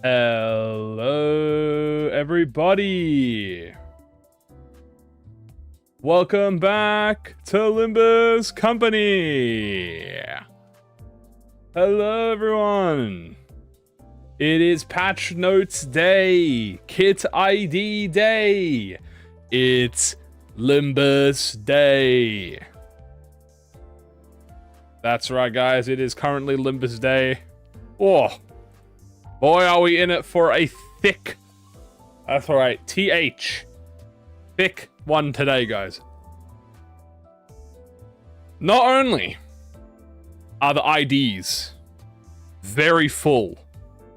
Hello, everybody. Welcome back to Limbus Company. Hello, everyone. It is Patch Notes Day, Kit ID Day. It's Limbus Day. That's right, guys. It is currently Limbus Day. Oh. Boy, are we in it for a thick, that's right, TH, thick one today, guys. Not only are the IDs very full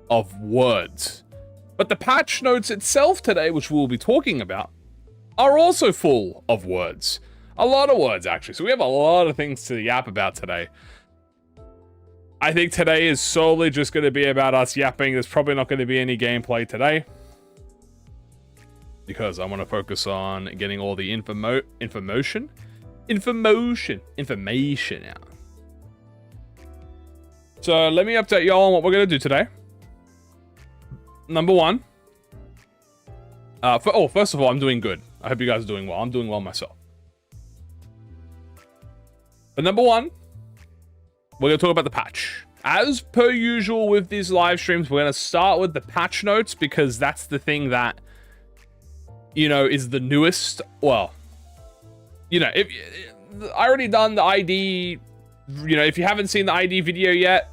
of words, but the patch notes itself today, which we'll be talking about, are also full of words. A lot of words, actually. So we have a lot of things to yap about today. I think today is solely just going to be about us yapping. There's probably not going to be any gameplay today, because I want to focus on getting all the information out. So let me update y'all on what we're going to do today. Number one. First of all, I'm doing good. I hope you guys are doing well. I'm doing well myself. But number one, we're going to talk about the patch. As per usual with these live streams, we're going to start with the patch notes because that's the thing that, you know, is the newest. Well, you know, if I already done the ID, you know, if you haven't seen the ID video yet,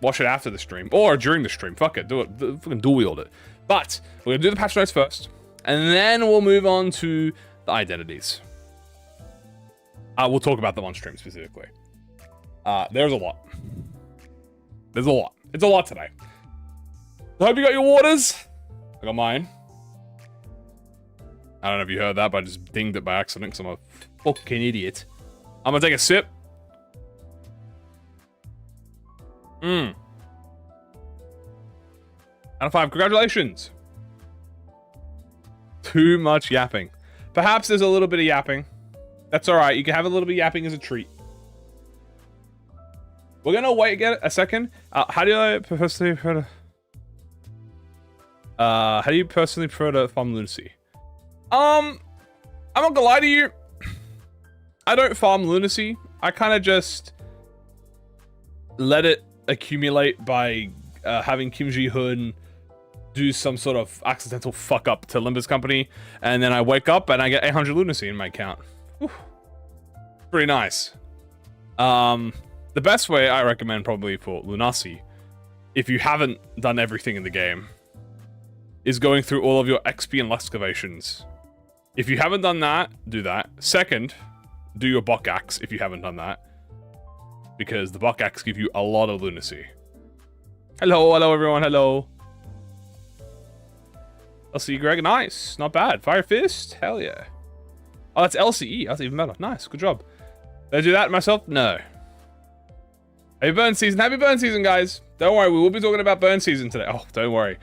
watch it after the stream or during the stream. Fuck it, do it, fucking dual wield it. But we're going to do the patch notes first, and then we'll move on to the identities. We'll talk about them on stream specifically. There's a lot. There's a lot. It's a lot today. I hope you got your waters. I got mine. I don't know if you heard that, but I just dinged it by accident because I'm a fucking idiot. I'm gonna take a sip. Out of 5. Congratulations. Too much yapping. Perhaps there's a little bit of yapping. That's alright. You can have a little bit of yapping as a treat. We're gonna wait a second. How do you personally prefer to farm lunacy? I'm not gonna lie to you. I don't farm lunacy. I kind of just let it accumulate by having Kim Ji-hoon do some sort of accidental fuck up to Limbus Company, and then I wake up and I get 800 lunacy in my account. Whew. Pretty nice. The best way I recommend probably for lunacy, if you haven't done everything in the game, is going through all of your XP and excavations. If you haven't done that, do that. Second, do your Bok Axe if you haven't done that, because the Bok Axe give you a lot of lunacy. Hello everyone, hello. I'll see you, Greg. Nice, not bad. Fire Fist, hell yeah. Oh, that's LCE. That's even better. Nice, good job. Did I do that myself? No. Happy burn season. Happy burn season, guys. Don't worry, we will be talking about burn season today. Oh, don't worry.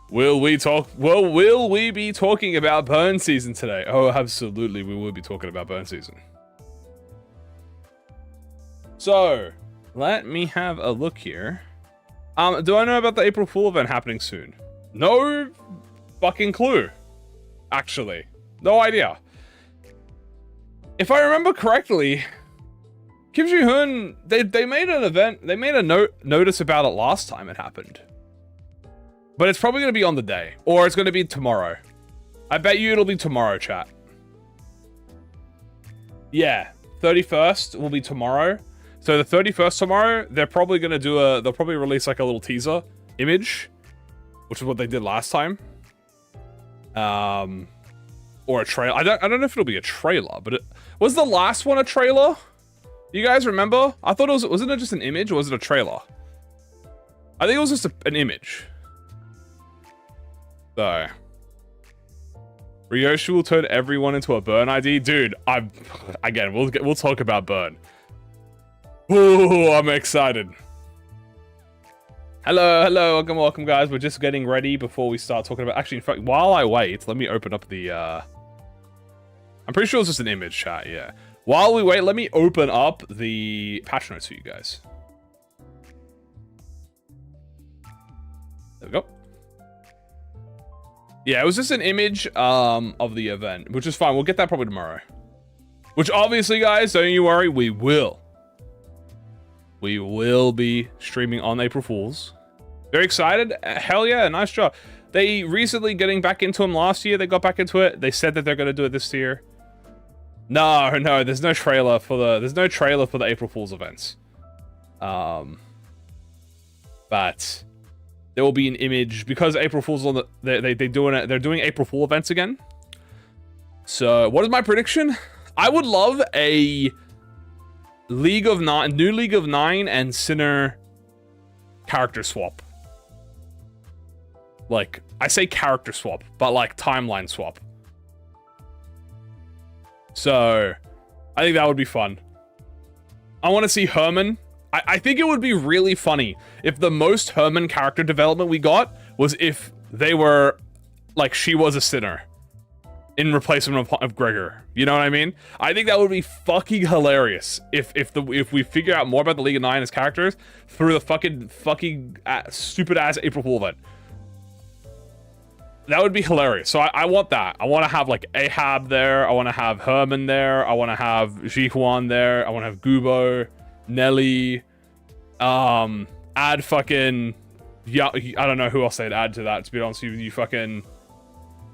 Will we be talking about burn season today? Oh, absolutely, we will be talking about burn season. So, let me have a look here. Do I know about the April Fool event happening soon? No fucking clue. Actually, no idea. If I remember correctly, Kim Ji-hoon, they made an event, they made a notice about it last time it happened. But it's probably going to be on the day, or it's going to be tomorrow. I bet you it'll be tomorrow, chat. Yeah, 31st will be tomorrow. So the 31st tomorrow, they're probably going to do they'll probably release like a little teaser image, which is what they did last time. Or a trailer. I don't know if it'll be a trailer, but was the last one a trailer? You guys remember? I thought wasn't it just an image, or was it a trailer? I think it was just an image. So, Ryoshi will turn everyone into a burn ID, dude. Again, we'll talk about burn. Ooh, I'm excited. Hello, welcome, guys. We're just getting ready before we start talking about. Actually, in fact, while I wait, let me open up the. I'm pretty sure it's just an image chat. Yeah. While we wait, let me open up the patch notes for you guys. There we go. Yeah, it was just an image of the event, which is fine. We'll get that probably tomorrow. Which obviously, guys, don't you worry, we will. We will be streaming on April Fools. Very excited. Hell yeah, nice job. They recently getting back into them last year. They got back into it. They said that they're going to do it this year. No, there's no trailer for the April Fools events. But there will be an image because April Fools on the they're doing April Fool events again. So, what is my prediction? I would love a new League of 9 and Sinner character swap. Like, I say character swap, but like timeline swap. So, I think that would be fun. I want to see Herman. I think it would be really funny if the most Herman character development we got was if they were, like, she was a Sinner in replacement of Gregor. You know what I mean? I think that would be fucking hilarious if we figure out more about the League of 9 as characters through the fucking stupid ass April Fool event. That would be hilarious. So I want that. I want to have like Ahab there. I want to have Herman there. I want to have Jihuan there. I want to have Gubo, Nelly, add fucking, yeah, I don't know who else they'd add to that, to be honest with you, fucking,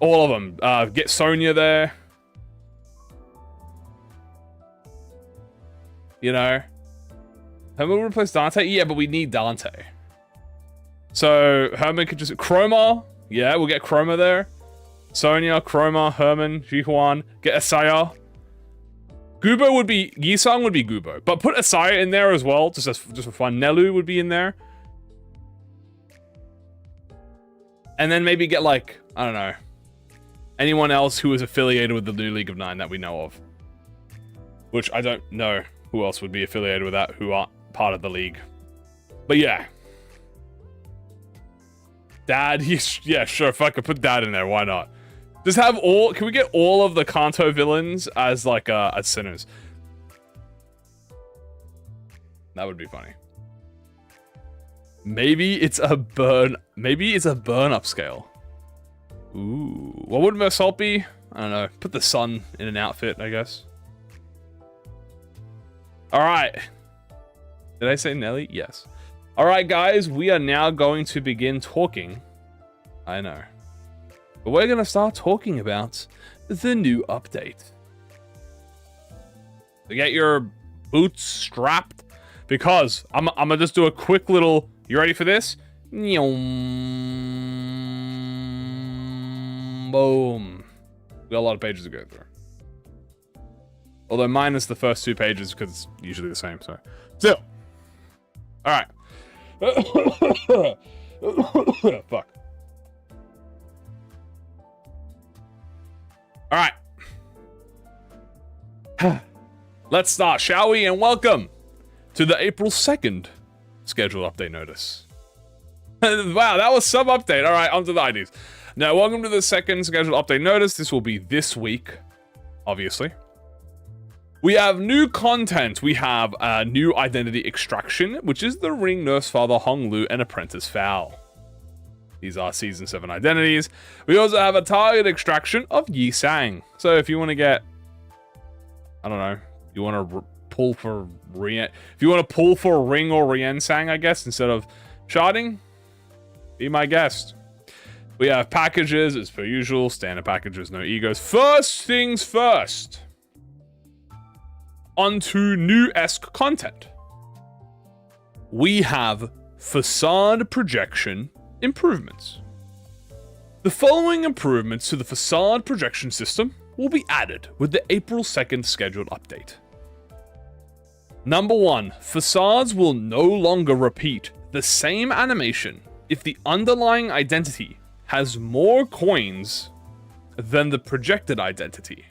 all of them. Get Sonya there. You know? Herman will replace Dante? Yeah, but we need Dante. So, Herman could just, Chroma. Yeah, we'll get Chroma there. Sonya, Chroma, Herman, Jihuan. Get Asaya. Gubo would be... Yisang would be Gubo. But put Asaya in there as well, just for fun. Nelu would be in there. And then maybe get, like, I don't know, anyone else who is affiliated with the new League of 9 that we know of. Which I don't know who else would be affiliated with that, who aren't part of the league. But yeah. Dad, yeah, sure, fuck it, put Dad in there, why not? Just have all, can we get all of the Kanto villains as, like, as sinners? That would be funny. Maybe it's a burn up scale. Ooh, what would Mersault be? I don't know, put the sun in an outfit, I guess. Alright. Did I say Nelly? Yes. Alright, guys, we are now going to begin talking. I know. But we're going to start talking about the new update. So get your boots strapped, because I'm going to just do a quick little... You ready for this? Boom. We got a lot of pages to go through. Although minus the first 2 pages, because it's usually the same, so... Still. Alright. Fuck. Alright. Let's start, shall we? And welcome to the April 2nd schedule update notice. Wow, that was some update. Alright, on to the IDs. Now, welcome to the 2nd schedule update notice. This will be this week, obviously. We have new content. We have a new identity extraction, which is the Ring, Nursefather Hong Lu, and Apprentice Faust. These are Season 7 identities. We also have a target extraction of Yi Sang. So if you want to get, I don't know, you want to pull for Rien, if you want to pull for Ring or Rien Sang, I guess, instead of sharding, be my guest. We have packages, as per usual, standard packages, no egos. First things first. Onto new-esque content. We have facade projection improvements. The following improvements to the facade projection system will be added with the April 2nd scheduled update. Number 1, facades will no longer repeat the same animation if the underlying identity has more coins than the projected identity.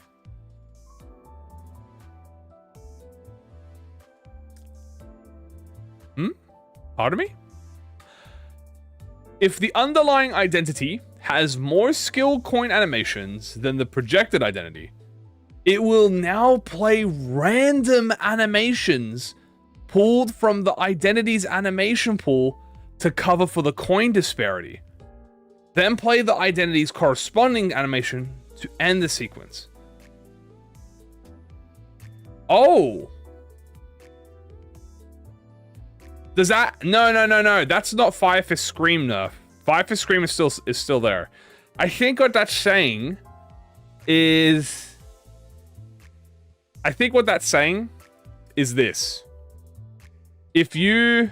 Pardon me? If the underlying identity has more skill coin animations than the projected identity, it will now play random animations pulled from the identity's animation pool to cover for the coin disparity Then play the identity's corresponding animation to end the sequence. Oh. Does that... No. That's not Fire Fist Scream nerf. Fire Fist Scream is still there. I think what that's saying is... I think what that's saying is this. If you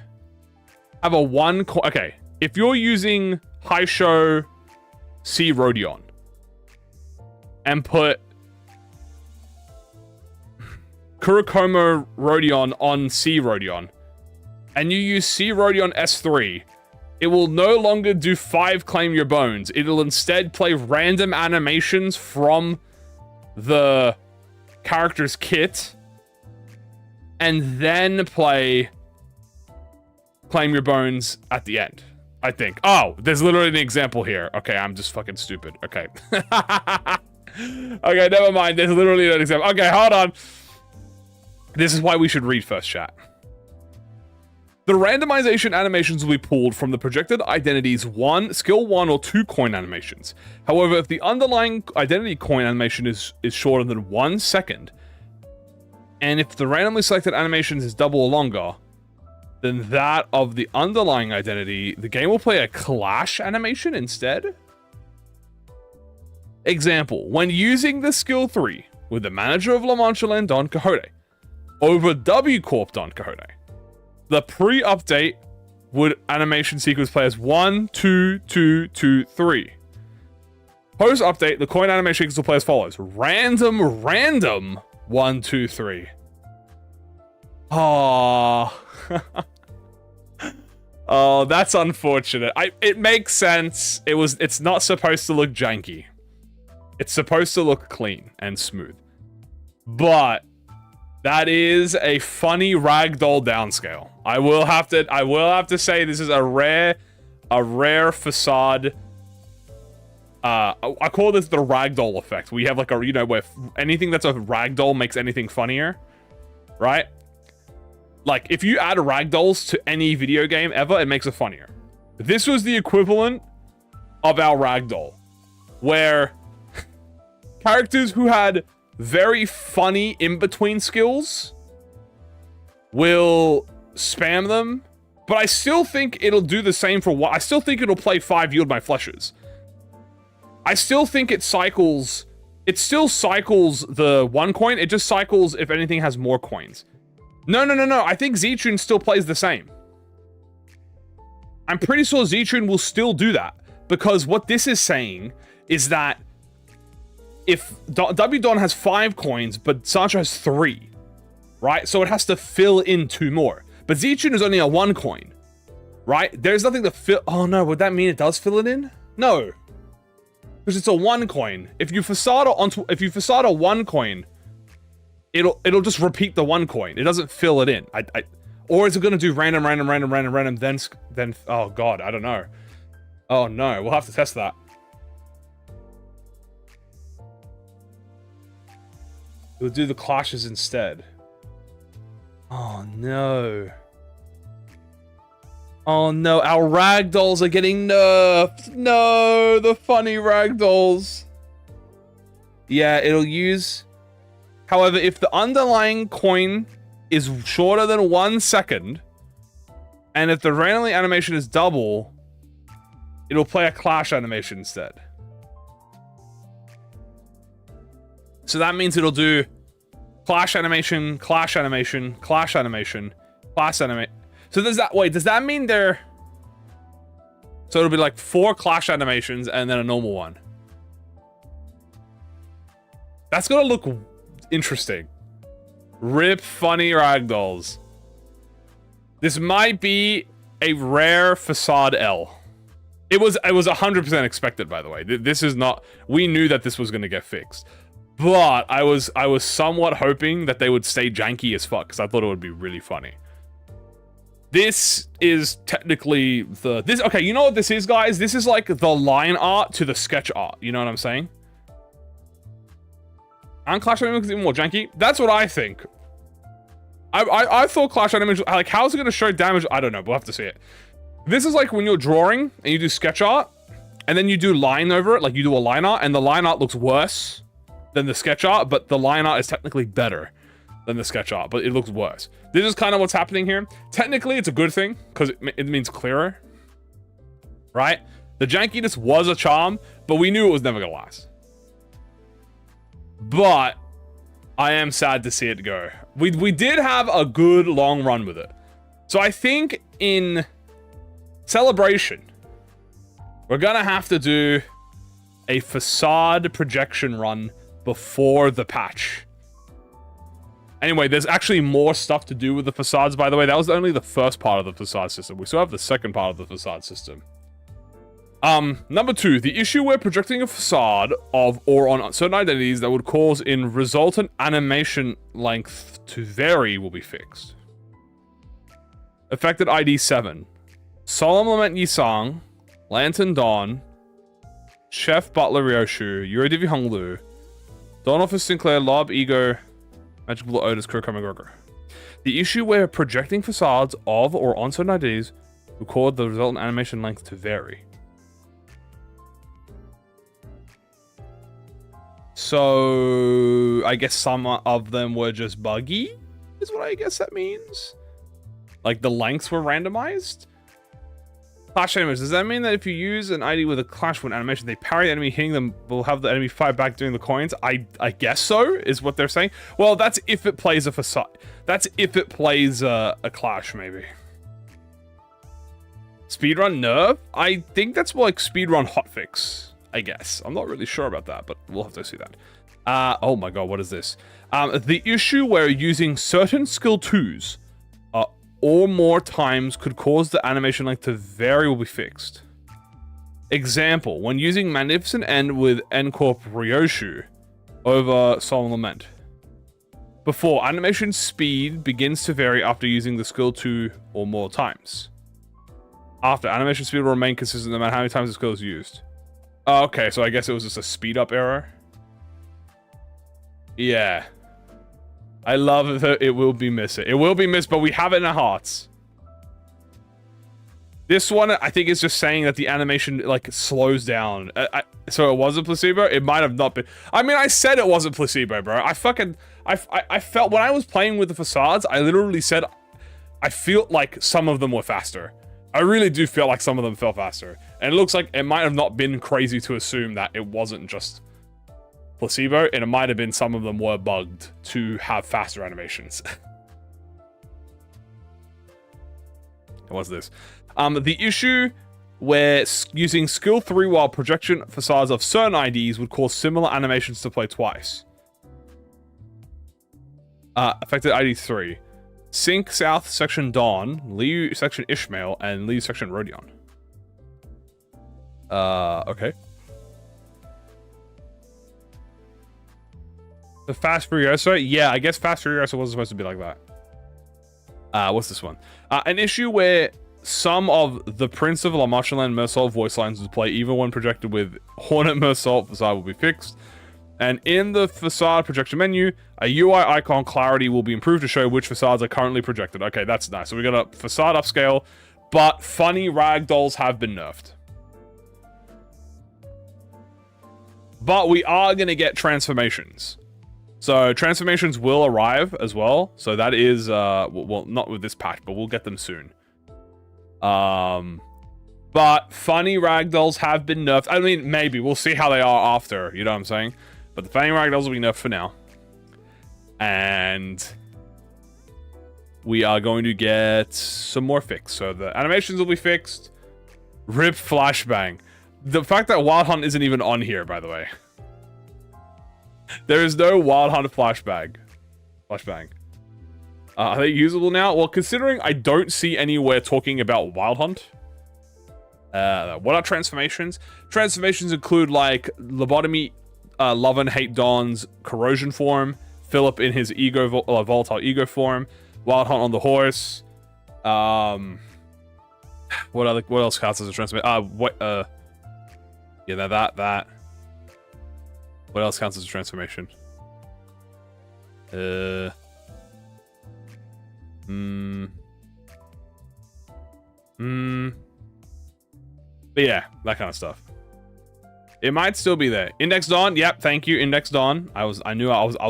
have a one... Okay. If you're using Haisho C Rodion and put Kurikomo Rodion on C Rodion, and you use C Rodion S3, it will no longer do 5 Claim Your Bones. It'll instead play random animations from the character's kit and then play Claim Your Bones at the end, I think. Oh, there's literally an example here. Okay, I'm just fucking stupid. Okay. Okay, never mind. There's literally an example. Okay, hold on. This is why we should read first, chat. The randomization animations will be pulled from the projected identity's skill 1 or 2 coin animations. However, if the underlying identity coin animation is shorter than 1 second, and if the randomly selected animation is double or longer than that of the underlying identity, the game will play a clash animation instead. Example, when using the skill 3 with the manager of La Mancha Don Quixote over W Corp Don Quixote, the pre-update would animation sequence play as 1, 2, 2, 2, 3. Post-update, the coin animation sequence will play as follows. Random, 1, 2, 3. Oh. Oh, that's unfortunate. It makes sense. It's not supposed to look janky. It's supposed to look clean and smooth. But that is a funny ragdoll downscale. I will have to say this is a rare facade. I call this the ragdoll effect. We have like a, you know, where anything that's a ragdoll makes anything funnier, right? Like if you add ragdolls to any video game ever, it makes it funnier. This was the equivalent of our ragdoll, where characters who had very funny in-between skills will spam them, but I still think it'll do the same for what I still think it'll play 5 Yield My Fleshes. I still think it still cycles the 1 coin, it just cycles if anything has more coins. No, I think Zichun still plays the same. I'm pretty sure Zichun will still do that, because what this is saying is that if W Don has 5 coins, but Sancho has 3, right? So it has to fill in 2 more. But Zichun is only a 1 coin, right? There's nothing to fill. Oh no, would that mean it does fill it in? No, because it's a 1 coin. If you facade a 1 coin, it'll just repeat the 1 coin. It doesn't fill it in. Or is it gonna do random, then? Oh god, I don't know. Oh no, we'll have to test that. We'll do the clashes instead. Oh no. Oh no, our ragdolls are getting nerfed. No, the funny ragdolls. Yeah, it'll use... However, if the underlying coin is shorter than 1 second, and if the randomly animation is double, it'll play a clash animation instead. So that means it'll do clash animation, clash animation, clash animation, clash animation. So does that mean they're... So it'll be like 4 clash animations and then a normal one. That's gonna look interesting. Rip funny ragdolls. This might be a rare Facade L. It was 100% expected, by the way. This is not... We knew that this was gonna get fixed. But I was somewhat hoping that they would stay janky as fuck, because I thought it would be really funny. This is technically okay, you know what this is, guys? This is like the line art to the sketch art. You know what I'm saying? And Clash Animation is even more janky. That's what I think. I thought Clash Animation, like, how's it gonna show damage? I don't know. We'll have to see it. This is like when you're drawing and you do sketch art, and then you do line over it, like you do a line art, and the line art looks worse than the sketch art, but the line art is technically better than the sketch art, but it looks worse. This is kind of what's happening here. Technically, it's a good thing, because it means clearer, right? The jankiness was a charm, but we knew it was never going to last. But I am sad to see it go. We did have a good long run with it. So I think in celebration, we're going to have to do a facade projection run before the patch. Anyway, there's actually more stuff to do with the facades, by the way. That was only the first part of the facade system. We still have the second part of the facade system. Number 2, the issue where projecting a facade of or on certain identities that would cause in resultant animation length to vary will be fixed. Affected ID 7. Solemn Lament Yisang, Lantern Dawn, Chef Butler Ryoshu, Eurodivi Hong Lu, Dawn Officer Sinclair, Lob Ego, Magical Otis, Kurokama. The issue where projecting facades of or on certain IDs will cause the resultant animation length to vary. So, I guess some of them were just buggy, is what I guess that means. Like, the lengths were randomized? Clash enemies. Does that mean that if you use an ID with a clash with animation, they parry the enemy, hitting them will have the enemy fight back doing the coins? I guess so, is what they're saying. Well, that's if it plays a facade. That's if it plays a clash, maybe. Speedrun nerf? I think that's more like speedrun hotfix, I guess. I'm not really sure about that, but we'll have to see that. Oh my god, what is this? The issue where using certain skill 2s or more times could cause the animation length to vary will be fixed. Example, when using Magnificent End with N-Corp Ryoshu over Solemn Lament. Before, animation speed begins to vary after using the skill 2 or more times. After, animation speed will remain consistent no matter how many times the skill is used. Oh, okay, so I guess it was just a speed up error. Yeah. I love that it will be missed. It will be missed, but we have it in our hearts. This one, I think, is just saying that the animation, like, slows down. So it was a placebo? It might have not been. I mean, I said it wasn't placebo, bro. I felt, when I was playing with the facades, I literally said, I feel like some of them were faster. I really do feel like some of them felt faster. And it looks like it might have not been crazy to assume that it wasn't just placebo, and it might have been some of them were bugged to have faster animations. What's this? The issue where using skill 3 while projection facades of certain IDs would cause similar animations to play twice. Affected ID 3. Sync South Section Dawn, Liu Section Ishmael, and Liu Section Rodion. Okay. The Fast Furioso? Yeah, I guess Fast Furioso wasn't supposed to be like that. What's this one? An issue where some of the Prince of La Marcheland Meursault voice lines would play even when projected with Hornet Meursault facade will be fixed. And in the facade projection menu, a UI icon clarity will be improved to show which facades are currently projected. Okay, that's nice. So we got a facade upscale, but funny ragdolls have been nerfed. But we are going to get transformations. So transformations will arrive as well. So that is, well, not with this patch, but we'll get them soon. But funny ragdolls have been nerfed. I mean, maybe. We'll see how they are after, you know what I'm saying? But the funny ragdolls will be nerfed for now. And we are going to get some more fixed. So the animations will be fixed. RIP Flashbang. The fact that Wild Hunt isn't even on here, by the way. There is no Wild Hunt flashbang. Are they usable now? Well, considering I don't see anywhere talking about Wild Hunt. What are transformations? Transformations include, like, Lobotomy, Love and Hate Dawn's corrosion form, Philip in his volatile ego form, Wild Hunt on the horse. What else counts as a transformation? Yeah, that. What else counts as a transformation? But yeah, that kind of stuff. It might still be there. Index Dawn. Yep. Thank you. Index Dawn. I was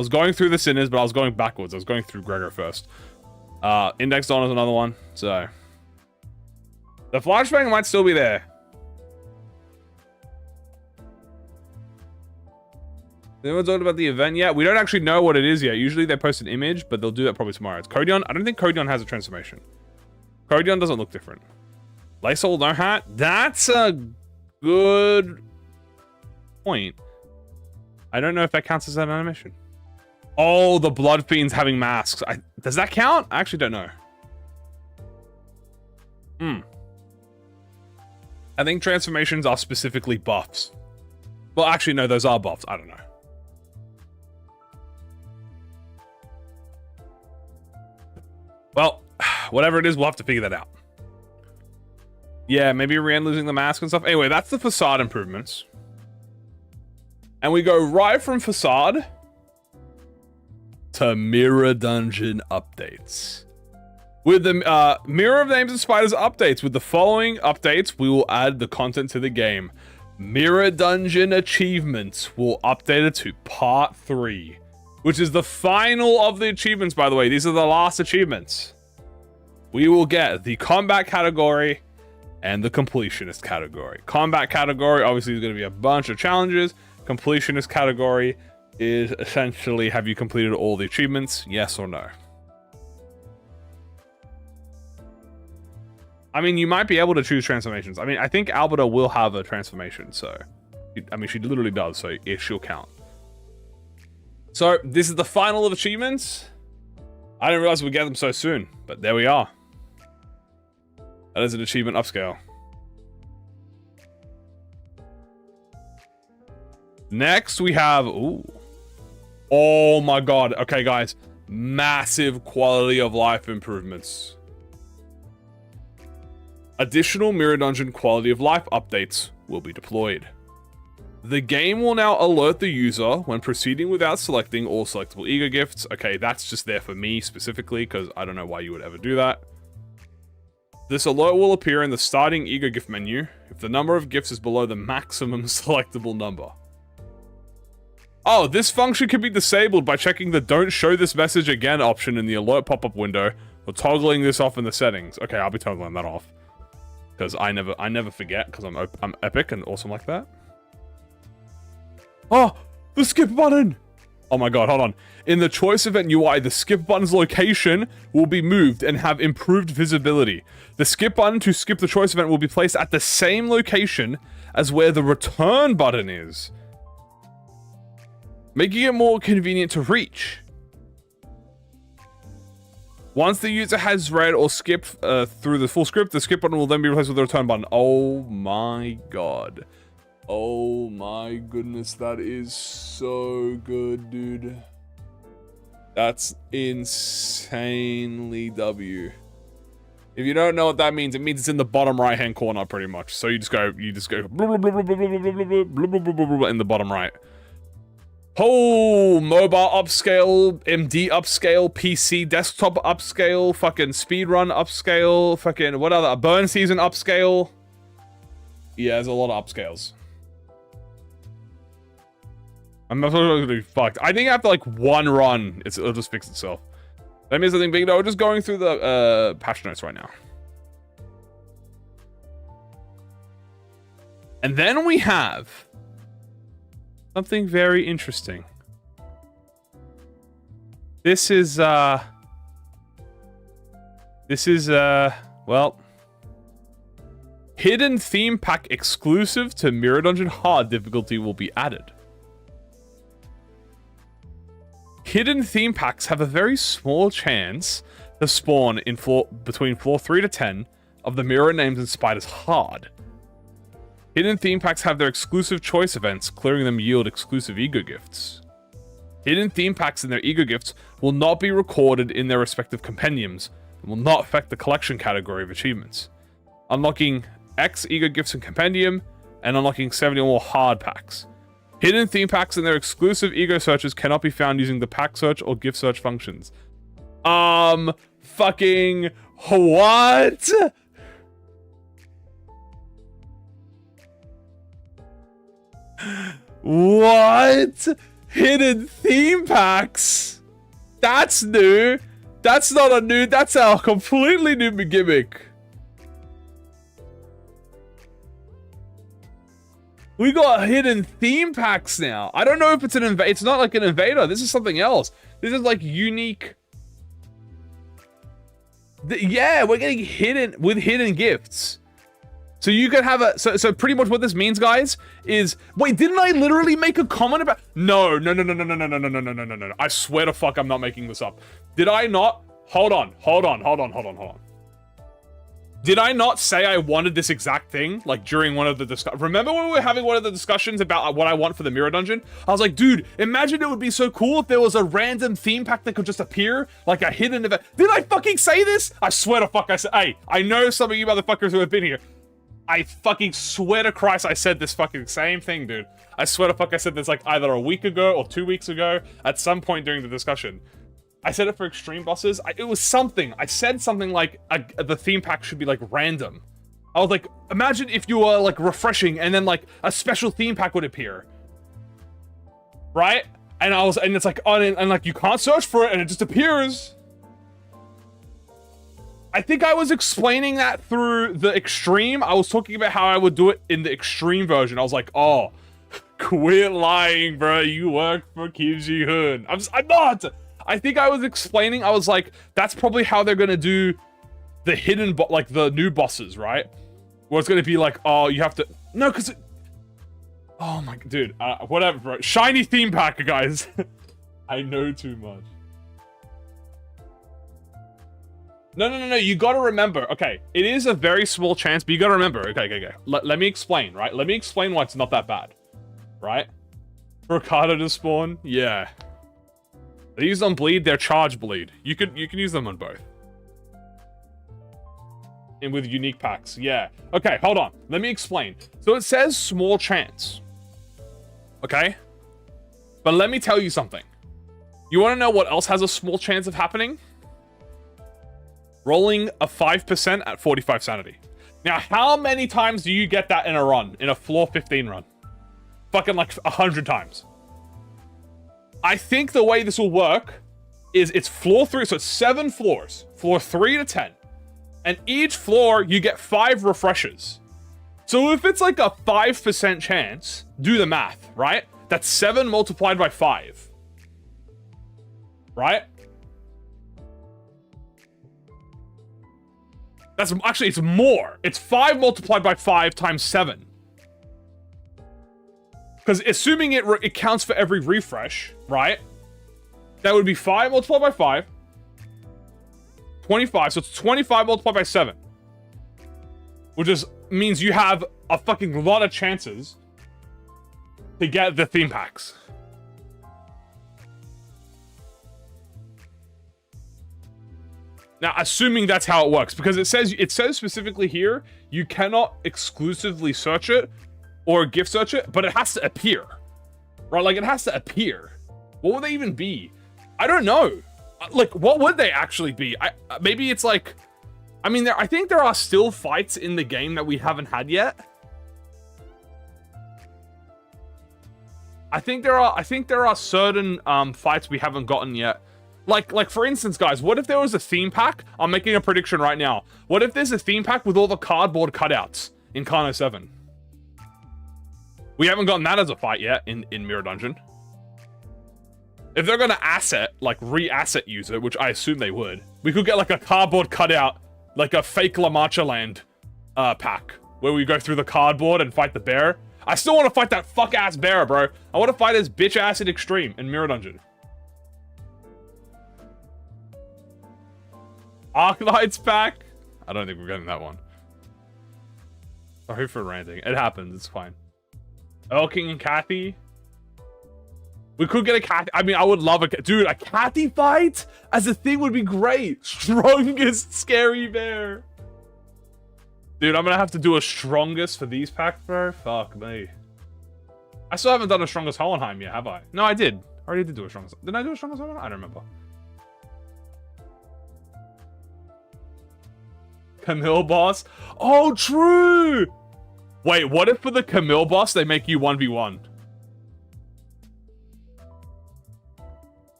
going through the Sinners, but I was going backwards. I was going through Gregor first. Index Dawn is another one. So the flashbang might still be there. Anyone talked about the event yet? We don't actually know what it is yet. Usually they post an image, but they'll do that probably tomorrow. It's Codion. I don't think Codion has a transformation. Codion doesn't look different. Lysol, no hat. That's a good point. I don't know if that counts as an animation. Oh, the Blood Fiends having masks. Does that count? I actually don't know. I think transformations are specifically buffs. Well, actually, no, those are buffs. I don't know. Well, whatever it is, we'll have to figure that out. Yeah, maybe Rian losing the mask and stuff. Anyway, that's the Facade improvements. And we go right from Facade to Mirror Dungeon updates. With the Mirror of Names and Spiders updates, with the following updates, we will add the content to the game. Mirror Dungeon achievements will update it to Part 3, which is the final of the achievements, by the way. These are the last achievements. We will get the Combat category and the Completionist category. Combat category, obviously, is going to be a bunch of challenges. Completionist category is essentially, have you completed all the achievements? Yes or no? I mean, you might be able to choose transformations. I mean, I think Alberta will have a transformation, so... I mean, she literally does, so she'll count. So, this is the final of achievements. I didn't realize we'd get them so soon, but there we are. That is an achievement upscale. Next, we have... Ooh. Oh my god. Okay, guys. Massive quality of life improvements. Additional Mirror Dungeon quality of life updates will be deployed. The game will now alert the user when proceeding without selecting all selectable ego gifts. Okay, that's just there for me specifically, because I don't know why you would ever do that. This alert will appear in the starting ego gift menu if the number of gifts is below the maximum selectable number. Oh, this function can be disabled by checking the Don't Show This Message Again option in the alert pop-up window, or toggling this off in the settings. Okay, I'll be toggling that off. Because I never forget, because I'm epic and awesome like that. Oh, the skip button! Oh my god, hold on. In the choice event UI, the skip button's location will be moved and have improved visibility. The skip button to skip the choice event will be placed at the same location as where the return button is, making it more convenient to reach. Once the user has read or skipped through the full script, the skip button will then be replaced with the return button. Oh my god. Oh my goodness, that is so good, dude. That's insanely W. If you don't know what that means, it means it's in the bottom right-hand corner, pretty much. So you just go in the bottom right. Oh, mobile upscale, MD upscale, PC desktop upscale, fucking speedrun upscale, fucking what other, burn season upscale. Yeah, there's a lot of upscales. I'm absolutely fucked. I think after like one run, it'll just fix itself. That means something big. No, we're just going through the patch notes right now. And then we have something very interesting. This is well, hidden theme pack exclusive to Mirror Dungeon hard difficulty will be added. Hidden theme packs have a very small chance to spawn in between floor 3 to 10 of the Mirror Names and Spiders hard. Hidden theme packs have their exclusive choice events, clearing them yield exclusive ego gifts. Hidden theme packs and their ego gifts will not be recorded in their respective compendiums and will not affect the collection category of achievements. Unlocking X ego gifts in compendium and unlocking 70 or more hard packs. Hidden theme packs and their exclusive ego searches cannot be found using the pack search or gift search functions. Fucking what? What? Hidden theme packs? That's new. That's not a new, that's a completely new gimmick. We got hidden theme packs now. I don't know if it's an invader. It's not like an invader. This is something else. This is like unique. Yeah, we're getting hidden gifts. So you could have a, so pretty much what this means, guys, is, wait, didn't I literally make a comment about, no. I swear to fuck I'm not making this up. Did I not? Hold on. Did I not say I wanted this exact thing, like, during one of the discussions? Remember when we were having one of the discussions about what I want for the mirror dungeon? I was like, dude, imagine it would be so cool if there was a random theme pack that could just appear, like a hidden event. Did I fucking say this? I swear to fuck I said, hey, I know some of you motherfuckers who have been here. I fucking swear to Christ I said this fucking same thing, dude. I swear to fuck I said this like either a week ago or 2 weeks ago at some point during the discussion. I said it for extreme bosses. It was something. I said something like the theme pack should be like random. I was like, imagine if you were like refreshing and then like a special theme pack would appear. Right? And it's like, oh, and like you can't search for it and it just appears. I think I was explaining that through the extreme. I was talking about how I would do it in the extreme version. I was like, oh, quit lying, bro. You work for Kim Ji-hoon. I'm not. I think I was explaining, I was like, that's probably how they're going to do the hidden, like the new bosses, right? Where it's going to be like, oh, you have to, no, because, oh my, dude, whatever, bro. Shiny theme pack, guys. I know too much. No, you got to remember, okay, it is a very small chance, but you got to remember, okay. Let me explain, right? Let me explain why it's not that bad, right? Ricardo to spawn, yeah. They use on bleed, they're charge bleed. You can use them on both. And with unique packs, yeah. Okay, hold on. Let me explain. So it says small chance. Okay? But let me tell you something. You want to know what else has a small chance of happening? Rolling a 5% at 45 sanity. Now, how many times do you get that in a run? In a floor 15 run? Fucking like 100 times. I think the way this will work is it's floor 3, so it's 7 floors. Floor 3 to 10. And each floor, you get 5 refreshes. So if it's like a 5% chance, do the math, right? That's 7 multiplied by 5. Right? That's actually, it's more. It's 5 multiplied by 5 times 7. Because assuming it counts for every refresh, right? That would be 5 multiplied by 5. 25, so it's 25 multiplied by 7. Which means you have a fucking lot of chances to get the theme packs. Now, assuming that's how it works, because it says specifically here, you cannot exclusively search it or gift search it, but it has to appear, right? Like, it has to appear. What would they even be? I don't know. Like, what would they actually be? Maybe it's like, I mean, I think there are still fights in the game that we haven't had yet. I think there are certain fights we haven't gotten yet. Like for instance, guys, what if there was a theme pack? I'm making a prediction right now. What if there's a theme pack with all the cardboard cutouts in Kano 7? We haven't gotten that as a fight yet in Mirror Dungeon. If they're gonna re-asset use it, which I assume they would, we could get like a cardboard cutout, like a fake La Mancha Land pack, where we go through the cardboard and fight the bear. I still want to fight that fuck-ass bear, bro. I want to fight his bitch-ass in Extreme in Mirror Dungeon. Arclights pack? I don't think we're getting that one. Sorry for ranting. It happens, it's fine. Elking and Kathy? We could get a Kathy. I mean, I would love a... Dude, a Kathy fight as a thing would be great. Strongest scary bear. Dude, I'm gonna have to do a strongest for these packs, bro. Fuck me. I still haven't done a strongest Hohenheim yet, have I? No, I did. I already did do a strongest. Didn't I do a strongest Hohenheim? I don't remember. Camille boss? Oh, true! Wait, what if for the Camille boss, they make you 1v1?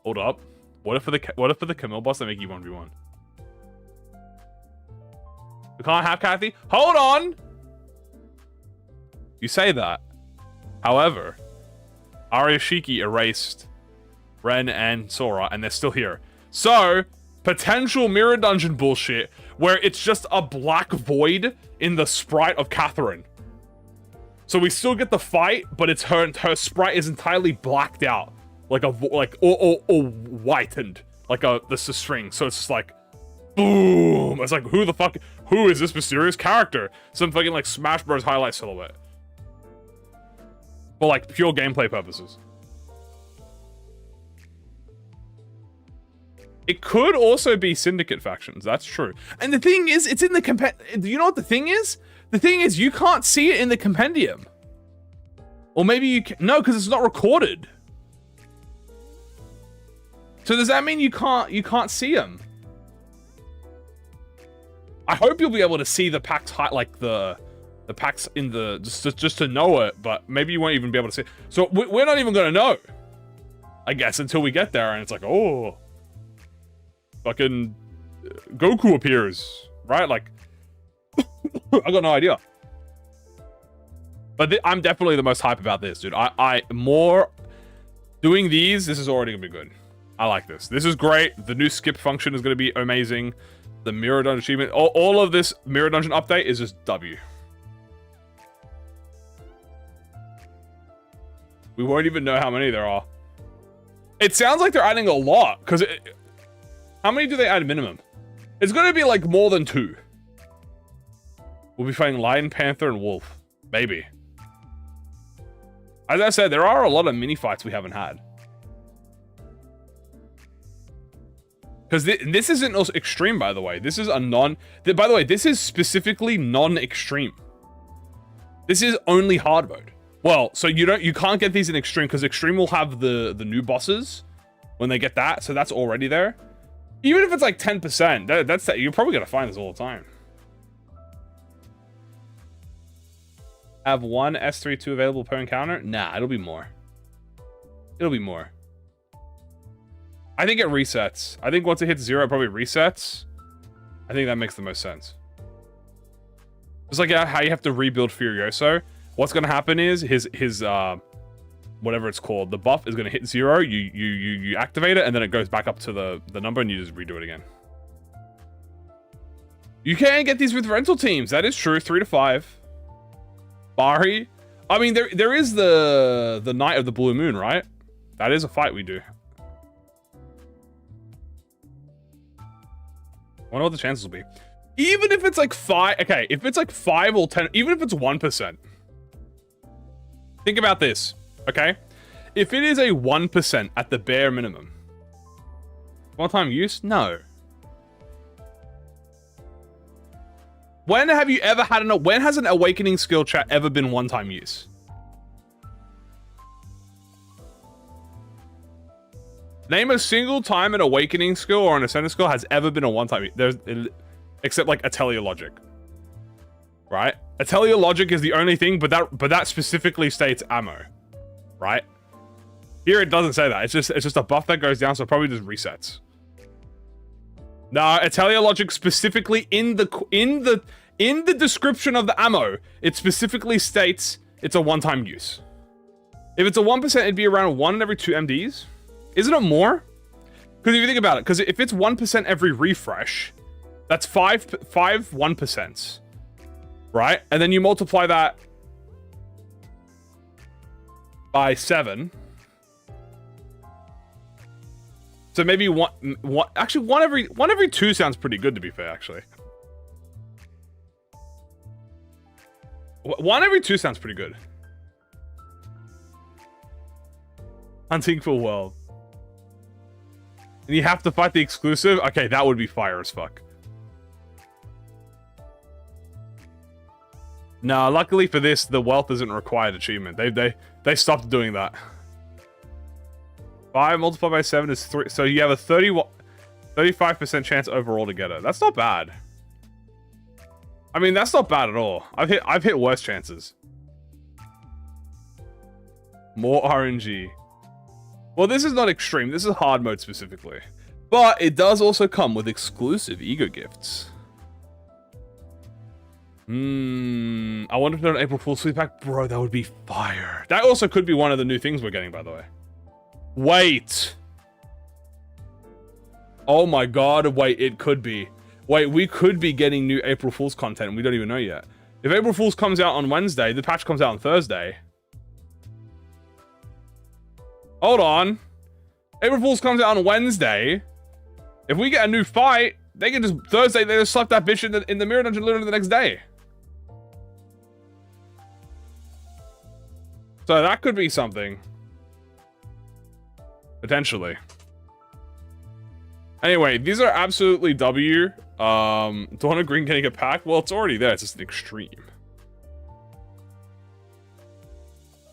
Hold up. What if for the Camille boss they make you 1v1? We can't have Kathy? Hold on! You say that. However, Arashiki erased Ren and Sora, and they're still here. So, potential mirror dungeon bullshit, where it's just a black void in the sprite of Catherine. So we still get the fight, but it's her sprite is entirely blacked out. Like or whitened. Like the string. So it's just like, boom! It's like, who is this mysterious character? Some fucking like Smash Bros. Highlight silhouette. For like pure gameplay purposes. It could also be Syndicate factions, that's true. And the thing is, it's in the do you know what the thing is? The thing is, you can't see it in the compendium. Or maybe you can, no, because it's not recorded. So does that mean you can't see them? I hope you'll be able to see the packs like the packs in the just to know it, but maybe you won't even be able to see it. So we're not even gonna know, I guess, until we get there and it's like, oh, fucking Goku appears, right? Like, I got no idea. But I'm definitely the most hype about this, dude. More doing these, this is already gonna be good. I like this. This is great. The new skip function is gonna be amazing. The mirror dungeon achievement, all of this mirror dungeon update is just W. We won't even know how many there are. It sounds like they're adding a lot, because how many do they add minimum? It's gonna be like more than 2. We'll be fighting Lion, Panther, and Wolf. Maybe. As I said, there are a lot of mini fights we haven't had. Because this isn't also extreme, by the way. This is a by the way, this is specifically non-extreme. This is only hard mode. Well, so you can't get these in extreme, because extreme will have the new bosses when they get that, so that's already there. Even if it's like 10%, that's you're probably gonna find this all the time. Have one S32 available per encounter? Nah, it'll be more. It'll be more. I think it resets. I think once it hits 0, it probably resets. I think that makes the most sense. It's like how you have to rebuild Furioso. What's gonna happen is his whatever it's called, the buff is gonna hit 0. You activate it, and then it goes back up to the number, and you just redo it again. You can get these with rental teams. That is true. 3 to 5. Bari. I mean, there is the Night of the Blue Moon, right? That is a fight we do. I wonder what the chances will be. Even if it's like 5, okay, if it's like 5 or 10, even if it's 1%. Think about this, okay? If it is a 1% at the bare minimum. One-time use? No. When have you ever had when has an awakening skill chat ever been one-time use? Name a single time an awakening skill or an ascendant skill has ever been a one-time use. Except like Atelier Logic. Right? Atelier Logic is the only thing, but that specifically states ammo. Right? Here it doesn't say that. It's just a buff that goes down, so it probably just resets. No, Atelier Logic specifically in the description of the ammo, it specifically states it's a one-time use. If it's a 1%, it'd be around 1 in every 2 MDs. Isn't it more? Because if you think about it, because if it's 1% every refresh, that's 5 1%, right? And then you multiply that by 7. So maybe actually one every 2 sounds pretty good, to be fair, actually. 1 every 2 sounds pretty good. Hunting for World. And you have to fight the exclusive? Okay, that would be fire as fuck. No, luckily for this, the wealth isn't a required achievement. They stopped doing that. 5 multiplied by 7 is 3. So you have a 35% chance overall to get it. That's not bad. I mean, that's not bad at all. I've hit worse chances. More RNG. Well, this is not extreme. This is hard mode specifically. But it does also come with exclusive ego gifts. I wonder if they're an April Fool's Sweet Pack. Bro, that would be fire. That also could be one of the new things we're getting, by the way. Wait. Oh my god, wait, it could be. Wait, we could be getting new April Fool's content and we don't even know yet. If April Fool's comes out on Wednesday, the patch comes out on Thursday. Hold on. April Fool's comes out on Wednesday. If we get a new fight, they can just, Thursday, they just slap that bitch in the mirror dungeon literally the next day. So that could be something. Potentially. Anyway, these are absolutely W. Dawn of Green getting a pack? Well, it's already there. It's just an extreme.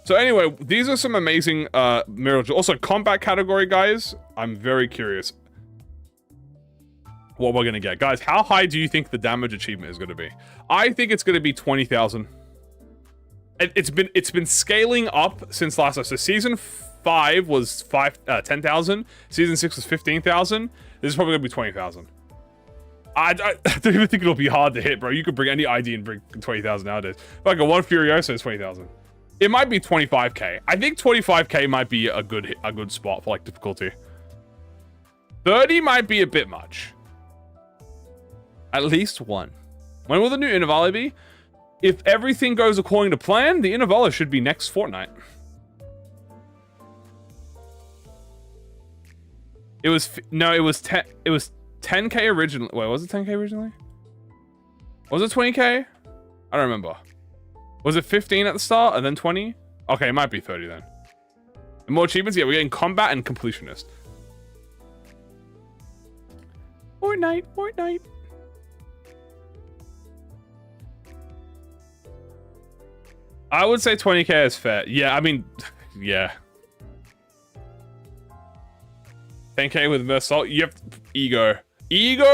So anyway, these are some amazing miracles. Also, combat category, guys. I'm very curious what we're going to get. Guys, how high do you think the damage achievement is going to be? I think it's going to be 20,000. It's been scaling up since last time. So season 5 was 10,000. Season 6 was 15,000. This is probably going to be 20,000. I don't even think it'll be hard to hit, bro. You could bring any ID and bring 20,000 nowadays. Like a one Furiosa is 20,000. It might be 25k. I think 25k might be a good spot for like difficulty. 30 might be a bit much. At least one. When will the new Innovala be? If everything goes according to plan, the Innovala should be next fortnight. It was 10k originally. Wait, was it 10k originally? Was it 20k? I don't remember. Was it 15 at the start and then 20? Okay, it might be 30 then. And more achievements? Yeah, we're getting combat and completionist. Fortnite. I would say 20k is fair. Yeah, I mean, yeah. 10k with Mersault. You have ego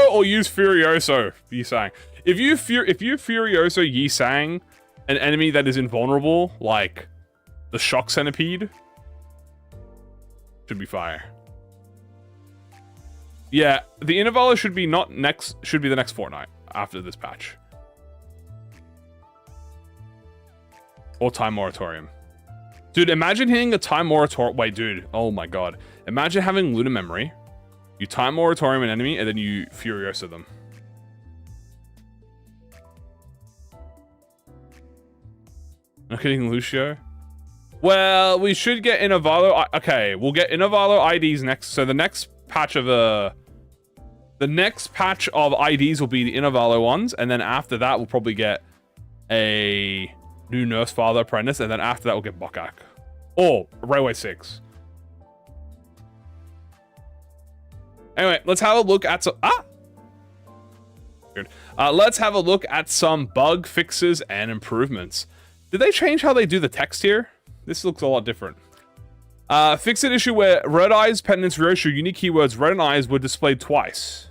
or use Furioso. Yi Sang. If you Furioso Yi Sang an enemy that is invulnerable, like the Shock Centipede, should be fire. Yeah, the Innovala should be the next fortnight after this patch. Or Time Moratorium. Dude, imagine hitting a Time Moratorium. Wait, dude. Oh my god. Imagine having Luna Memory. You Time Moratorium an enemy, and then you Furiosa them. Not getting Lucio. Well, we should get Innovalo. Okay, we'll get Innovalo IDs next. So the next patch of IDs will be the Innovalo ones, and then after that we'll probably get a new Nursefather Apprentice, and then after that we'll get Bokak. Or Railway 6. Anyway, let's have a look at some... let's have a look at some bug fixes and improvements. Did they change how they do the text here? This looks a lot different. Fix an issue where Red Eyes, Pendants, Ryoshu, unique keywords Red and Eyes were displayed twice.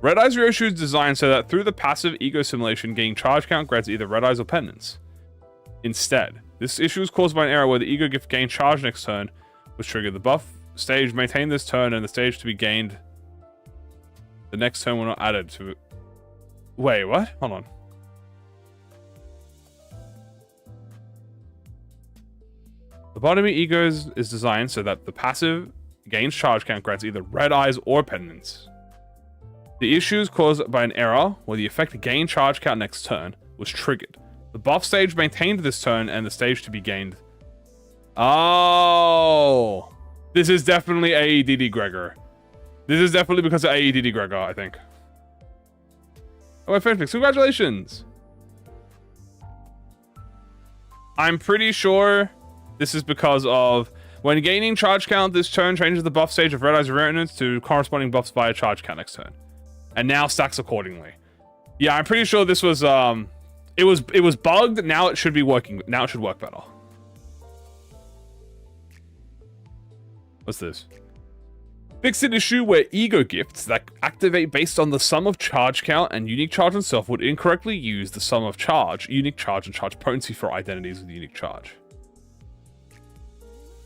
Red Eyes Ryoshu is designed so that through the passive ego simulation, gaining charge count grants either Red Eyes or Pendants. Instead, this issue is caused by an error where the ego gift gained charge next turn, which triggered the buff stage maintained this turn, and the stage to be gained the next turn were not added to it. Wait, what? Hold on. Lobotomy Egos is designed so that the passive gains charge count grants either Red Eyes or Pendants. The issue is caused by an error where the effect gain charge count next turn was triggered. The buff stage maintained this turn and the stage to be gained. Oh, this is definitely AEDD Gregor. This is definitely because of AEDD Gregor, I think. Oh, my fanfics, congratulations. I'm pretty sure this is because of when gaining charge count this turn changes the buff stage of Red Eyes Revenants to corresponding buffs via charge count next turn. And now stacks accordingly. Yeah, I'm pretty sure this was it was bugged. Now it should be working. Now it should work better. What's this? Fix an issue where ego gifts that activate based on the sum of charge count and unique charge and self would incorrectly use the sum of charge, unique charge, and charge potency for identities with unique charge.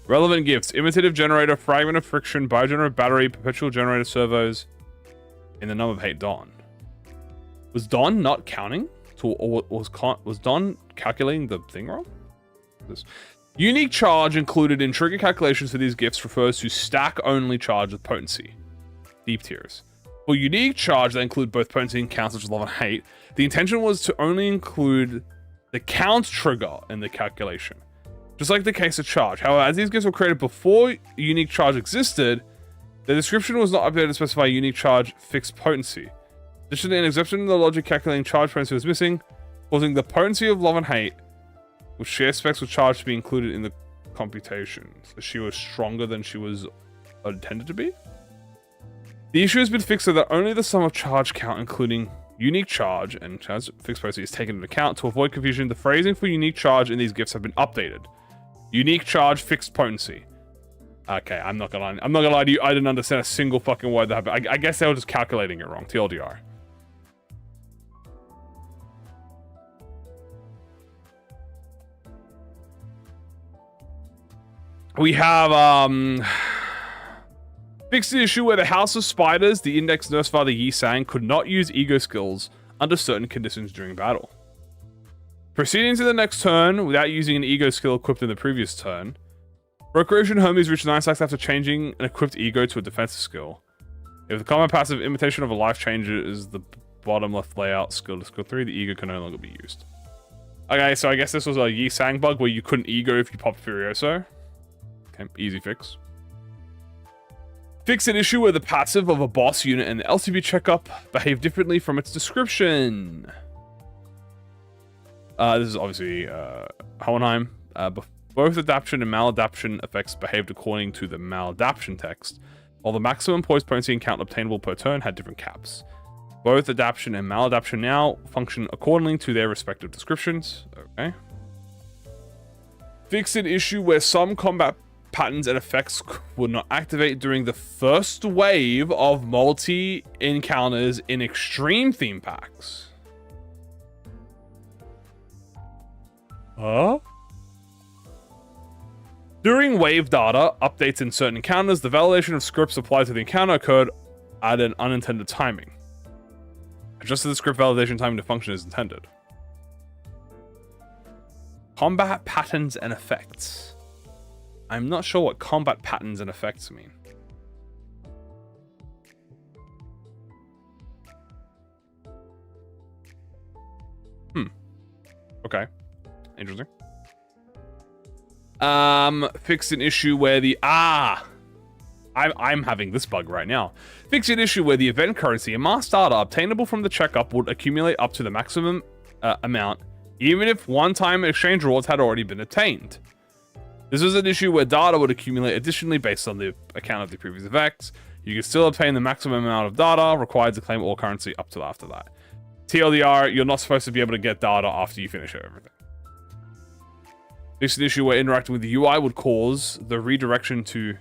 Relevant gifts. Imitative generator, fragment of friction, biogenerator battery, perpetual generator servos, in the number of hate Don. Was Don not counting? Or was Don calculating the thing wrong? This. Unique charge included in trigger calculations for these gifts refers to stack-only charge with potency. Deep tiers. For unique charge that include both potency and count, such as love and hate, the intention was to only include the count trigger in the calculation. Just like the case of charge. However, as these gifts were created before unique charge existed, the description was not updated to specify unique charge fixed potency. Additionally, an exception in the logic calculating charge potency was missing, causing the potency of love and hate, which share specs with charge, to be included in the computation. So she was stronger than she was intended to be? The issue has been fixed so that only the sum of charge count, including unique charge and charge fixed potency, is taken into account. To avoid confusion, the phrasing for unique charge in these gifts have been updated. Unique charge fixed potency. Okay, I'm not gonna lie to you, I didn't understand a single fucking word that happened. I guess they were just calculating it wrong. TLDR. We have, fixed the issue where the House of Spiders, the index Nursefather Yi Sang, could not use ego skills under certain conditions during battle. Proceeding to the next turn without using an ego skill equipped in the previous turn. Procreation Hermes reached 9 stacks after changing an equipped ego to a defensive skill. If the common passive Imitation of a Life changes the bottom left layout skill to skill 3, the ego can no longer be used. Okay, so I guess this was a Yi Sang bug where you couldn't ego if you popped Furioso. Okay, easy fix. Fix an issue where the passive of a boss unit and the LCB checkup behave differently from its description. This is obviously Hohenheim. Both adaption and maladaption effects behaved according to the maladaption text, while the maximum poise potency and count obtainable per turn had different caps. Both adaption and maladaption now function accordingly to their respective descriptions. Okay. Fix an issue where some combat patterns and effects would not activate during the first wave of multi-encounters in extreme theme packs. Huh? During wave data updates in certain encounters, the validation of scripts applied to the encounter occurred at an unintended timing. Adjusted the script validation timing to function as intended. Combat patterns and effects. I'm not sure what combat patterns and effects mean. Okay. Interesting. Fix an issue where the... I'm having this bug right now. Fix an issue where the event currency and mass data obtainable from the checkup would accumulate up to the maximum amount, even if one-time exchange rewards had already been attained. This is an issue where data would accumulate additionally based on the account of the previous effects. You can still obtain the maximum amount of data required to claim all currency up to after that. TLDR, you're not supposed to be able to get data after you finish everything. This is an issue where interacting with the UI would cause the redirection to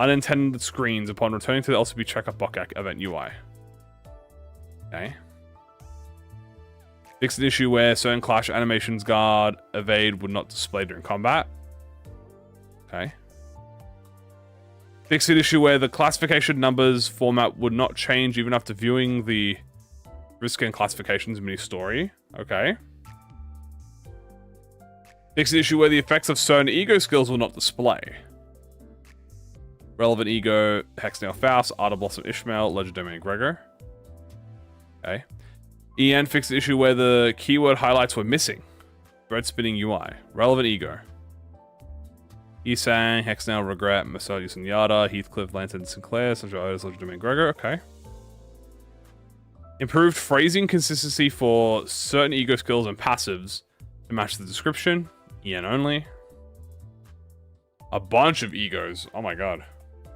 unintended screens upon returning to the LCB checkup bucket event UI. Okay. Fix an issue where certain clash animations guard evade would not display during combat. Okay. Fix an issue where the classification numbers format would not change even after viewing the risk and classifications mini story. Okay. Fix an issue where the effects of certain ego skills will not display. Relevant ego, Hexnail Faust, Art of Blossom Ishmael, Legend Domain Gregor. Okay. EN fixed the issue where the keyword highlights were missing. Thread spinning UI. Relevant ego. Esang, Hexnail, Regret, Mercedes and Yada, Heathcliff, Lantern, Sinclair, Central Otis, Legend Domain Gregor. Okay. Improved phrasing consistency for certain ego skills and passives to match the description. EN only. A bunch of egos. Oh my god.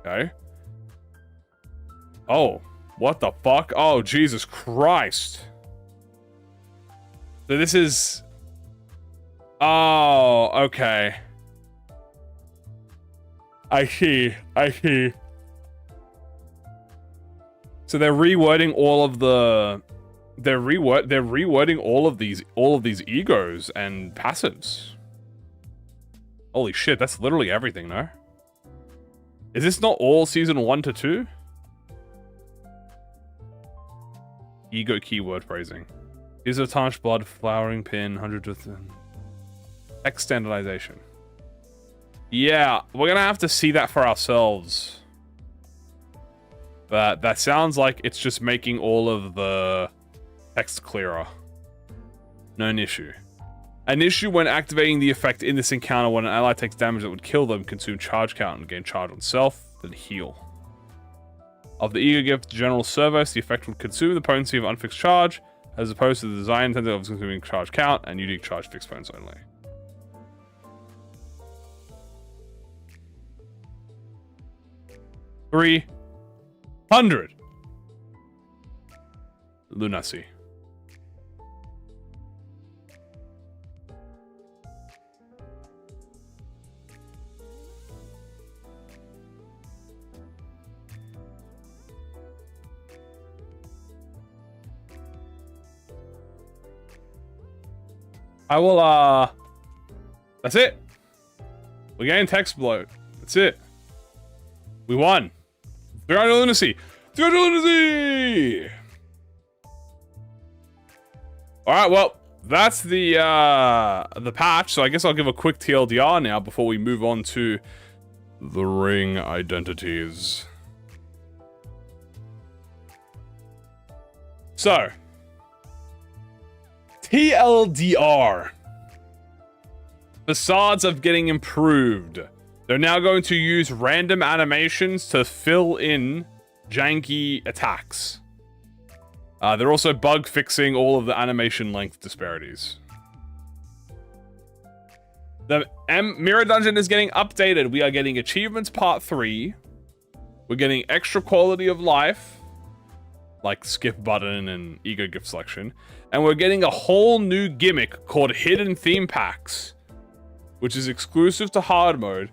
Okay. Oh, what the fuck? Oh, Jesus Christ. So this is... Oh, okay. I see. So they're rewording all of the... They're rewording all of these egos and passives. Holy shit, that's literally everything, no? Is this not all season 1 to 2? Ego keyword phrasing. Use a tarnished blood, flowering pin, 100 with text standardization. Yeah, we're gonna have to see that for ourselves. But that sounds like it's just making all of the text clearer. No issue. An issue when activating the effect in this encounter when an ally takes damage that would kill them, consume charge count and gain charge on self, then heal. Of the Ego Gift General Service, the effect would consume the potency of unfixed charge, as opposed to the design intended of consuming charge count and unique charge fixed points only. $300 lunacy. I will, that's it. We're getting text bloat. That's it. We won. 300 lunacy. 300 lunacy! Alright, well, that's the patch. So I guess I'll give a quick TLDR now before we move on to the ring identities. So, TLDR. Facades are getting improved. They're now going to use random animations to fill in janky attacks. They're also bug fixing all of the animation length disparities. The Mirror Dungeon is getting updated. We are getting Achievements Part 3. We're getting extra quality of life, like skip button and ego gift selection. And we're getting a whole new gimmick called Hidden Theme Packs, which is exclusive to hard mode,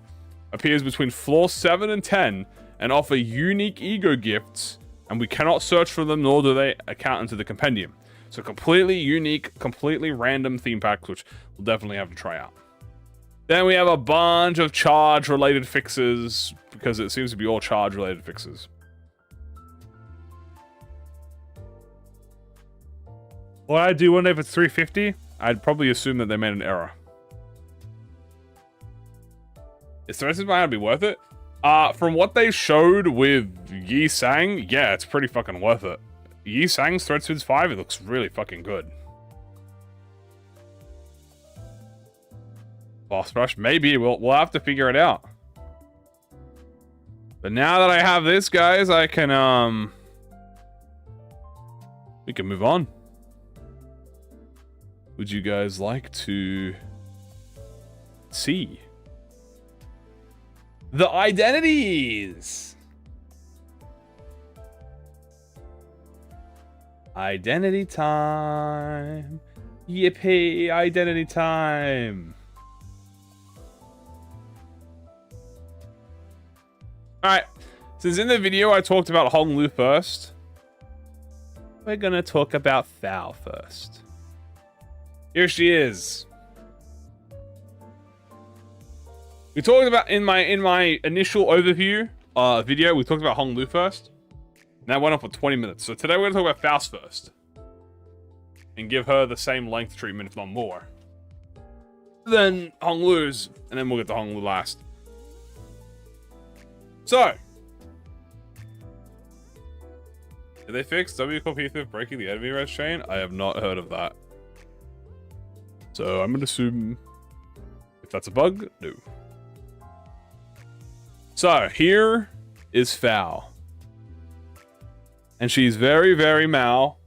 appears between floor 7 and 10, and offer unique ego gifts, and we cannot search for them, nor do they account into the compendium. So completely unique, completely random theme packs, which we'll definitely have to try out. Then we have a bunch of charge-related fixes, because it seems to be all charge-related fixes. What I do wonder if it's 350, I'd probably assume that they made an error. Is the rest of mine be worth it? From what they showed with Yi Sang, yeah, it's pretty fucking worth it. Yi Sang's Threat Spins 5, it looks really fucking good. Boss Rush, maybe, we'll have to figure it out. But now that I have this, guys, I can, we can move on. Would you guys like to see the identities? Identity time. Yippee, identity time. Alright, since in the video I talked about Hong Lu first, we're gonna talk about Thao first. Here she is. We talked about in my initial overview video, we talked about Hong Lu first. And that went on for 20 minutes. So today we're going to talk about Faust first. And give her the same length treatment, if not more, than Hong Lu's. And then we'll get to Hong Lu last. So. Did they fix W copy with breaking the enemy res chain? I have not heard of that. So I'm going to assume if that's a bug, no. So here is Thao. And she's very, very Mao.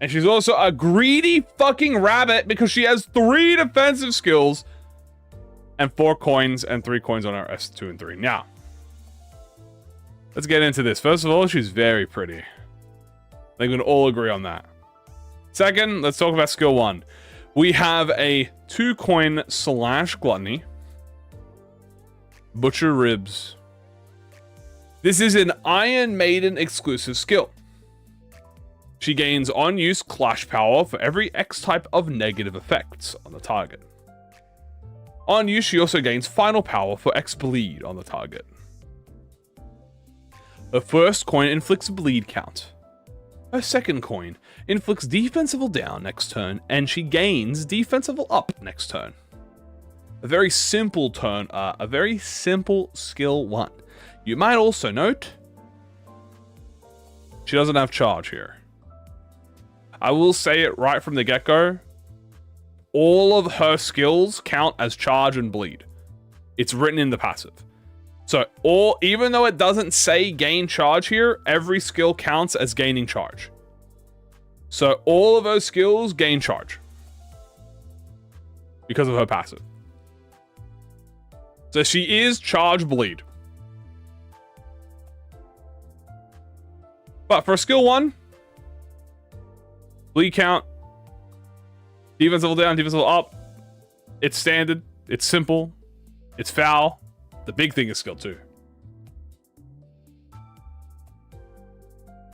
And she's also a greedy fucking rabbit because she has 3 defensive skills and 4 coins and 3 coins on her S2 and 3. Now, let's get into this. First of all, she's very pretty. I think we can all agree on that. Second, let's talk about skill 1. We have a 2-coin slash gluttony. Butcher ribs. This is an Iron Maiden exclusive skill. She gains on-use clash power for every X type of negative effects on the target. On use, she also gains final power for X bleed on the target. Her first coin inflicts bleed count. Her second coin inflicts defensive down next turn, and she gains defensive up next turn. A very simple turn, a very simple skill 1. You might also note, she doesn't have charge here. I will say it right from the get-go. All of her skills count as charge and bleed. It's written in the passive. So, even though it doesn't say gain charge here, every skill counts as gaining charge. So all of those skills gain charge because of her passive. So she is charge bleed. But for skill 1, bleed count, defense level down, defense level up. It's standard. It's simple. It's foul. The big thing is skill 2.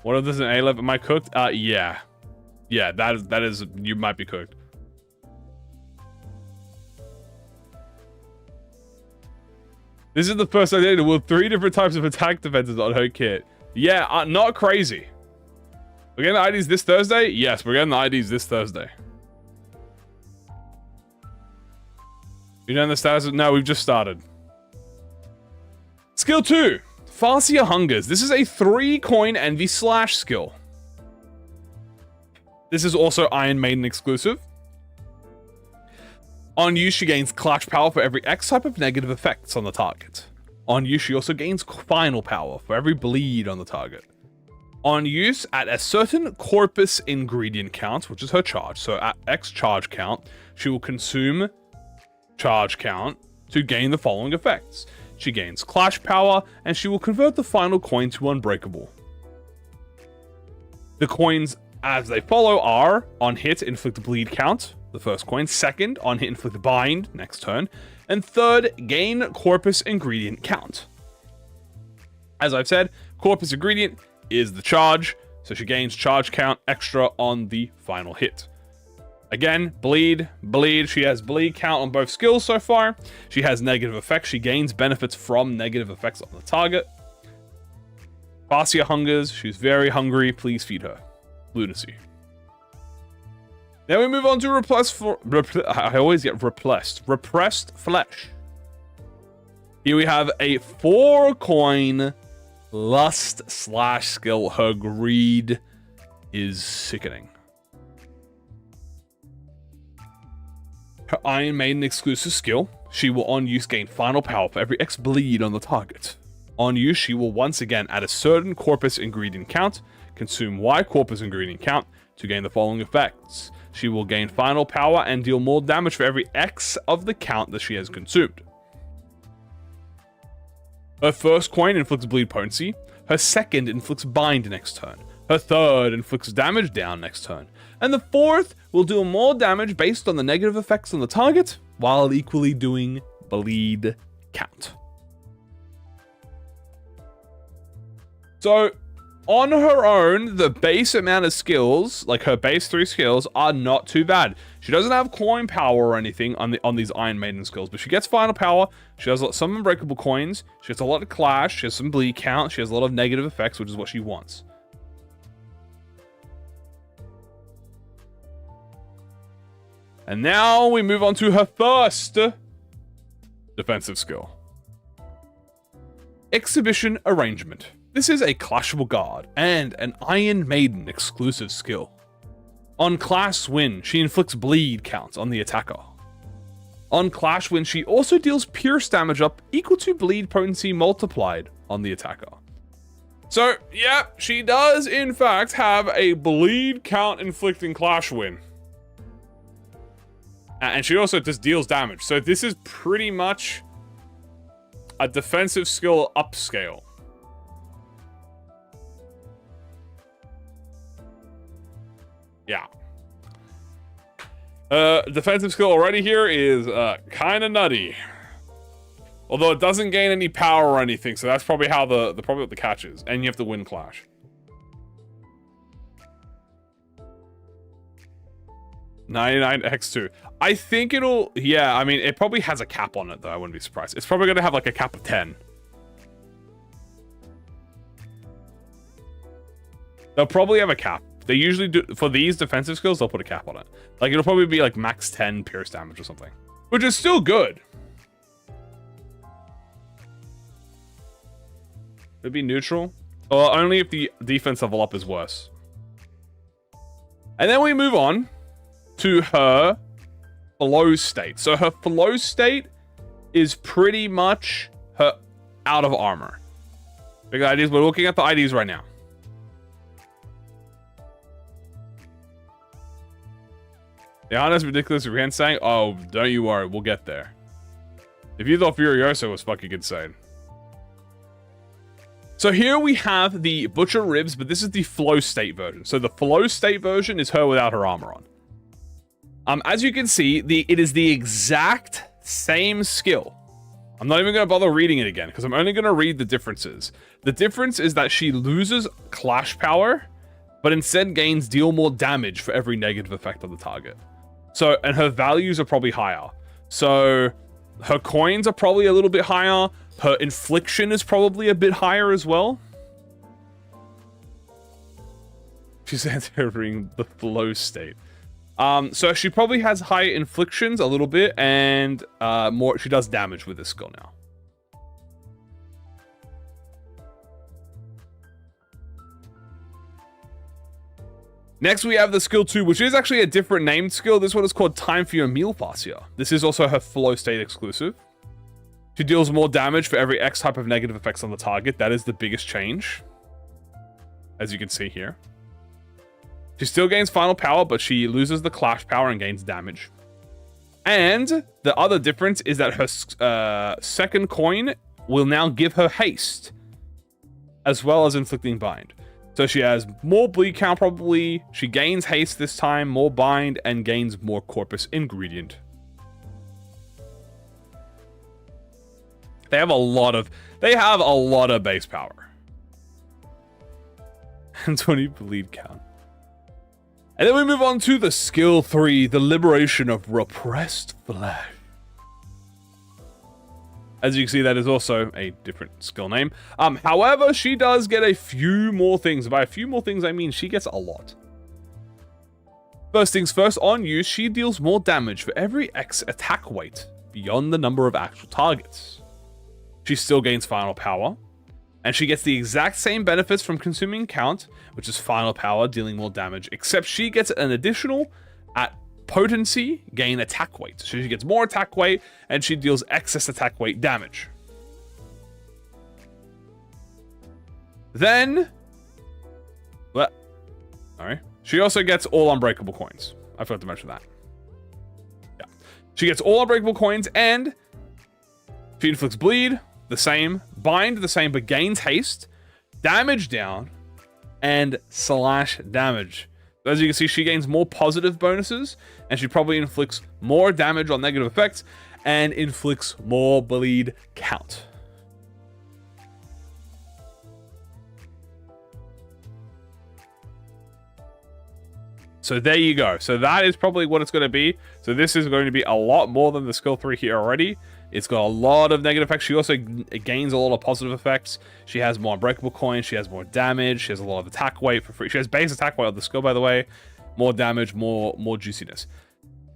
What if this is an A-level? Am I cooked? Yeah. Yeah, that is, you might be cooked. This is the first I did with 3 different types of attack defenses on her kit. Yeah, not crazy. We're getting the IDs this Thursday? Yes, we're getting the IDs this Thursday. You know the status? No, we've just started. Skill 2, Farcia Hungers. This is a 3-coin Envy Slash skill. This is also Iron Maiden exclusive. On use, she gains Clash Power for every X type of negative effects on the target. On use, she also gains Final Power for every bleed on the target. On use, at a certain corpus ingredient count, which is her charge, so at X charge count, she will consume charge count to gain the following effects. She gains Clash Power, and she will convert the final coin to Unbreakable. The coins as they follow are, on hit, inflict bleed count, the first coin. Second, on hit, inflict bind, next turn. And third, gain corpus ingredient count. As I've said, corpus ingredient is the charge, so she gains charge count extra on the final hit. Again, bleed. She has bleed count on both skills so far. She has negative effects. She gains benefits from negative effects on the target. Farcia Hungers. She's very hungry. Please feed her. Lunacy. Then we move on to I always get repressed flesh. Here we have a 4-coin lust slash skill. Her greed is sickening. Her Iron Maiden exclusive skill. She will on use gain final power for every X bleed on the target. On use, she will once again add a certain corpus ingredient count, consume Y corpus ingredient count to gain the following effects. She will gain final power and deal more damage for every X of the count that she has consumed. Her first coin inflicts bleed potency. Her second inflicts bind next turn. Her third inflicts damage down next turn. And the fourth will deal more damage based on the negative effects on the target, while equally doing bleed count. So, on her own, the base amount of skills, like her base 3 skills, are not too bad. She doesn't have coin power or anything on these Iron Maiden skills, but she gets final power. She has some unbreakable coins. She has a lot of clash. She has some bleed count. She has a lot of negative effects, which is what she wants. And now we move on to her first defensive skill. Exhibition Arrangement. This is a clashable guard and an Iron Maiden exclusive skill. On clash win, she inflicts bleed counts on the attacker. On clash win, she also deals pierce damage up equal to bleed potency multiplied on the attacker. So, yeah, she does in fact have a bleed count inflicting clash win. And she also just deals damage. So this is pretty much a defensive skill upscale. Yeah. Defensive skill already here is kind of nutty. Although it doesn't gain any power or anything, so that's probably how probably what the catch is. And you have to win clash. 99x2. I think it'll... Yeah, I mean, it probably has a cap on it, though. I wouldn't be surprised. It's probably going to have, like, a cap of 10. They'll probably have a cap. They usually do... For these defensive skills, they'll put a cap on it. Like, it'll probably be, like, max 10 pierce damage or something. Which is still good. It'd be neutral. Or only if the defense level up is worse. And then we move on to her flow state. So her flow state is pretty much her out of armor. Big IDs. We're looking at the IDs right now. The honest, ridiculous Rian saying, "Oh, don't you worry, we'll get there." If you thought Furiosa was fucking insane. So here we have the Butcher Ribs, but this is the flow state version. So the flow state version is her without her armor on. As you can see, it is the exact same skill. I'm not even going to bother reading it again, because I'm only going to read the differences. The difference is that she loses clash power, but instead gains deal more damage for every negative effect on the target. So, and her values are probably higher. So, her coins are probably a little bit higher. Her infliction is probably a bit higher as well. She's entering the flow state. So she probably has higher inflictions a little bit, and more. She does damage with this skill now. Next, we have the skill 2, which is actually a different named skill. This one is called Time for Your Meal Faster. This is also her flow state exclusive. She deals more damage for every X type of negative effects on the target. That is the biggest change, as you can see here. She still gains final power, but she loses the clash power and gains damage. And the other difference is that her second coin will now give her haste, as well as inflicting bind. So she has more bleed count probably. She gains haste this time, more bind, and gains more corpus ingredient. They have a lot of base power. And 20 bleed count. And then we move on to the skill 3, the liberation of repressed flesh. As you can see, that is also a different skill name. However, she does get a few more things. By a few more things, I mean she gets a lot. First things first, on use, she deals more damage for every X attack weight beyond the number of actual targets. She still gains final power, and she gets the exact same benefits from consuming count, which is final power, dealing more damage, except she gets an additional at potency, gain attack weight. So she gets more attack weight, and she deals excess attack weight damage. Then, she also gets all unbreakable coins. I forgot to mention that. Yeah, she gets all unbreakable coins, and she inflicts bleed, the same, bind the same, but gains haste, damage down, and slash damage. As you can see, she gains more positive bonuses, and she probably inflicts more damage on negative effects, and inflicts more bleed count. So there you go. So that is probably what it's going to be. So this is going to be a lot more than the skill 3 here already. It's got a lot of negative effects. She also gains a lot of positive effects. She has more unbreakable coins. She has more damage. She has a lot of attack weight for free. She has base attack weight on the skill, by the way. More damage, more juiciness.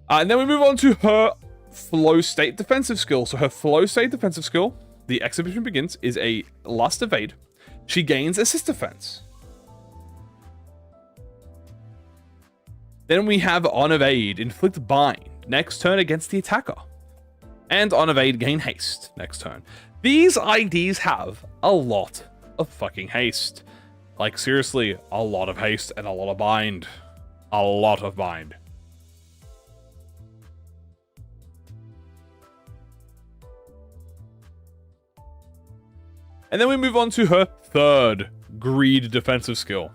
And then we move on to her flow state defensive skill. So her flow state defensive skill, the exhibition begins, is a Lust Evade. She gains assist defense. Then we have On Evade, inflict bind next turn against the attacker. And On Evade, gain haste next turn. These IDs have a lot of fucking haste. Like, seriously, a lot of haste and a lot of bind. A lot of bind. And then we move on to her third greed defensive skill,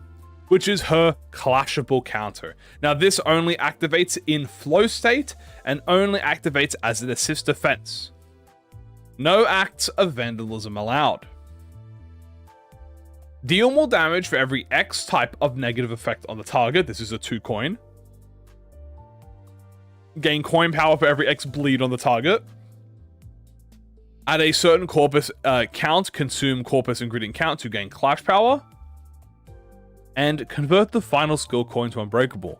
which is her clashable counter. Now, this only activates in flow state and only activates as an assist defense. No acts of vandalism allowed. Deal more damage for every X type of negative effect on the target. This is a 2 coin. Gain coin power for every X bleed on the target. At a certain corpus count, consume corpus ingredient count to gain clash power. And convert the final skill coin to unbreakable.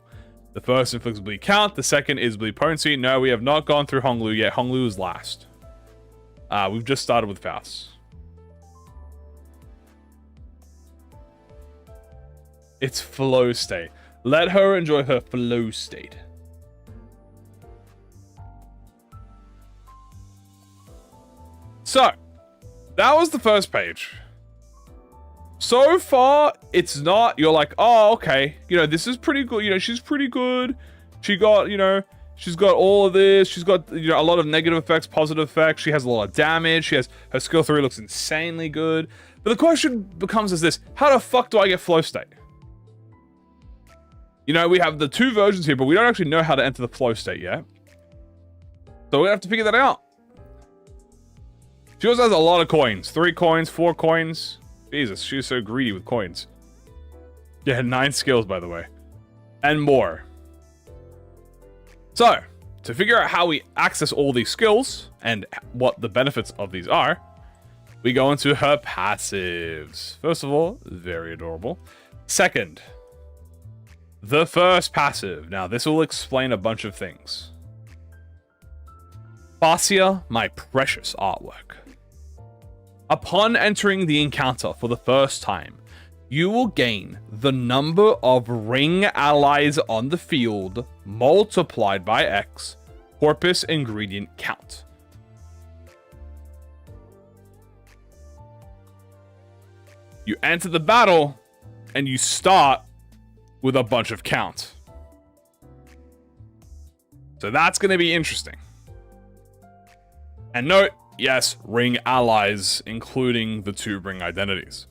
The first inflicts bleed count, the second is bleed potency. No, we have not gone through Hong Lu yet. Hong Lu is last. We've just started with Faust. It's flow state. Let her enjoy her flow state. So, that was the first page. So far, it's not, you're like, oh, okay, you know, this is pretty good, you know, she's pretty good. She got, you know, she's got all of this. She's got, you know, a lot of negative effects, positive effects. She has a lot of damage. She has, her skill 3 looks insanely good. But the question becomes is this, how the fuck do I get flow state? You know, we have the 2 versions here, but we don't actually know how to enter the flow state yet. So we're gonna have to figure that out. She also has a lot of coins. 3 coins, 4 coins. Jesus, she's so greedy with coins. Yeah, 9 skills, by the way. And more. So, to figure out how we access all these skills, and what the benefits of these are, we go into her passives. First of all, very adorable. Second, the first passive. Now, this will explain a bunch of things. Fascia, my precious artwork. Upon entering the encounter for the first time, you will gain the number of ring allies on the field multiplied by X corpus ingredient count. You enter the battle and you start with a bunch of count. So that's going to be interesting. And note, yes, ring allies, including the 2 ring identities.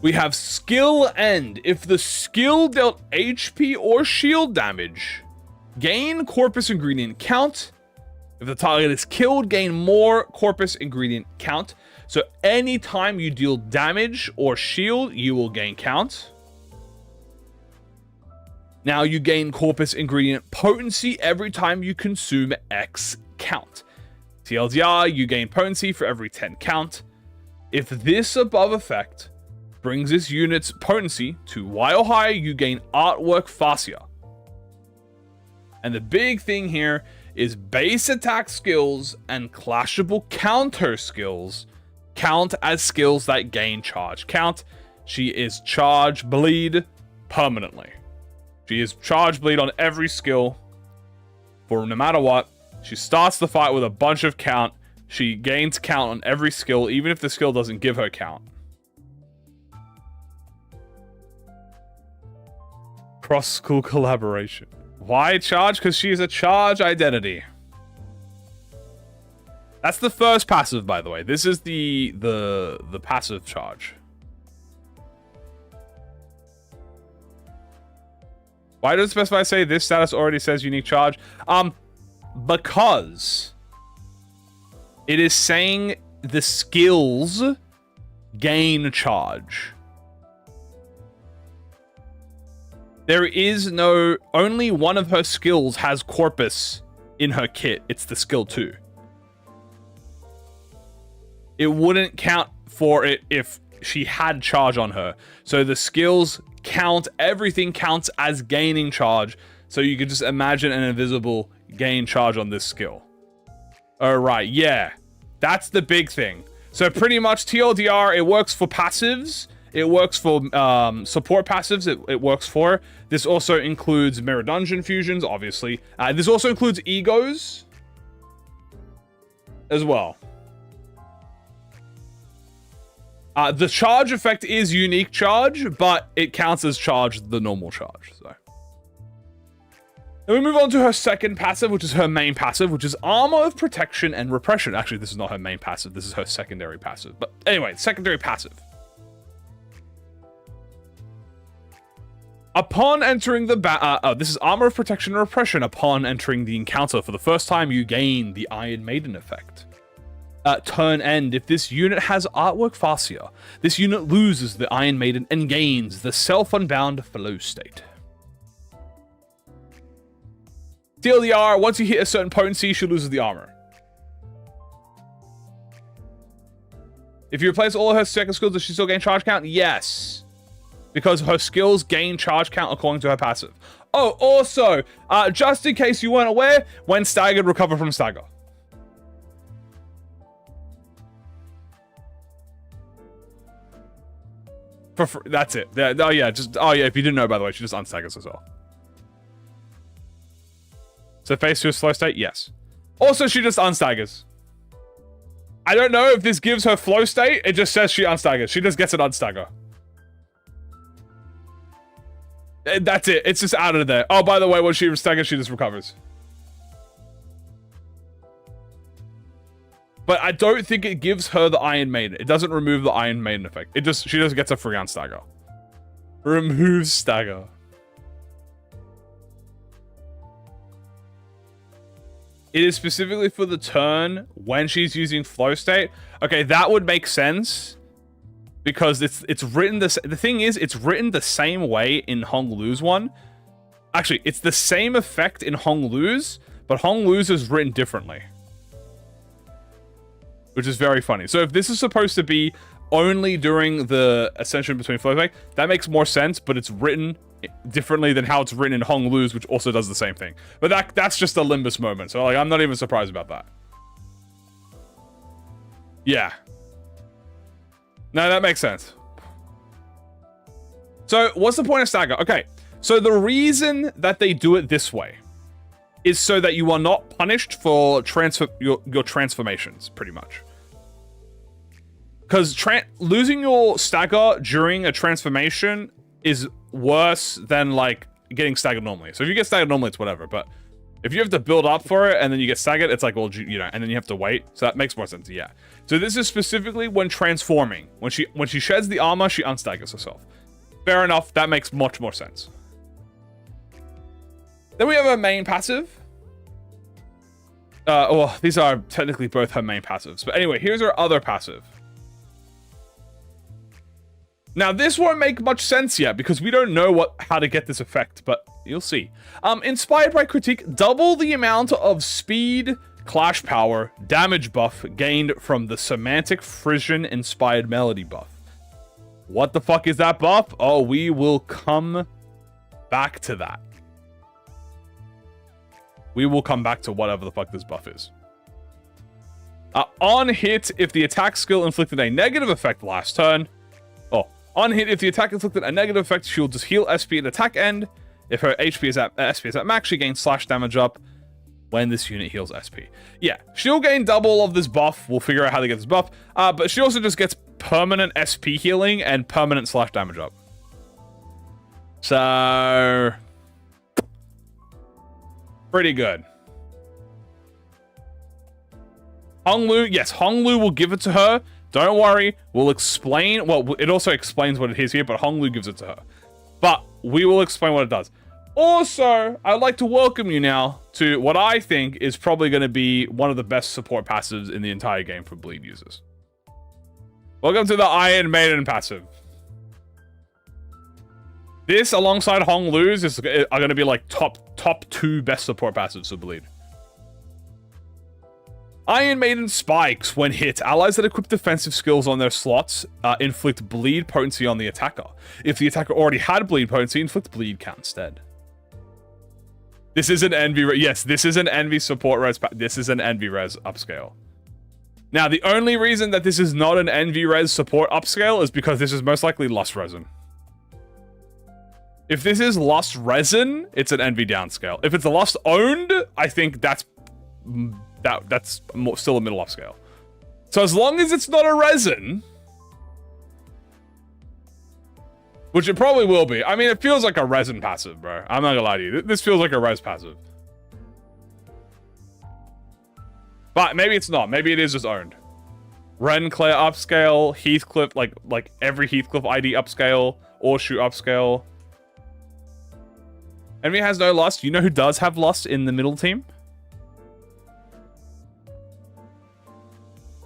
We have skill end. If the skill dealt HP or shield damage, gain corpus ingredient count. If the target is killed, gain more corpus ingredient count. So anytime you deal damage or shield, you will gain count. Now you gain corpus ingredient potency every time you consume X count. TLDR, you gain potency for every 10 count. If this above effect brings this unit's potency to Y or higher, you gain artwork fascia. And the big thing here is base attack skills and clashable counter skills count as skills that gain charge count. She is charge bleed permanently. She is charge bleed on every skill for no matter what. She starts the fight with a bunch of count. She gains count on every skill, even if the skill doesn't give her count. Cross-school collaboration. Why charge? Because she is a charge identity. That's the first passive, by the way. This is the passive charge. Why does it specify say this status already says unique charge? Because it is saying the skills gain charge. There is no, only one of her skills has corpus in her kit. It's the skill 2. It wouldn't count for it if she had charge on her. So the skills count, everything counts as gaining charge. So you could just imagine an invisible gain charge on this skill. Alright, yeah. That's the big thing. So pretty much TLDR, it works for passives. It works for support passives. It works for. This also includes Mirror Dungeon fusions, obviously. This also includes egos as well. The charge effect is unique charge, but it counts as charge, the normal charge. So. Then we move on to her second passive, which is her main passive, which is Armor of Protection and Repression. Actually, this is not her main passive. This is her secondary passive. But anyway, secondary passive. Upon entering the this is Armor of Protection and Repression. Upon entering the encounter for the first time, you gain the Iron Maiden effect. Turn end. If this unit has artwork fascia, this unit loses the Iron Maiden and gains the self-unbound flow state. TLDR, once you hit a certain potency, she loses the armor. If you replace all of her second skills, does she still gain charge count? Yes. Because her skills gain charge count according to her passive. Oh, also, just in case you weren't aware, when staggered, recover from stagger. That's it. Oh yeah, if you didn't know, by the way, she just unstaggers as well. So face to a slow state? Yes. Also, she just unstaggers. I don't know if this gives her flow state. It just says she unstaggers. She just gets an unstagger. That's it. It's just out of there. Oh, by the way, when she staggers, she just recovers. But I don't think it gives her the Iron Maiden. It doesn't remove the Iron Maiden effect. She just gets a free unstagger. Remove stagger. It is specifically for the turn when she's using flow state. Okay, that would make sense. Because it's written the thing is, it's written the same way in Hong Lu's one. Actually, it's the same effect in Hong Lu's, but Hong Lu's is written differently. Which is very funny. So if this is supposed to be only during the ascension between flow effect, that makes more sense, but it's written differently than how it's written in Hong Lu's, which also does the same thing. But that's just a Limbus moment. So like, I'm not even surprised about that. Yeah. No, that makes sense. So what's the point of stagger? Okay. So the reason that they do it this way is so that you are not punished for your transformations, pretty much. Because losing your stagger during a transformation is worse than like getting staggered normally. So if you get staggered normally, it's whatever. But if you have to build up for it and then you get staggered, it's like, well, you know, and then you have to wait. So that makes more sense. Yeah. So this is specifically when transforming. When she sheds the armor, she unstaggers herself. Fair enough. That makes much more sense. Then we have her main passive. Well, these are technically both her main passives. But anyway, here's her other passive. Now, this won't make much sense yet because we don't know how to get this effect, but you'll see. Inspired by critique, double the amount of speed, clash power, damage buff gained from the semantic Frisian inspired melody buff. What the fuck is that buff? Oh, we will come back to that. We will come back to whatever the fuck this buff is. On hit, if the attack skill inflicted a negative effect last turn. Oh, on hit, if the attack inflicted a negative effect, she'll just heal SP at attack end. If her HP is SP is at max, she gains slash damage up when this unit heals SP. Yeah, she'll gain double of this buff. We'll figure out how to get this buff. But she also just gets permanent SP healing and permanent slash damage up. So pretty good. Hong Lu, yes, Hong Lu will give it to her. Don't worry, we'll explain. Well, it also explains what it is here, but Hong Lu gives it to her. But we will explain what it does. Also, I'd like to welcome you now to what I think is probably going to be one of the best support passives in the entire game for bleed users. Welcome to the Iron Maiden passive. This, alongside Hong Lu's, are going to be like top 2 best support passives for bleed. Iron Maiden spikes when hit. Allies that equip defensive skills on their slots inflict bleed potency on the attacker. If the attacker already had bleed potency, inflict bleed count instead. This is an envy. Yes, this is an envy support res. This is an envy res upscale. Now, the only reason that this is not an envy res support upscale is because this is most likely Lust Resin. If this is Lust Resin, it's an envy downscale. If it's a Lust owned, I think that's still a middle upscale. So as long as it's not a resin, which it probably will be. I mean, it feels like a resin passive, bro. I'm not gonna lie to you. This feels like a res passive. But maybe it's not. Maybe it is just owned. Renclair upscale, Heathcliff, like every Heathcliff ID upscale, Orshu upscale. Envy has no lust. You know who does have lust in the middle team?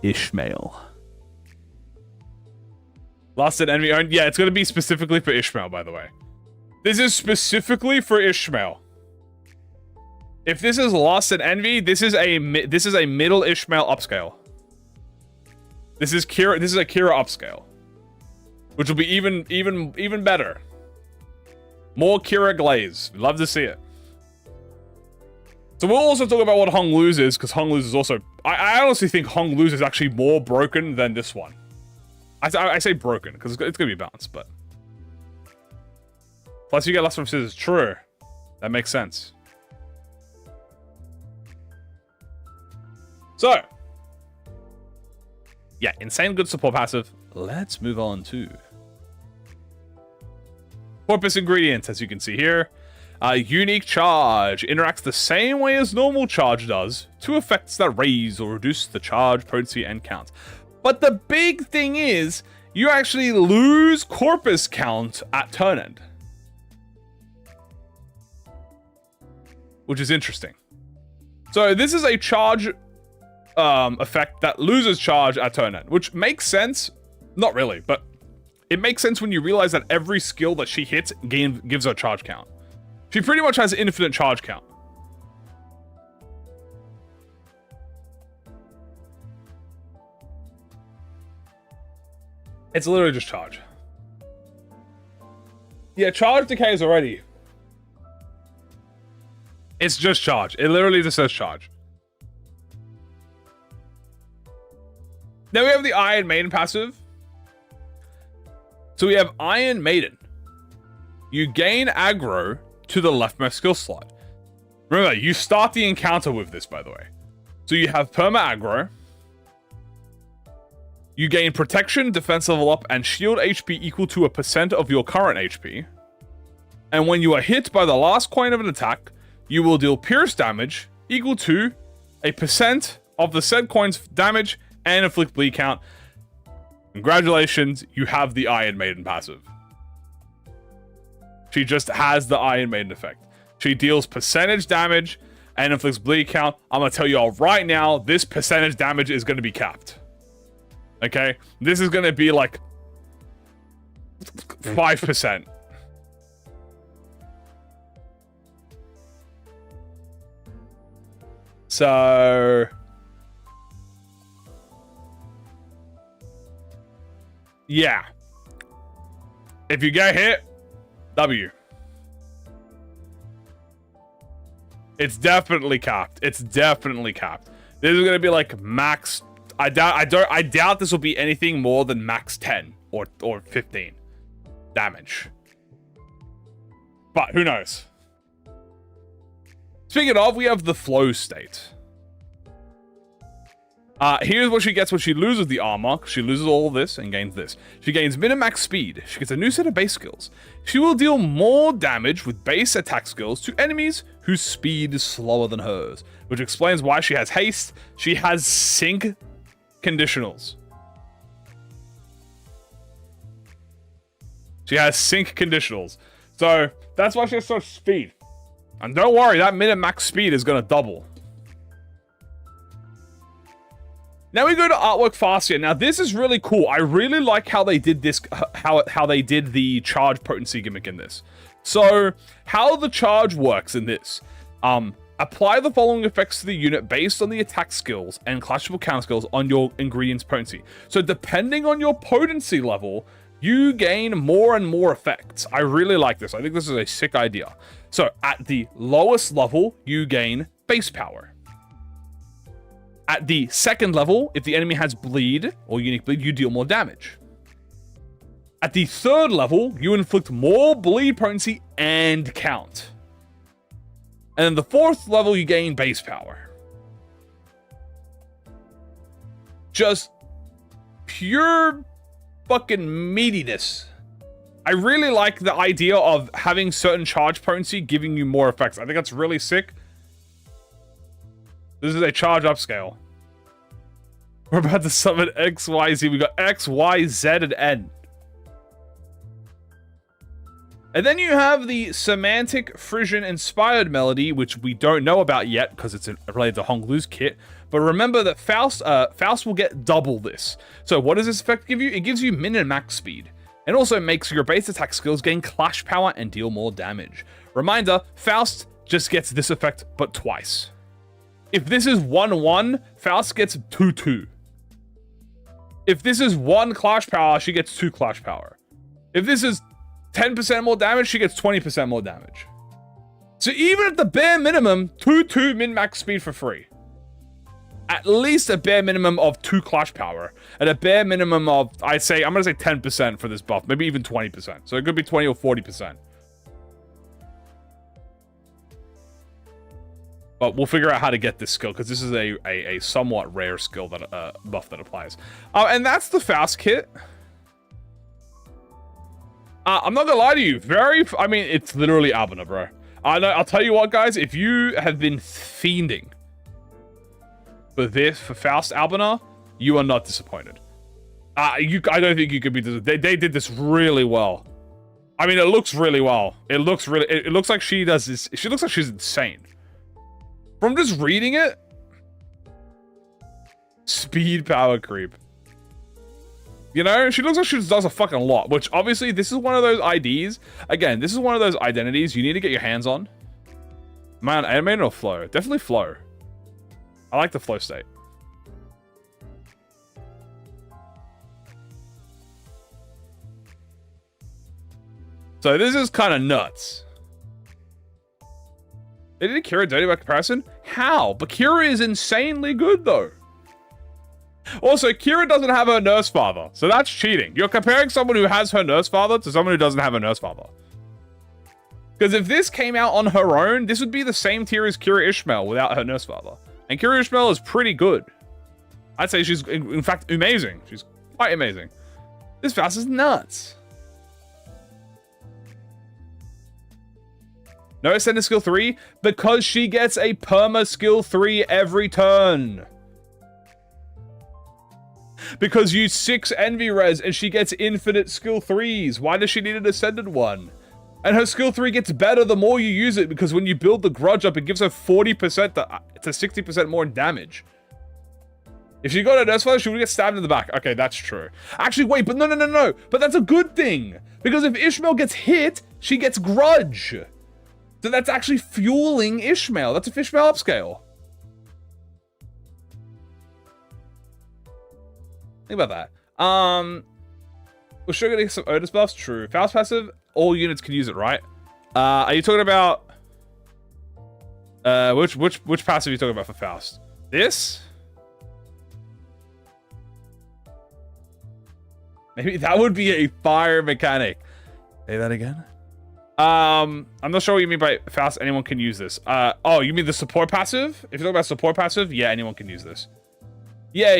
Ishmael. Lust and envy owned. Yeah, it's going to be specifically for Ishmael, by the way. This is specifically for Ishmael. If this is Lust and Envy, this is a middle Ishmael upscale. This is Kira. This is a Kira upscale, which will be even better. More Kira glaze. Love to see it. So we'll also talk about what Hong Lu's is, because Hong Lu's is also... I honestly think Hong Lu's is actually more broken than this one. I say broken, because it's going to be balanced, but... Plus you get less from scissors. True. That makes sense. So... yeah, insane good support passive. Let's move on to... Corpus ingredients, as you can see here. Unique charge interacts the same way as normal charge does to effects that raise or reduce the charge, potency, and count. But the big thing is, you actually lose corpus count at turn end, which is interesting. So this is a charge effect that loses charge at turn end, which makes sense. Not really, but it makes sense when you realize that every skill that she hits gives her charge count. She pretty much has infinite charge count. It's literally just charge. Yeah, charge decays already. It's just charge. It literally just says charge. Then we have the Iron Maiden passive. So we have Iron Maiden. You gain aggro to the leftmost skill slot. Remember, you start the encounter with this, by the way. So you have perma aggro. You gain protection, defense level up, and shield HP equal to 1% of your current HP. And when you are hit by the last coin of an attack, you will deal pierce damage equal to 1% of the said coin's damage and inflict bleed count. Congratulations, you have the Iron Maiden passive. She just has the Iron Maiden effect. She deals percentage damage and inflicts bleed count. I'm going to tell you all right now, this percentage damage is going to be capped. Okay? This is going to be like 5%. So... yeah. If you get hit, W. It's definitely capped. It's definitely capped. This is gonna be like max. I doubt this will be anything more than max 10 or 15 damage. But who knows? Speaking of, we have the flow state. Here's what she gets when she loses the armor. She loses all of this and gains this. She gains min-max speed. She gets a new set of base skills. She will deal more damage with base attack skills to enemies whose speed is slower than hers, which explains why she has haste. She has sync conditionals. She has sync conditionals. So that's why she has such speed. And don't worry, that min-max speed is going to double. Now we go to Artwork Fascia. Now this is really cool. I really like how they did this, how they did the charge potency gimmick in this. So how the charge works in this. Apply the following effects to the unit based on the attack skills and clashable counter skills on your ingredient's potency. So depending on your potency level, you gain more and more effects. I really like this. I think this is a sick idea. So at the lowest level, you gain base power. At the second level, if the enemy has bleed or unique bleed, you deal more damage. At the third level, you inflict more bleed potency and count. And then the fourth level, you gain base power. Just pure fucking meatiness. I really like the idea of having certain charge potency giving you more effects. I think that's really sick. This is a charge upscale. We're about to summon X, Y, Z. We got X, Y, Z, and N. And then you have the Semantic Frisian Inspired Melody, which we don't know about yet because it's related to Hong Lu's kit. But remember that Faust will get double this. So what does this effect give you? It gives you min and max speed. And also makes your base attack skills gain clash power and deal more damage. Reminder, Faust just gets this effect, but twice. If this is 1-1, Faust gets 2-2. If this is 1 clash power, she gets 2 clash power. If this is 10% more damage, she gets 20% more damage. So even at the bare minimum, 2-2 min-max speed for free. At least a bare minimum of 2 clash power. At a bare minimum of, I'm going to say 10% for this buff. Maybe even 20%. So it could be 20 or 40%. But we'll figure out how to get this skill, because this is a somewhat rare skill, that buff that applies. And that's the Faust kit. I'm not gonna lie to you. I mean, it's literally Albina, bro. I'll tell you what, guys. If you have been fiending for Faust Albina, you are not disappointed. I don't think you could be disappointed. They did this really well. I mean, it looks really well. It looks like she does this. She looks like she's insane. From just reading it, speed power creep. You know, she looks like she does a fucking lot, which obviously this is one of those IDs. Again, this is one of those identities you need to get your hands on. Man, animated or flow? Definitely flow. I like the flow state. So this is kind of nuts. They did Kira dirty by comparison? How? But Kira is insanely good, though. Also, Kira doesn't have her Nursefather, so that's cheating. You're comparing someone who has her Nursefather to someone who doesn't have a Nursefather. Because if this came out on her own, this would be the same tier as Kira Ishmael without her Nursefather. And Kira Ishmael is pretty good. I'd say she's, in fact, amazing. She's quite amazing. This Faust is nuts. No extended skill 3 because she gets a perma skill 3 every turn. Because you 6 envy res and she gets infinite skill 3s. Why does she need an ascended one? And her skill 3 gets better the more you use it, because when you build the grudge up, it gives her 40% to 60% more damage. If she got a Nursefather, she would get stabbed in the back. Okay, that's true. Actually, wait, but no. But that's a good thing. Because if Ishmael gets hit, she gets grudge. So that's actually fueling Ishmael. That's a Ishmael upscale. Think about that. We're sure gonna get some Otis buffs. True. Faust passive, all units can use it, right? Are you talking about which passive are you talking about for Faust? This? Maybe that would be a fire mechanic. Say that again. I'm not sure what you mean by Faust. Anyone can use this. Oh, you mean the support passive? If you're talking about support passive, yeah, anyone can use this. Yeah.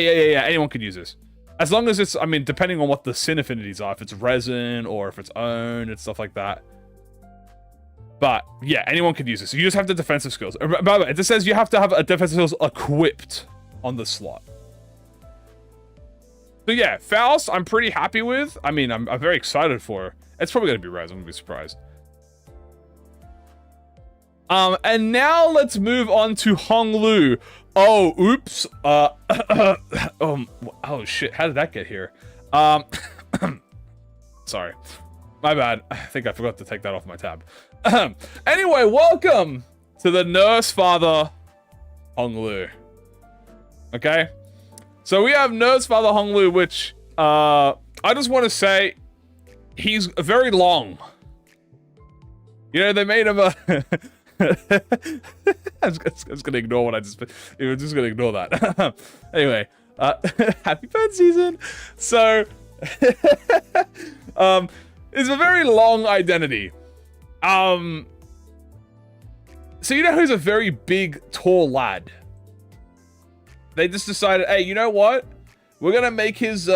Anyone can use this. As long as it's, I mean, depending on what the sin affinities are, if it's resin or if it's own and stuff like that. But yeah, anyone can use this. You just have the defensive skills. By the way, it just says you have to have a defensive skills equipped on the slot. So yeah, Faust, I'm pretty happy with. I mean, I'm very excited for her. It's probably gonna be res. I'm gonna be surprised. And now let's move on to Hong Lu. Oh, oops. Oh shit. How did that get here? Sorry. My bad. I think I forgot to take that off my tab. Anyway, welcome to the Nursefather Hong Lu. Okay? So we have Nursefather Hong Lu, which, I just want to say, he's very long. You know, they made him a... I'm just gonna ignore what I just... We're just gonna ignore that. Anyway, happy fan season. So, it's a very long identity. So you know who's a very big, tall lad? They just decided, hey, you know what? We're gonna make his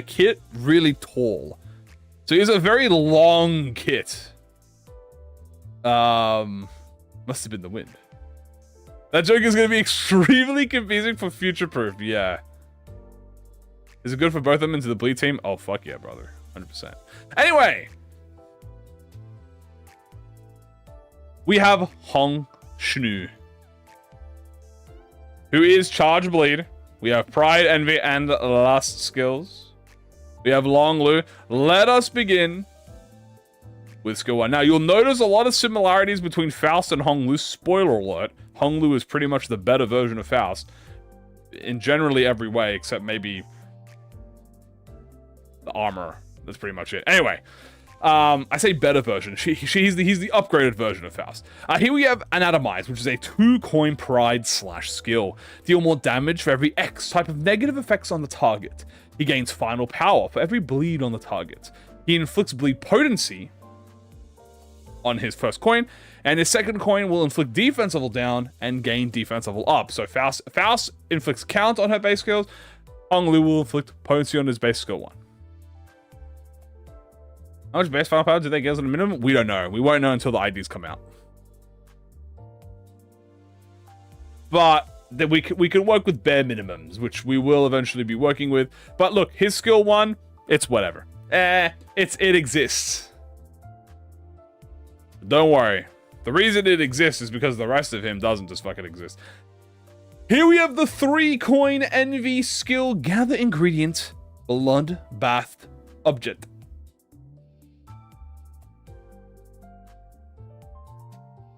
kit really tall. So he's a very long kit. Must have been the wind. That joke is gonna be extremely confusing for future-proof. Yeah. Is it good for both of them into the bleed team? Oh, fuck yeah, brother. 100%. Anyway. We have Hong Lu, who is Charge Bleed. We have Pride, Envy, and Lust skills. We have Long Lu. Let us begin with skill 1. Now, you'll notice a lot of similarities between Faust and Hong Lu. Spoiler alert, Hong Lu is pretty much the better version of Faust in generally every way, except maybe the armor. That's pretty much it. Anyway, I say better version. He's the upgraded version of Faust. Here we have Anatomize, which is a 2-coin pride / skill. Deal more damage for every X type of negative effects on the target. He gains final power for every bleed on the target. He inflicts bleed potency on his first coin, and his second coin will inflict defense level down and gain defense level up. So Faust inflicts count on her base skills. Hong Lu will inflict potency on his base skill 1. How much base final power do they get as a minimum? We don't know. We won't know until the IDs come out. But we can work with bare minimums, which we will eventually be working with. But look, his skill 1, it's whatever. It exists. Don't worry. The reason it exists is because the rest of him doesn't just fucking exist. Here we have the 3-coin Envy skill. Gather ingredient, blood bath object.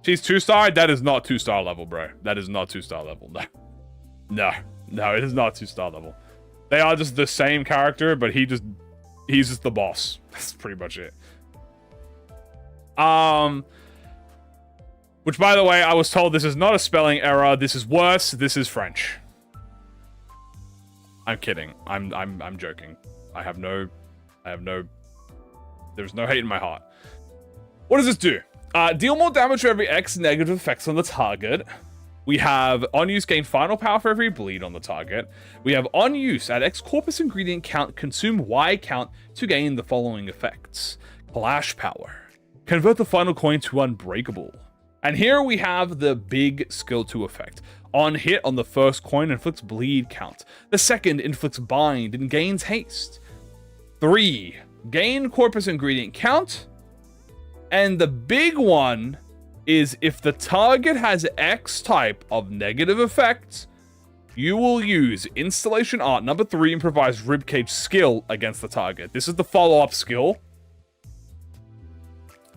She's 2-star? That is not 2-star level, bro. That is not 2-star level. No, it is not 2-star level. They are just the same character, but he's just the boss. That's pretty much it. Which, by the way, I was told this is not a spelling error. This is worse. This is French. I'm kidding. I'm joking. There's no hate in my heart. What does this do? Deal more damage for every X negative effects on the target. We have on use gain final power for every bleed on the target. We have on use add X corpus ingredient count, consume Y count to gain the following effects. Clash power. Convert the final coin to unbreakable. And here we have the big skill 2 effect. On hit on the first coin inflicts bleed count. The second inflicts bind and gains haste. 3. Gain corpus ingredient count. And the big one is if the target has X type of negative effects, you will use Installation Art number 3 Improvised Ribcage skill against the target. This is the follow-up skill.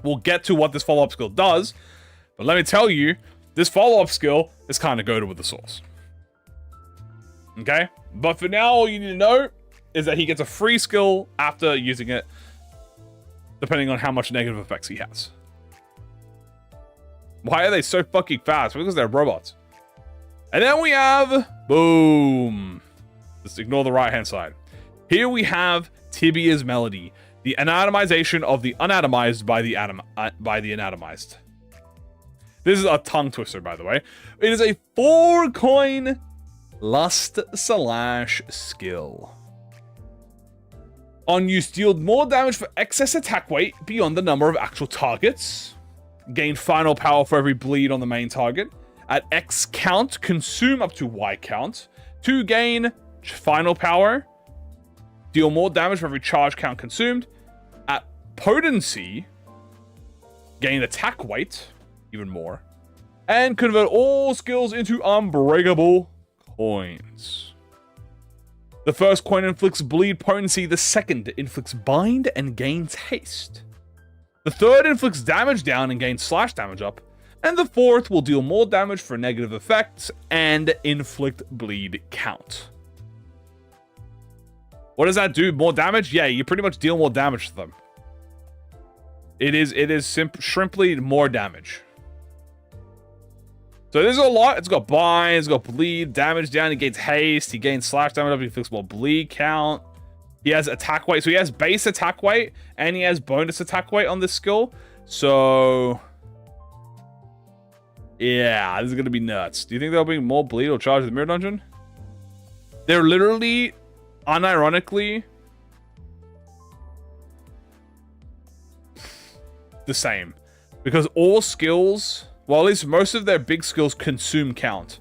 We'll get to what this follow-up skill does, but let me tell you, this follow-up skill is kind of goated with the source. Okay? But for now, all you need to know is that he gets a free skill after using it, depending on how much negative effects he has. Why are they so fucking fast? Because they're robots. And then we have... Boom. Just ignore the right-hand side. Here we have Tibia's Melody. The anatomization of the unatomized by the anatomized. This is a tongue twister, by the way. It is a 4-coin Lust / skill. On use, deal more damage for excess attack weight beyond the number of actual targets. Gain final power for every bleed on the main target. At X count, consume up to Y count. To gain final power, deal more damage for every charge count consumed. At potency, gain attack weight, even more. And convert all skills into unbreakable coins. The first coin inflicts bleed potency, the second inflicts bind and gains haste. The third inflicts damage down and gains slash damage up. And the fourth will deal more damage for negative effects and inflict bleed count. What does that do? More damage? Yeah, you pretty much deal more damage to them. It is simply more damage. So this is a lot. It's got bind, it's got bleed, damage down, he gains haste, he gains slash damage up, he inflicts more bleed count. He has attack weight. So he has base attack weight, and he has bonus attack weight on this skill. So... yeah, this is going to be nuts. Do you think there'll be more bleed or charge of the mirror dungeon? They're literally, unironically, the same. Because all skills... well, at least most of their big skills consume count.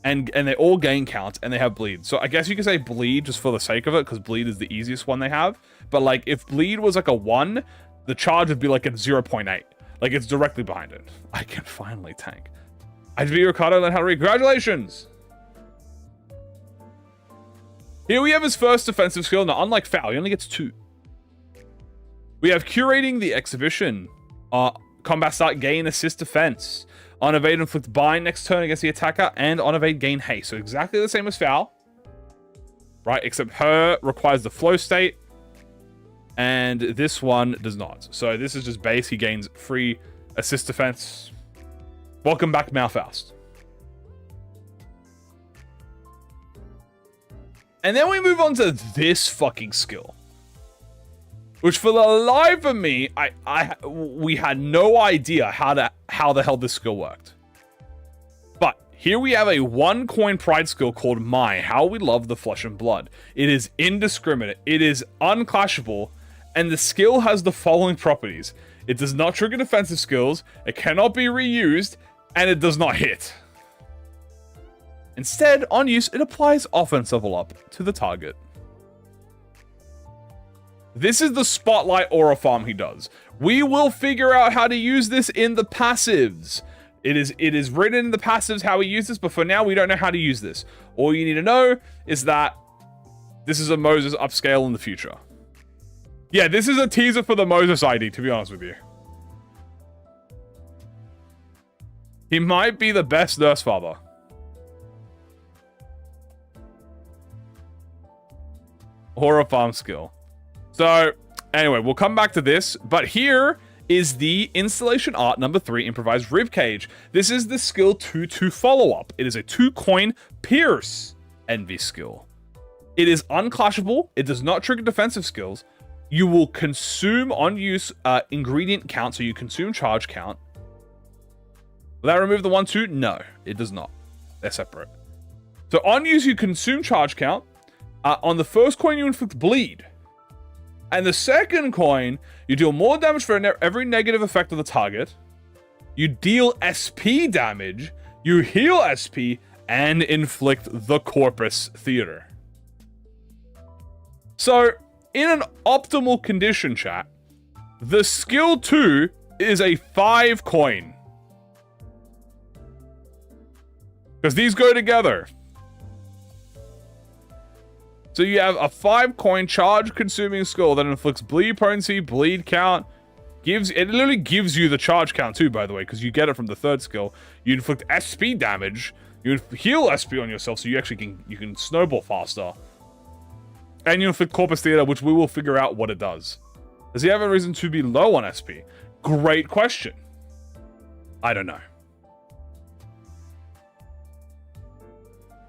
And they all gain count, and they have bleed. So I guess you could say bleed just for the sake of it, because bleed is the easiest one they have. But, like, if bleed was like a 1, the charge would be like at 0.8. Like, it's directly behind it. I can finally tank. I beat Ricardo and how to read. Congratulations! Here we have his first defensive skill. Now, unlike Foul, he only gets 2. We have curating the exhibition. Combat start, gain assist defense. On evade, inflict bind next turn against the attacker, and on evade, gain haste. So exactly the same as Foul, right? Except her requires the flow state, and this one does not. So this is just base. He gains free assist defense. Welcome back, Faust. And then we move on to this fucking skill, which for the life of me, we had no idea how the hell this skill worked. But here we have a 1 coin pride skill called My How We Love the Flesh and Blood. It is indiscriminate. It is unclashable, and the skill has the following properties: it does not trigger defensive skills, it cannot be reused, and it does not hit. Instead, on use, it applies offense level up to the target. This is the spotlight aura farm he does. We will figure out how to use this in the passives. It is written in the passives how we use this, but for now we don't know how to use this. All you need to know is that this is a Moses upscale in the future. Yeah, this is a teaser for the Moses ID, to be honest with you. He might be the best Nursefather. Aura farm skill. So, anyway, we'll come back to this, but here is the installation art number 3, improvised ribcage. This is the skill 2-2 follow-up. It is a 2-coin pierce envy skill. It is unclashable. It does not trigger defensive skills. You will consume on use ingredient count, so you consume charge count. Will that remove the 1-2? No, it does not. They're separate. So on use, you consume charge count. On the first coin, you inflict bleed. And the second coin, you deal more damage for every negative effect of the target. You deal SP damage, you heal SP, and inflict the Corpus Theater. So, in an optimal condition, chat, the skill 2 is a 5 coin. Because these go together. So you have a 5 coin charge consuming skill that inflicts bleed potency, bleed count, it literally gives you the charge count too, by the way, because you get it from the third skill. You inflict SP damage, you heal SP on yourself, so you actually can snowball faster. And you inflict Corpus Theater, which we will figure out what it does. Does he have a reason to be low on SP? Great question. I don't know.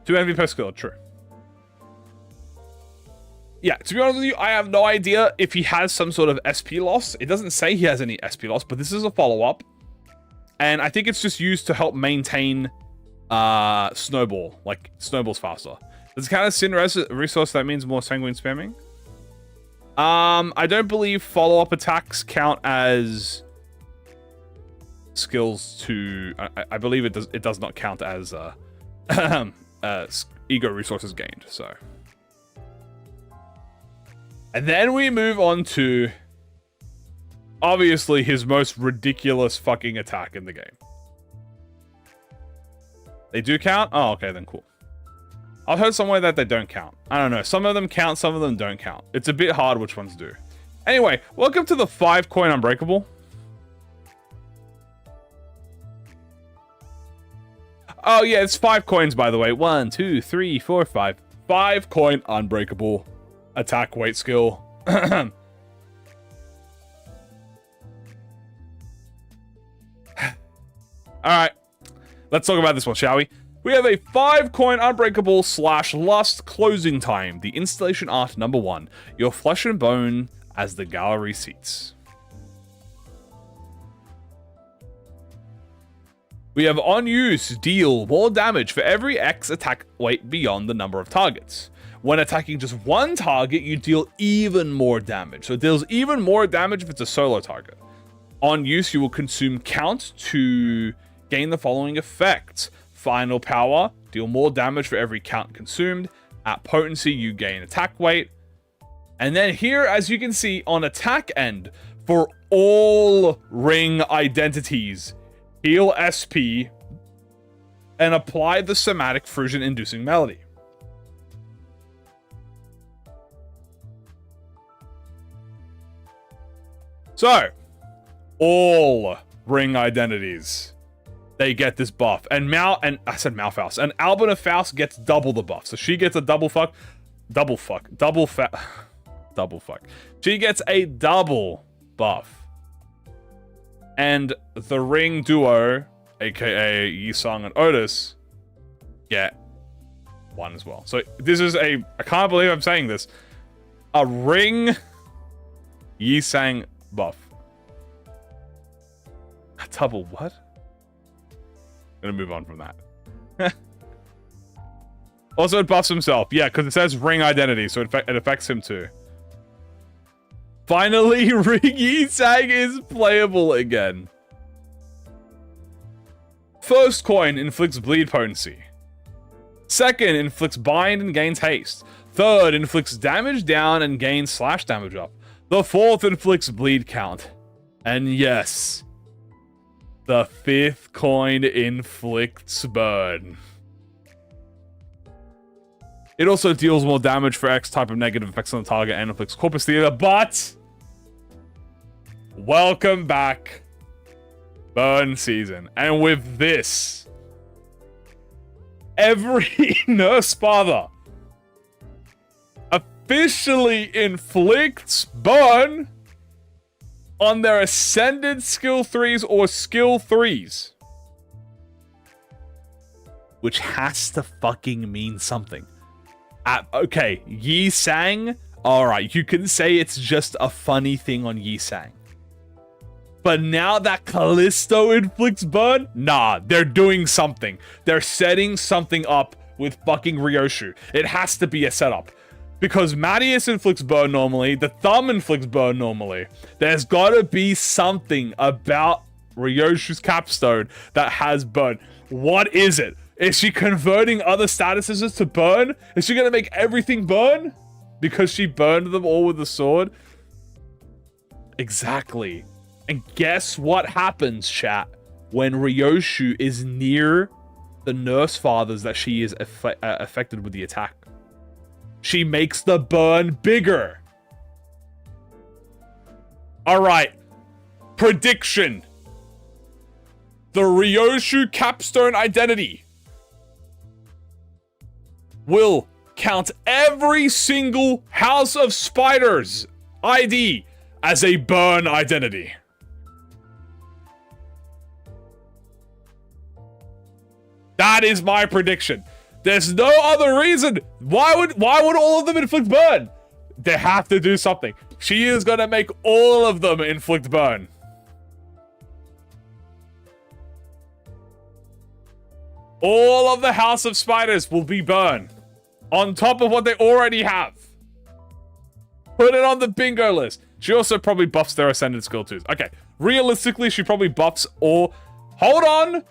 2 envy per skill, true. Yeah, to be honest with you, I have no idea if he has some sort of SP loss. It doesn't say he has any SP loss, but this is a follow-up. And I think it's just used to help maintain Snowball. Like, Snowball's faster. Does it count as Sin resource? That means more Sanguine spamming? I don't believe follow-up attacks count as skills to... I believe it does not count as ego resources gained, so... And then we move on to, obviously, his most ridiculous fucking attack in the game. They do count? Oh, okay, then cool. I've heard somewhere that they don't count. I don't know. Some of them count, some of them don't count. It's a bit hard which ones do. Anyway, welcome to the 5 coin Unbreakable. Oh, yeah, it's 5 coins, by the way. 1, 2, 3, 4, 5. 5 coin Unbreakable. Attack weight skill. Alright. Let's talk about this one, shall we? We have a 5 coin Unbreakable / Lust closing time. The installation art number 1. Your flesh and bone as the gallery seats. We have on use, deal more damage for every X attack weight beyond the number of targets. When attacking just one target, you deal even more damage. So it deals even more damage if it's a solo target. On use, you will consume count to gain the following effects. Final power, deal more damage for every count consumed. At potency, you gain attack weight. And then here, as you can see, on attack end, for all ring identities, heal SP and apply the somatic fruition-inducing melody. So, all ring identities, they get this buff. And I said Malfaust. And Albina Faust gets double the buff. So she gets a double fuck. She gets a double buff. And the ring duo, aka Yisang and Otis, get one as well. So this is I can't believe I'm saying this, a ring Yisang buff. A double what? I'm gonna move on from that. Also, it buffs himself. Yeah, because it says ring identity, so it affects him too. Finally, Ring Yisang is playable again. First coin inflicts bleed potency. Second inflicts bind and gains haste. Third inflicts damage down and gains slash damage up. The fourth inflicts bleed count. And yes, the fifth coin inflicts burn. It also deals more damage for X type of negative effects on the target and inflicts Corpus Theater, but welcome back, burn season. And with this, every Nursefather officially inflicts burn on their Ascended Skill 3s or Skill 3s. Which has to fucking mean something. Okay, Yisang, alright, you can say it's just a funny thing on Yisang. But now that Callisto inflicts burn, nah, they're doing something. They're setting something up with fucking Ryoshu. It has to be a setup. Because Mattias inflicts burn normally, the thumb inflicts burn normally. There's gotta be something about Ryoshu's capstone that has burn. What is it? Is she converting other statuses to burn? Is she gonna make everything burn? Because she burned them all with the sword? Exactly. And guess what happens, chat, when Ryoshu is near the Nursefathers that she is affected with the attack? She makes the burn bigger. Alright. Prediction. The Ryoshu capstone identity will count every single House of Spiders ID as a burn identity. That is my prediction. There's no other reason. Why would all of them inflict burn? They have to do something. She is gonna make all of them inflict burn. All of the House of Spiders will be burn. On top of what they already have. Put it on the bingo list. She also probably buffs their Ascended Skill 2s. Okay, realistically, she probably buffs all... Hold on!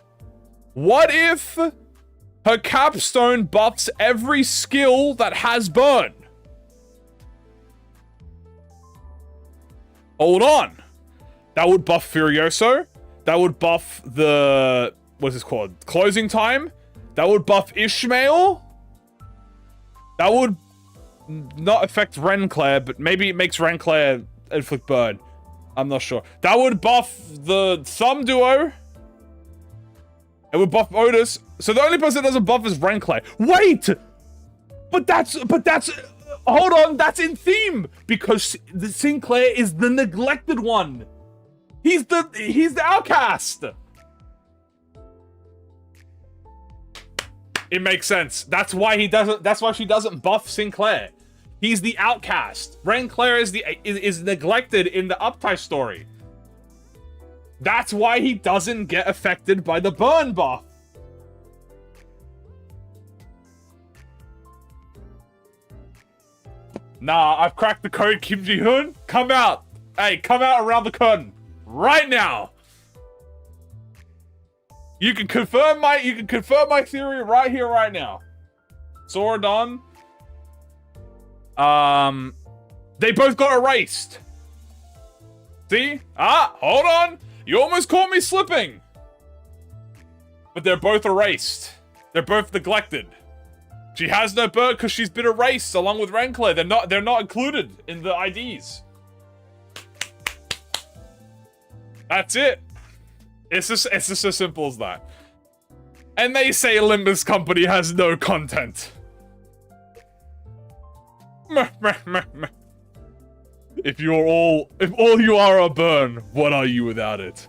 What if her capstone buffs every skill that has burn? Hold on. That would buff Furioso. That would buff the... What's this called? Closing Time. That would buff Ishmael. That would not affect Renclair, but maybe it makes Renclair inflict burn. I'm not sure. That would buff the Thumb Duo. It would buff Otis. So the only person that doesn't buff is Renclair. Wait! But that's... Hold on, that's in theme! Because the Sinclair is the neglected one. He's the outcast. It makes sense. That's why she doesn't buff Sinclair. He's the outcast. Renclair is neglected in the Uptie story. That's why he doesn't get affected by the burn buff. Nah, I've cracked the code, Kim Ji-hoon. Come out. Hey, come out around the curtain. Right now. You can confirm my theory right here, right now. Sauron. They both got erased. See? Hold on. You almost caught me slipping. But they're both erased. They're both neglected. She has no burn because she's been erased along with Renclair. They're not included in the IDs. That's it. It's just as simple as that. And they say Limbus Company has no content. If all you are a burn, what are you without it?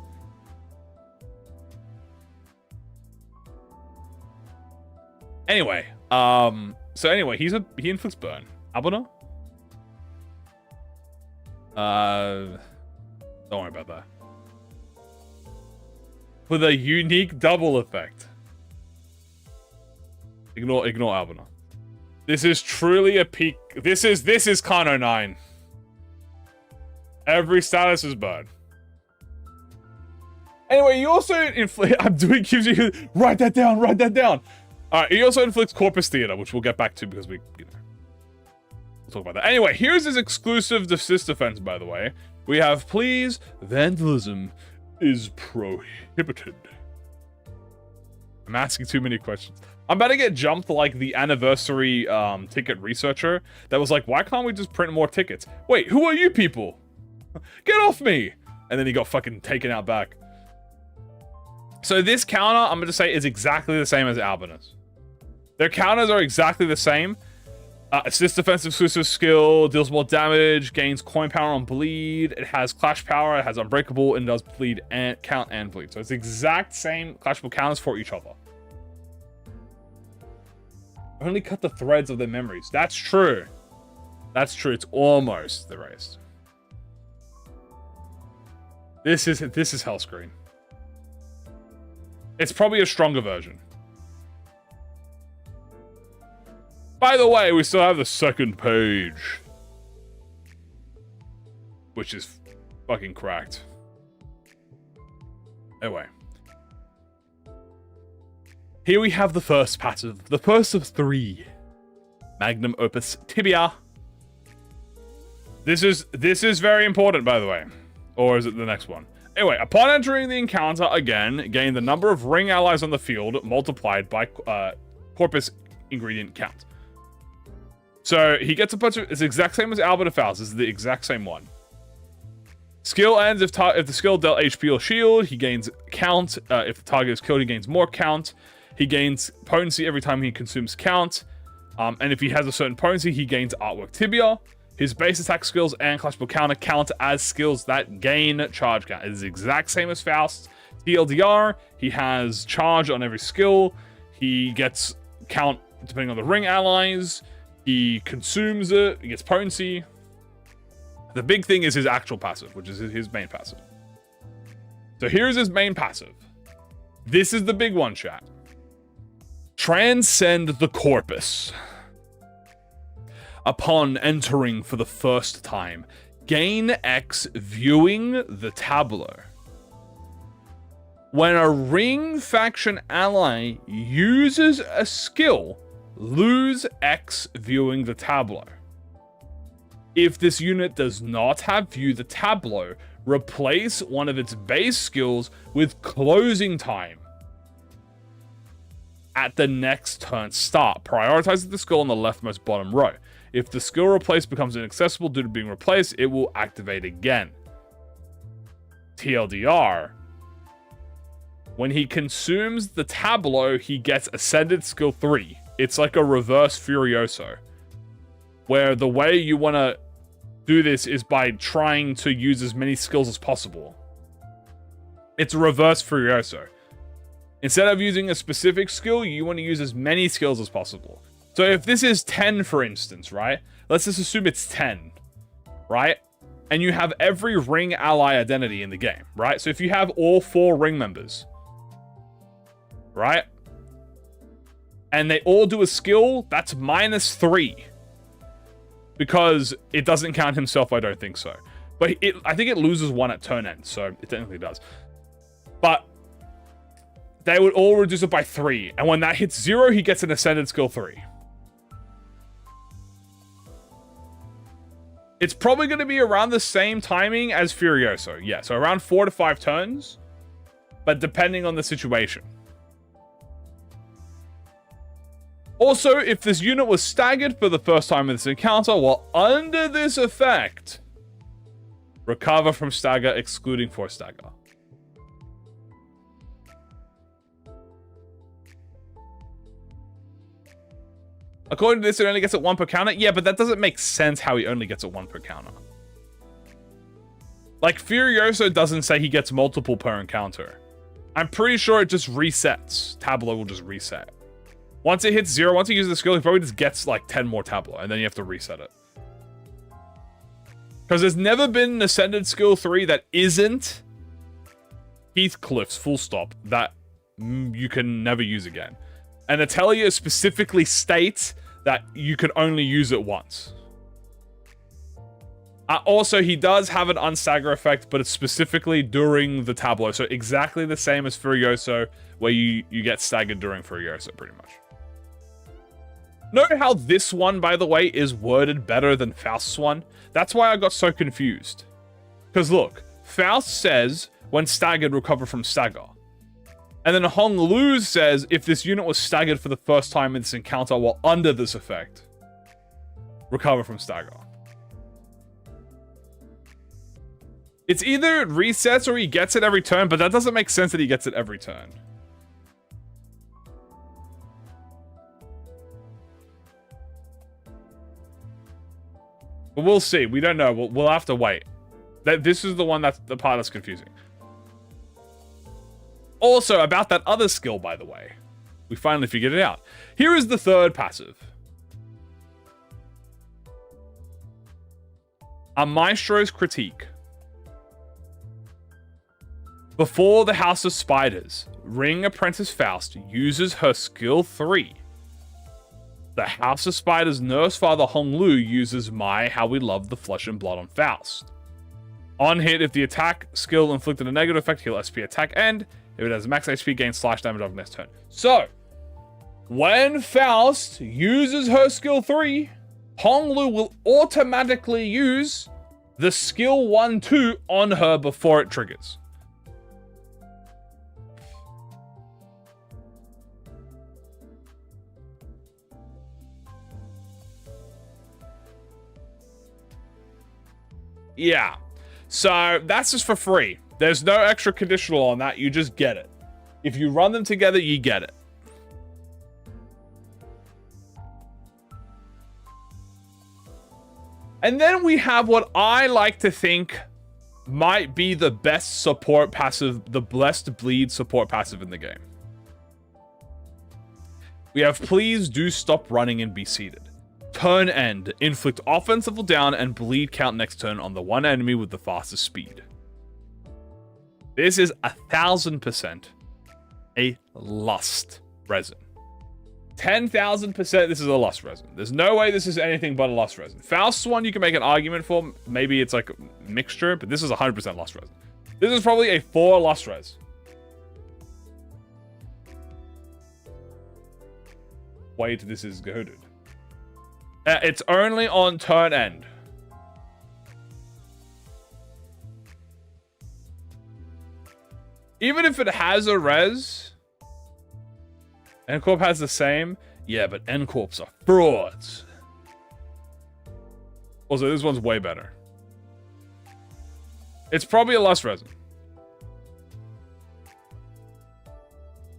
Anyway, so anyway, he inflicts burn. Abona? Don't worry about that. With a unique double effect. Ignore Abona. This is truly a peak. This is Kano 9. Every status is burn. Anyway, you also inflict. Gives you. Write that down. Write that down. Alright, he also inflicts Corpus Theater, which we'll get back to because we'll talk about that. Anyway, here's his exclusive desist defense, by the way. We have, please, vandalism is prohibited. I'm asking too many questions. I'm about to get jumped like the anniversary ticket researcher that was like, why can't we just print more tickets? Wait, who are you people? Get off me! And then he got fucking taken out back. So this counter, I'm going to say, is exactly the same as Albinus. Their counters are exactly the same. Assist defensive exclusive skill, deals more damage, gains coin power on bleed. It has clash power, it has unbreakable, and does bleed and count and bleed. So it's the exact same clashable counters for each other. Only cut the threads of their memories. That's true. That's true. It's almost erased. This is Hellscreen. It's probably a stronger version. By the way, we still have the second page. Which is fucking cracked. Anyway. Here we have the first passive. The first of 3. Magnum Opus Tibia. This is very important, by the way. Or is it the next one? Anyway, upon entering the encounter again, gain the number of ring allies on the field multiplied by corpus ingredient count. So he gets a bunch of. It's the exact same as Apprentice Faust. This is the exact same one. Skill ends if the skill dealt HP or shield. He gains count. If the target is killed, he gains more count. He gains potency every time he consumes count. And if he has a certain potency, he gains artwork tibia. His base attack skills and clashable counter count as skills that gain charge count. It is the exact same as Faust. TLDR, he has charge on every skill. He gets count depending on the ring allies. He consumes it. He gets potency. The big thing is his actual passive, which is his main passive. So here's his main passive. This is the big one, chat. Transcend the corpus. Upon entering for the first time, gain X viewing the tableau. When a ring faction ally uses a skill, lose X viewing the tableau. If this unit does not have view the tableau, replace one of its base skills with closing time at the next turn start. Prioritize the skill on the leftmost bottom row. If the skill replaced becomes inaccessible due to being replaced, it will activate again. TLDR. When he consumes the tableau, he gets Ascended Skill 3. It's like a reverse Furioso. Where the way you want to do this is by trying to use as many skills as possible. It's a reverse Furioso. Instead of using a specific skill, you want to use as many skills as possible. So if this is 10, for instance, right? Let's just assume it's 10, right? And you have every ring ally identity in the game, right? So if you have all 4 ring members, right? And they all do a skill, that's -3. Because it doesn't count himself, I don't think so. But I think it loses 1 at turn end, so it technically does. But they would all reduce it by 3. And when that hits 0, he gets an Ascended Skill 3. It's probably going to be around the same timing as Furioso. Yeah, so around 4 to 5 turns. But depending on the situation. Also, if this unit was staggered for the first time in this encounter while under this effect, recover from stagger excluding force stagger. According to this, it only gets it 1 per counter. Yeah, but that doesn't make sense how he only gets it 1 per counter. Like, Furioso doesn't say he gets multiple per encounter. I'm pretty sure it just resets. Tableau will just reset. Once it hits 0, once he uses the skill, he probably just gets like 10 more Tableau, and then you have to reset it. Because there's never been an Ascended Skill 3 that isn't Heathcliff's full stop that you can never use again. And Atelier specifically states that you can only use it once. Also, he does have an unstagger effect, but it's specifically during the Tableau. So exactly the same as Furioso, where you get staggered during Furioso, pretty much. Note how this one, by the way, is worded better than Faust's one. That's why I got so confused. Because look, Faust says, when staggered, recover from stagger. And then Hong Lu says, if this unit was staggered for the first time in this encounter while under this effect, recover from stagger. It's either it resets or he gets it every turn, but that doesn't make sense that he gets it every turn. But we'll see. We don't know. We'll have to wait. This is the one that's the part that's confusing. Also, about that other skill, by the way. We finally figured it out. Here is the third passive. A Maestro's Critique. Before the House of Spiders, Ring Apprentice Faust uses her skill 3. The House of Spiders Nursefather Hong Lu uses my How We Love the Flesh and Blood on Faust. On hit, if the attack skill inflicted a negative effect, heal SP attack end. If it has max HP, gain slash damage over next turn. So, when Faust uses her skill 3, Hong Lu will automatically use the skill 1-2 on her before it triggers. Yeah, so that's just for free. There's no extra conditional on that. You just get it. If you run them together, you get it. And then we have what I like to think might be the best support passive, the Blessed Bleed support passive in the game. We have Please Do Stop Running and Be Seated. Turn end. Inflict offensive down and bleed count next turn on the one enemy with the fastest speed. This is 1000% a Lust resin. 10,000% this is a Lust resin. There's no way this is anything but a Lust resin. Faust's one you can make an argument for. Maybe it's like a mixture, but this is 100% Lust resin. This is probably a 4 Lust res. Wait, this is goaded. It's only on turn end. Even if it has a res, N-Corp has the same. Yeah, but N-Corps are frauds. Also, this one's way better. It's probably a Lust resin.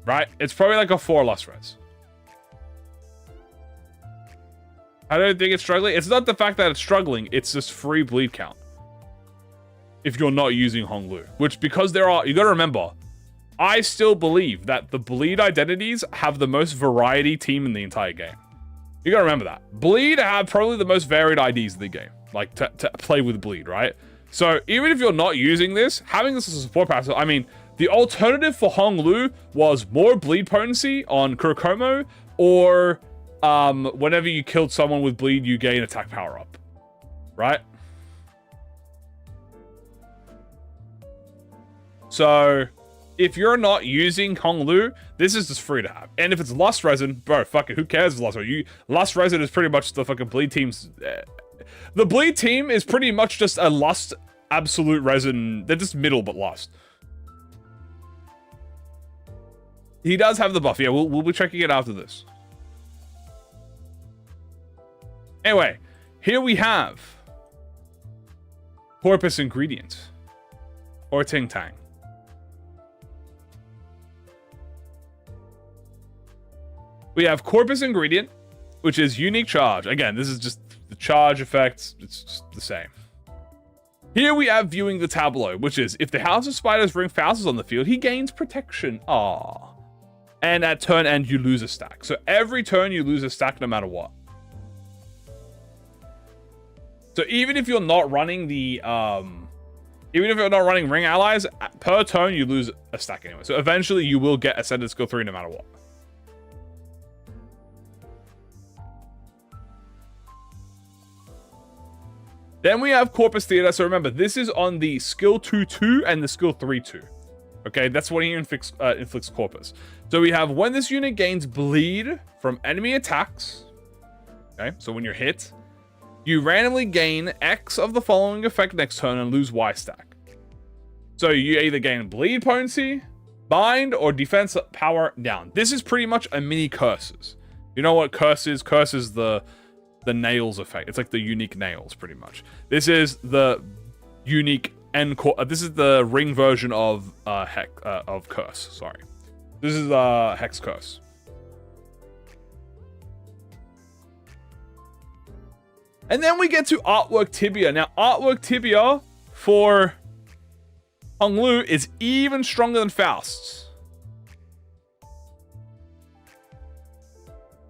Right? It's probably like a 4 Lust res. I don't think it's struggling. It's not the fact that it's struggling. It's just free bleed count. If you're not using Hong Lu. Which, because there are... You gotta remember, I still believe that the Bleed identities have the most variety team in the entire game. You gotta remember that. Bleed have probably the most varied IDs in the game. Like, to play with Bleed, right? So, even if you're not using this, having this as a support passive... I mean, the alternative for Hong Lu was more Bleed potency on Kurokomo, or... whenever you killed someone with bleed, you gain attack power up. Right? So, if you're not using Hong Lu, this is just free to have. And if it's Lust Resin, bro, fuck it, who cares if it's Lust Resin? Lust Resin is pretty much the fucking bleed team's... the bleed team is pretty much just a Lust absolute resin. They're just middle, but Lust. He does have the buff. Yeah, we'll be checking it after this. Anyway, here we have Corpus Ingredient, or Ting Tang. We have Corpus Ingredient. which is unique charge. Again, this is just the charge effects. It's just the same. Here we have viewing the tableau, which is if the House of Spiders ring Faust is on the field, he gains protection. Ah. And at turn end, you lose a stack. So every turn you lose a stack no matter what. So even if you're not running the even if you're not running ring allies, per turn you lose a stack anyway. So eventually you will get Ascended Skill 3 no matter what. Then we have Corpus Theater. So remember, this is on the skill 2-2 and the skill 3-2. Okay, that's when he inflicts Corpus. So we have when this unit gains bleed from enemy attacks. Okay, so when you're hit, you randomly gain X of the following effect next turn and lose Y stack. So you either gain bleed potency, bind, or defense power down. This is pretty much a mini curses. You know what curse is? Curse is the nails effect. It's like the unique nails, pretty much. This is the unique this is the ring version of curse. Sorry, this is hex curse. And then we get to Artwork Tibia. Now, Artwork Tibia for Hong Lu is even stronger than Faust's.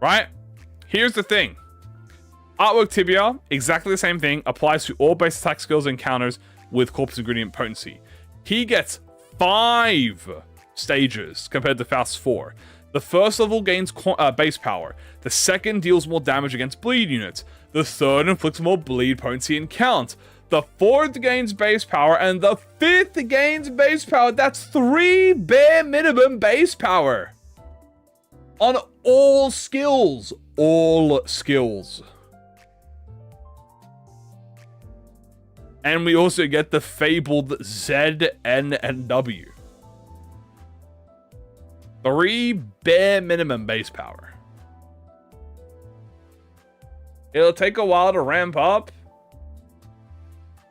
Right? Here's the thing. Artwork Tibia, exactly the same thing, applies to all base attack skills and counters with Corpus Ingredient Potency. He gets 5 stages compared to Faust's 4. The first level gains base power. The second deals more damage against bleed units. The third inflicts more bleed potency and count. The fourth gains base power, and the fifth gains base power. That's 3 bare minimum base power. On all skills. All skills. And we also get the fabled Z, N, and W. 3 bare minimum base power. It'll take a while to ramp up.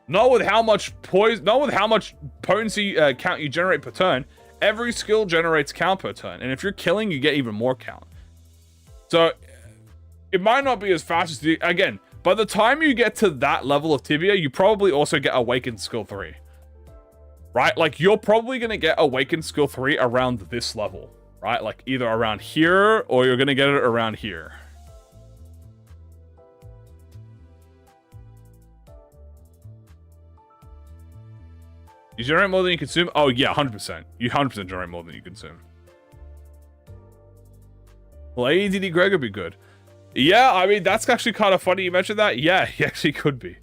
Not with how much potency count you generate per turn. Every skill generates count per turn. And if you're killing, you get even more count. So it might not be as fast as again, by the time you get to that level of Tibia, you probably also get Awakened Skill 3. Right? Like, you're probably going to get Awakened Skill 3 around this level. Right? Like, either around here, or you're going to get it around here. You generate more than you consume? Oh, yeah, 100%. You 100% generate more than you consume. Well, AEDD Greg would be good. Yeah, I mean, that's actually kind of funny you mentioned that. Yeah, he actually could be.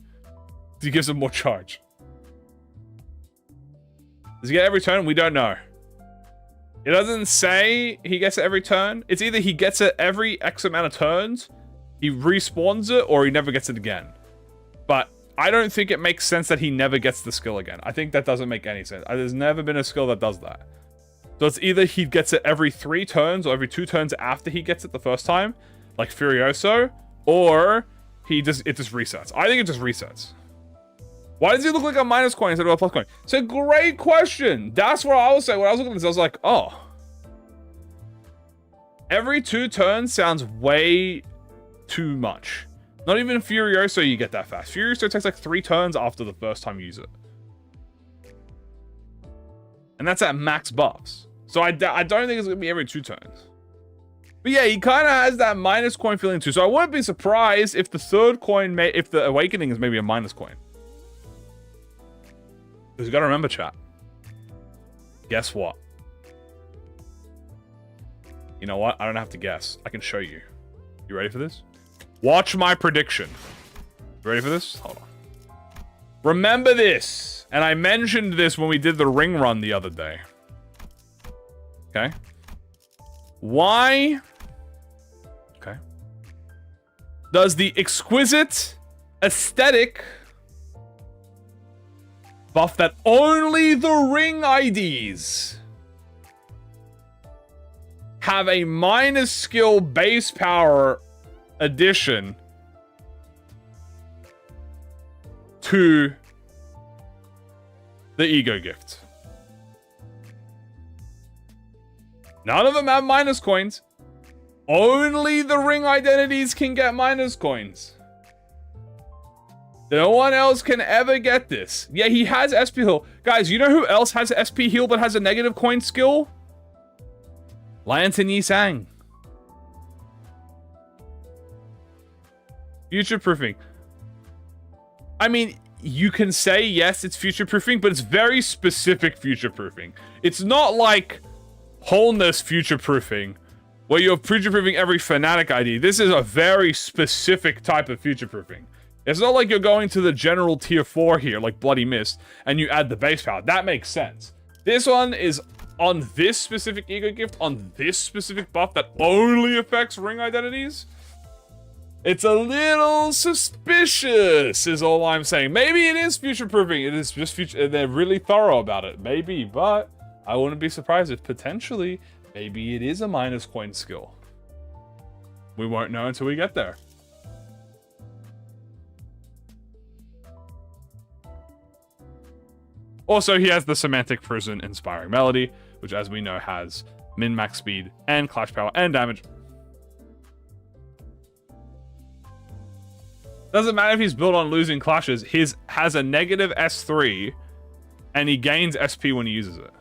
He gives him more charge. Does he get every turn? We don't know. It doesn't say he gets it every turn. It's either he gets it every X amount of turns, he respawns it, or he never gets it again. But I don't think it makes sense that he never gets the skill again. I think that doesn't make any sense. There's never been a skill that does that. So it's either he gets it every 3 turns or every 2 turns after he gets it the first time, like Furioso, or it just resets. I think it just resets. Why does he look like a minus coin instead of a plus coin? It's a great question. That's what I was saying. When I was looking at this, I was like, oh. Every 2 turns sounds way too much. Not even Furioso you get that fast. Furioso takes like 3 turns after the first time you use it. And that's at max buffs. So I don't think it's going to be every 2 turns. But yeah, he kind of has that minus coin feeling too. So I wouldn't be surprised if the third coin, if the Awakening is maybe a minus coin. Because you got to remember, chat. Guess what? You know what? I don't have to guess. I can show you. You ready for this? Watch my prediction. You ready for this? Hold on. Remember this. And I mentioned this when we did the ring run the other day. Okay. Why? Okay. Does the exquisite aesthetic buff that only the ring IDs have a minus skill base power addition to the ego gift? None of them have minus coins. Only the ring identities can get minus coins. No one else can ever get this. Yeah, he has SP heal. Guys, you know who else has SP heal but has a negative coin skill? Lantern Yi Sang. Future proofing. I mean, you can say yes, it's future proofing, but it's very specific future proofing. It's not like wholeness future proofing, where you're future proofing every fanatic ID. This is a very specific type of future proofing. It's not like you're going to the general tier 4 here, like Bloody Mist, and you add the base power. That makes sense. This one is on this specific ego gift, on this specific buff that only affects ring identities. It's a little suspicious, is all I'm saying. Maybe it is future proofing. It is just future. They're really thorough about it. Maybe, but I wouldn't be surprised if potentially, maybe it is a minus coin skill. We won't know until we get there. Also, he has the Semantic Prison Inspiring Melody, which, as we know, has min-max speed and clash power and damage. Doesn't matter if he's built on losing clashes. His has a negative S3, and he gains SP when he uses it.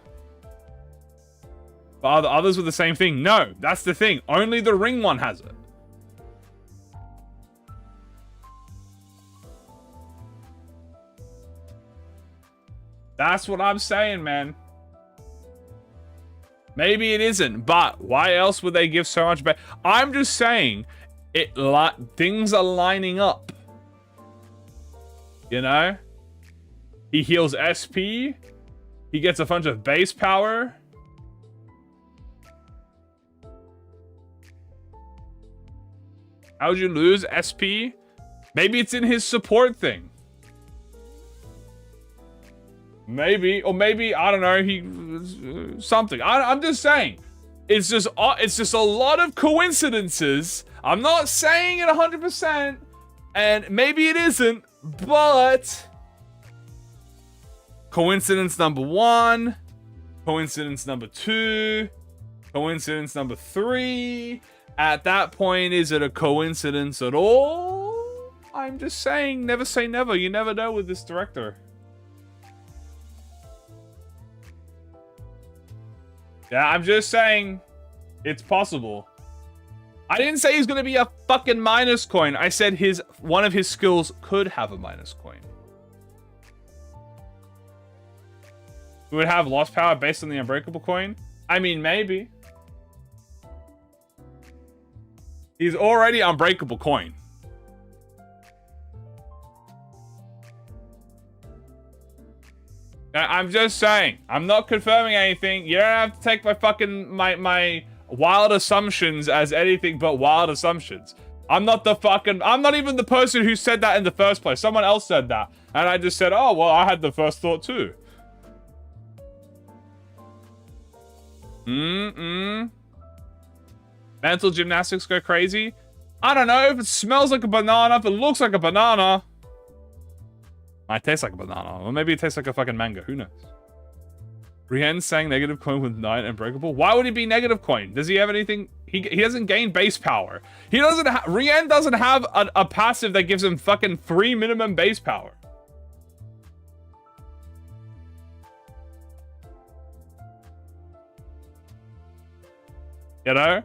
But are the others with the same thing? No, that's the thing. Only the ring one has it. That's what I'm saying, man. Maybe it isn't, but why else would they give so much back? I'm just saying, things are lining up. You know? He heals SP. He gets a bunch of base power. How would you lose SP? Maybe it's in his support thing. Maybe, or maybe, I don't know, something. I'm just saying. It's just a lot of coincidences. I'm not saying it 100%, and maybe it isn't, but coincidence number 1, coincidence number 2, coincidence number 3. At that point, is it a coincidence at all? I'm just saying, never say never. You never know with this director. Yeah, I'm just saying it's possible. I didn't say he's going to be a fucking minus coin. I said one of his skills could have a minus coin. We would have lost power based on the unbreakable coin? I mean, maybe. He's already unbreakable coin. I'm just saying. I'm not confirming anything. You don't have to take my fucking my wild assumptions as anything but wild assumptions. I'm not even the person who said that in the first place. Someone else said that. And I just said, oh, well, I had the first thought too. Mental gymnastics go crazy. I don't know if it smells like a banana, if it looks like a banana. Might taste like a banana, or maybe it tastes like a fucking mango. Who knows? Rihen sang negative coin with 9 unbreakable. Why would he be negative coin? Does he have anything? He doesn't gain base power. He doesn't. Rihen doesn't have a passive that gives him fucking 3 minimum base power. You know?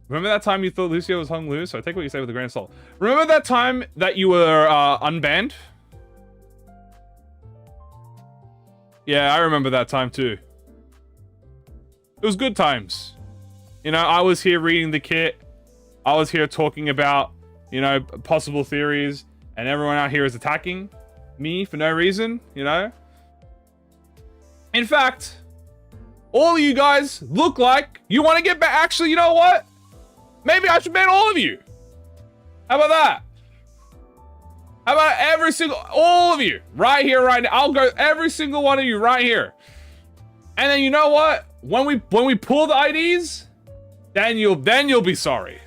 Remember that time you thought Lucio was Hong Lu? So I take what you say with a grain of salt. Remember that time that you were unbanned? Yeah, I remember that time too. It was good times. You know, I was here reading the kit. I was here talking about, you know, possible theories. And everyone out here is attacking me for no reason, you know? In fact, all of you guys look like you want to get back. Actually, you know what? Maybe I should ban all of you. How about that? How about all of you right here, right now? I'll go every single one of you right here. And then you know what? When we pull the IDs, then you'll be sorry.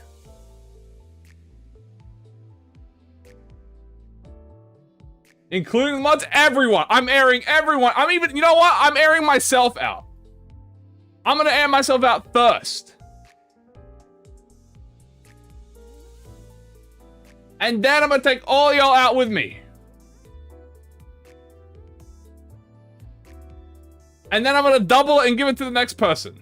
Including the mods, everyone. I'm airing everyone. I'm even, you know what? I'm airing myself out. I'm gonna air myself out first. And then I'm gonna take all y'all out with me. And then I'm gonna double it and give it to the next person.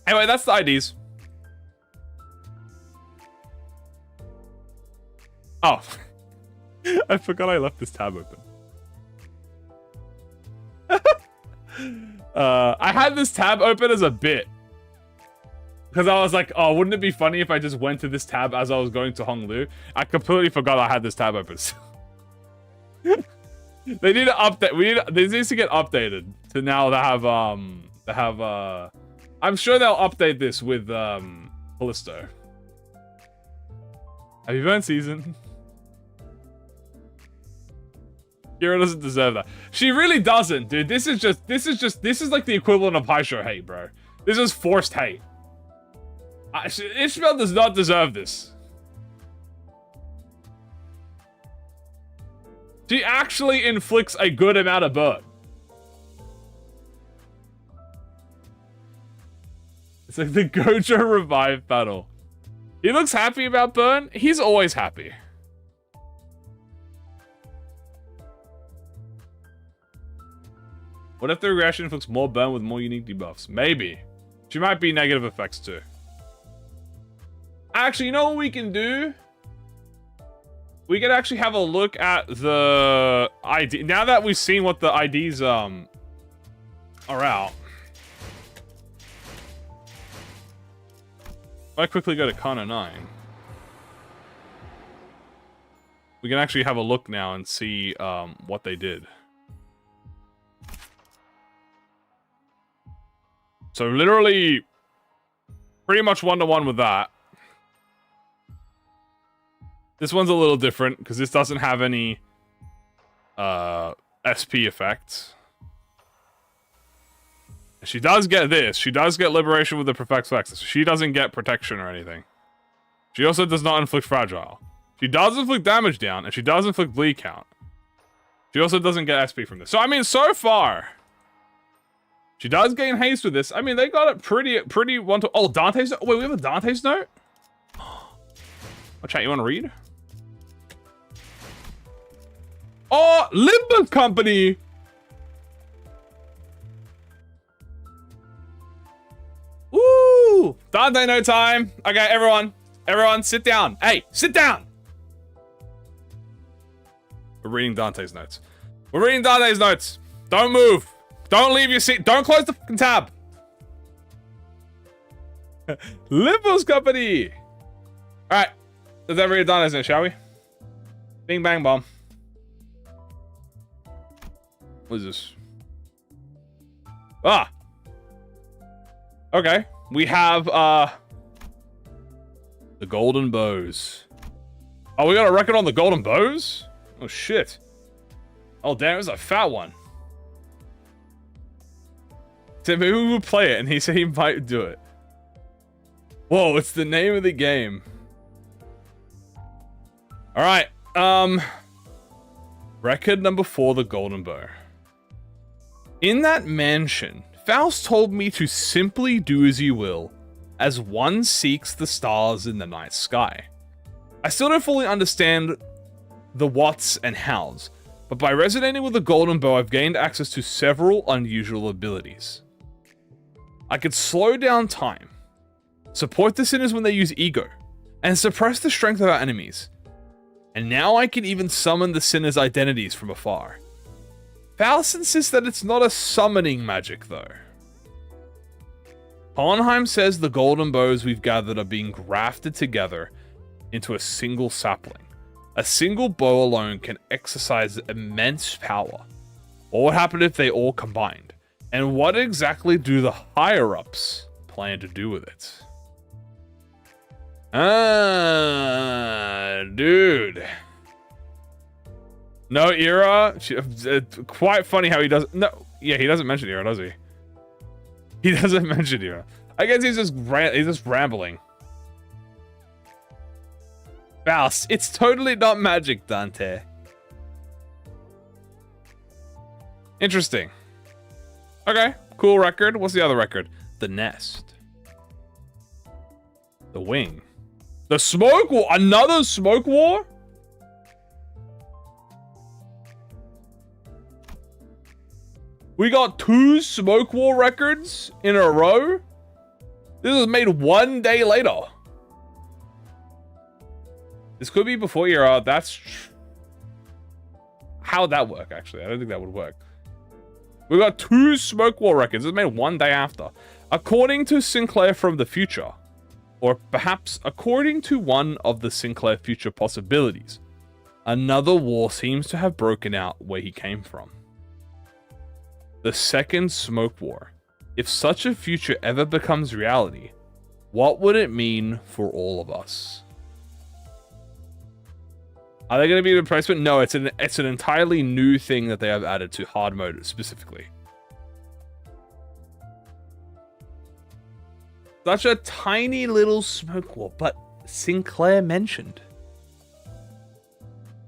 Anyway, that's the IDs. Oh, I forgot I left this tab open. I had this tab open as a bit. Because I was like, oh, wouldn't it be funny if I just went to this tab as I was going to Hong Lu? I completely forgot I had this tab open. They need to update. This needs to get updated to now I'm sure they'll update this with Callisto. Have you burned season? Kira doesn't deserve that. She really doesn't, dude. This is like the equivalent of high show hate, bro. This is forced hate. Ishmael does not deserve this. She actually inflicts a good amount of burn. It's like the Gojo revive battle. He looks happy about burn. He's always happy. What if the regression inflicts more burn with more unique debuffs? Maybe. She might be negative effects too. Actually, you know what we can do? We could actually have a look at the ID. Now that we've seen what the IDs are out. If I quickly go to Kana 9. We can actually have a look now and see what they did. So literally pretty much one-to-one with that. This one's a little different because this doesn't have any SP effects. She does get this. She does get liberation with the perfect flex. She doesn't get protection or anything. She also does not inflict fragile. She does inflict damage down, and she does inflict bleed count. She also doesn't get SP from this. So I mean, so far, she does gain haste with this. I mean, they got it pretty one to. Oh, Dante's. Wait, we have a Dante's note. Oh, chat. You want to read? Oh, Limbus company. Woo! Dante no time. Okay, everyone, sit down. Hey, sit down. We're reading Dante's notes. Don't move. Don't leave your seat. Don't close the fucking tab. Limbus company. All right, let's have read Dante's notes, shall we? Bing bang bomb. What is this? Ah. Okay. We have, the golden bows. Oh, we got a record on the golden bows? Oh, shit. Oh, damn, it was a fat one. So maybe we would play it, and he said he might do it. Whoa, it's the name of the game. Alright, record number 4, the golden bow. In that mansion, Faust told me to simply do as you will, as one seeks the stars in the night sky. I still don't fully understand the whats and hows, but by resonating with the golden bow, I've gained access to several unusual abilities. I could slow down time, support the sinners when they use ego, and suppress the strength of our enemies. And now I can even summon the sinners' identities from afar. Faust insists that it's not a summoning magic, though. Hohenheim says the golden bows we've gathered are being grafted together into a single sapling. A single bow alone can exercise immense power. What would happen if they all combined? And what exactly do the higher-ups plan to do with it? Dude. No era. Quite funny how he doesn't. No, yeah, he doesn't mention era, does he? He doesn't mention era. I guess he's just rambling. Faust, it's totally not magic, Dante. Interesting. Okay, cool record. What's the other record? The Nest. The Wing. The Smoke War. Another Smoke War? We got 2 Smoke War records in a row. This was made 1 day later. This could be before your that's how would that work, actually? I don't think that would work. We got 2 Smoke War records. It was made 1 day after. According to Sinclair from the future, or perhaps according to one of the Sinclair future possibilities, another war seems to have broken out where he came from. The Second Smoke War. If such a future ever becomes reality, what would it mean for all of us? Are they going to be a replacement? No, it's an entirely new thing that they have added to hard mode specifically. Such a tiny little Smoke War, but Sinclair mentioned.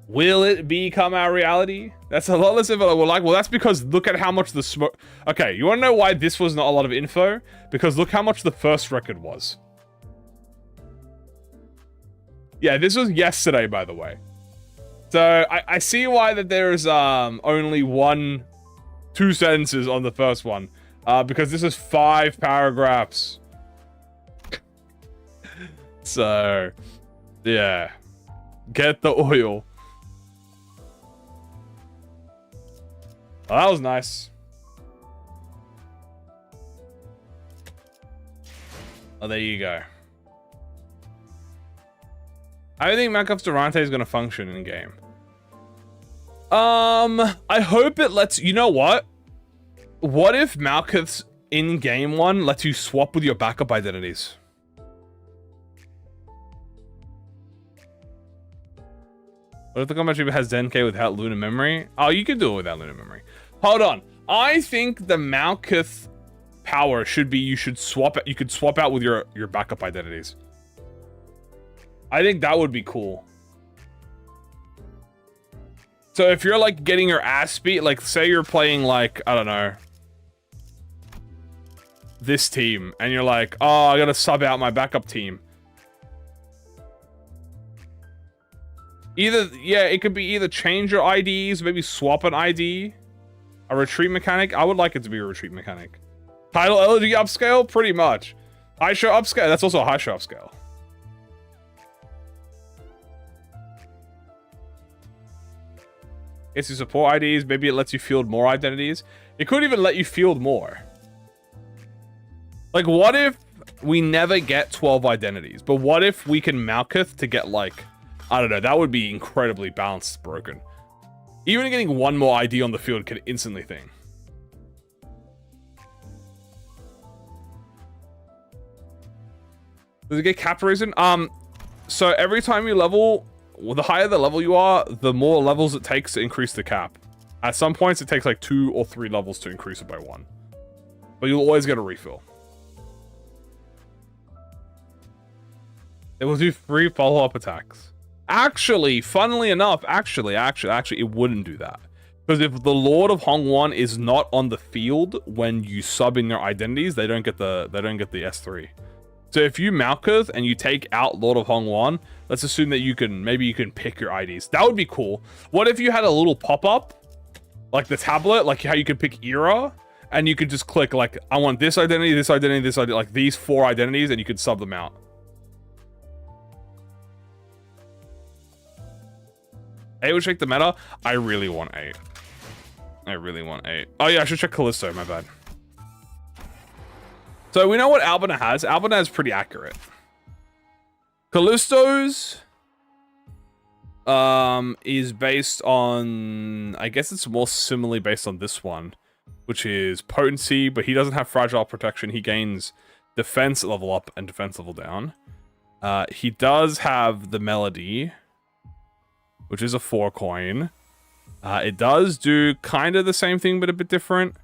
Will it become our reality? That's a lot less info. We're like, well, that's because look at how much the smoke... Okay, you want to know why this was not a lot of info? Because look how much the first record was. Yeah, this was yesterday, by the way. So, I see why that there's only 2 sentences on the first one. Because this is 5 paragraphs. So, yeah. Get the oil. Oh, that was nice. Oh, there you go. I don't think Malkuth's Durante is going to function in game. I hope it lets... You know what? What if Malkuth's in-game one lets you swap with your backup identities? What if the combat has Zenke without Lunar Memory? Oh, you can do it without Lunar Memory. Hold on. I think the Malkuth power should be you could swap out with your backup identities. I think that would be cool. So if you're like getting your ass beat, like say you're playing like, I don't know, this team, and you're like, oh, I gotta sub out my backup team. Either, yeah, it could be either change your IDs, maybe swap an ID, a retreat mechanic. I would like it to be a retreat mechanic. Title elegy upscale, pretty much. High show upscale, that's also a high show upscale. Gets you support IDs, maybe it lets you field more identities. It could even let you field more. Like, what if we never get 12 identities? But what if we can Malkuth to get like, I don't know, that would be incredibly balanced broken. Even getting 1 more ID on the field could instantly thing. Does it get cap reason? So every time you level, well, the higher the level you are, the more levels it takes to increase the cap. At some points, it takes like 2 or 3 levels to increase it by 1. But you'll always get a refill. It will do 3 follow-up attacks. Actually, funnily enough, actually, it wouldn't do that. Because if the Lord of Hong 1 is not on the field when you sub in their identities, they don't get the S3. So if you Malkuth and you take out Lord of Hong 1, let's assume that maybe you can pick your IDs. That would be cool. What if you had a little pop-up, like the tablet, like how you could pick era, and you could just click like, I want this identity, this identity, this identity, like these 4 identities, and you could sub them out. 8 would check the meta. I really want 8. I really want 8. Oh yeah, I should check Callisto, my bad. So we know what Albina has. Albina is pretty accurate. Callisto's is based on, I guess it's more similarly based on this one, which is potency, but he doesn't have fragile protection. He gains defense level up and defense level down. He does have the melody, which is a 4 coin. It does do kind of the same thing, but a bit different.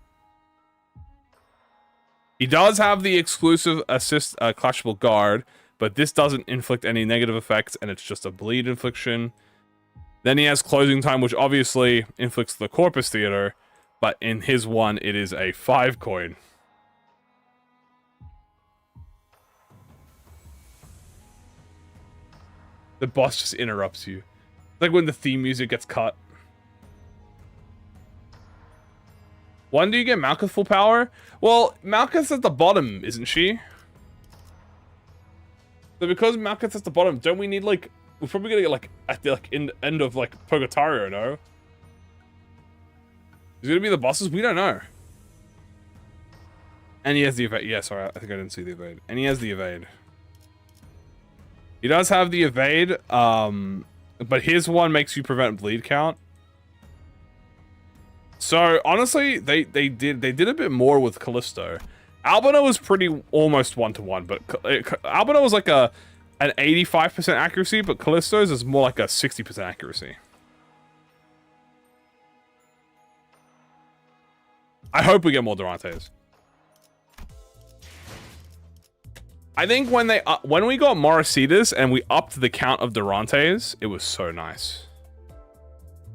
He does have the exclusive assist clashable guard, but this doesn't inflict any negative effects, and it's just a bleed infliction. Then he has closing time, which obviously inflicts the Corpus Theater, but in his one, it is a 5 coin. The boss just interrupts you. Like when the theme music gets cut. When do you get Malkuth full power? Well, Malkuth's at the bottom, isn't she? So because Malkuth's at the bottom, don't we need like... We're probably gonna get like at the end of like Purgatorio, no? Is it gonna be the bosses? We don't know. And he has the evade. Yeah, sorry, I think I didn't see the evade. And he has the evade. He does have the evade, but his one makes you prevent bleed count. So honestly, they did a bit more with Callisto. Albino was pretty almost 1-to-1, but Albino was like an 85% accuracy, but Callisto's is more like a 60% accuracy. I hope we get more Durantes. I think when we got Morositas and we upped the count of Durantes, it was so nice.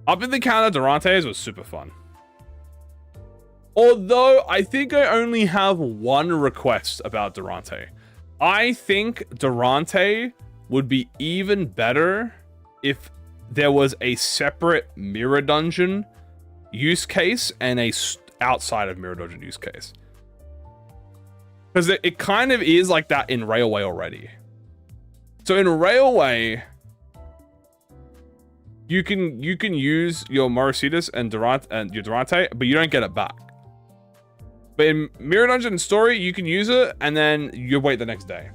Upping the count of Durantes was super fun. Although, I think I only have one request about Durante. I think Durante would be even better if there was a separate mirror dungeon use case and a outside of mirror dungeon use case. Because it kind of is like that in Railway already. So in Railway, you can use your Morositas and your Durante, but you don't get it back. But in Mirror Dungeon and Story, you can use it, and then you wait the next day.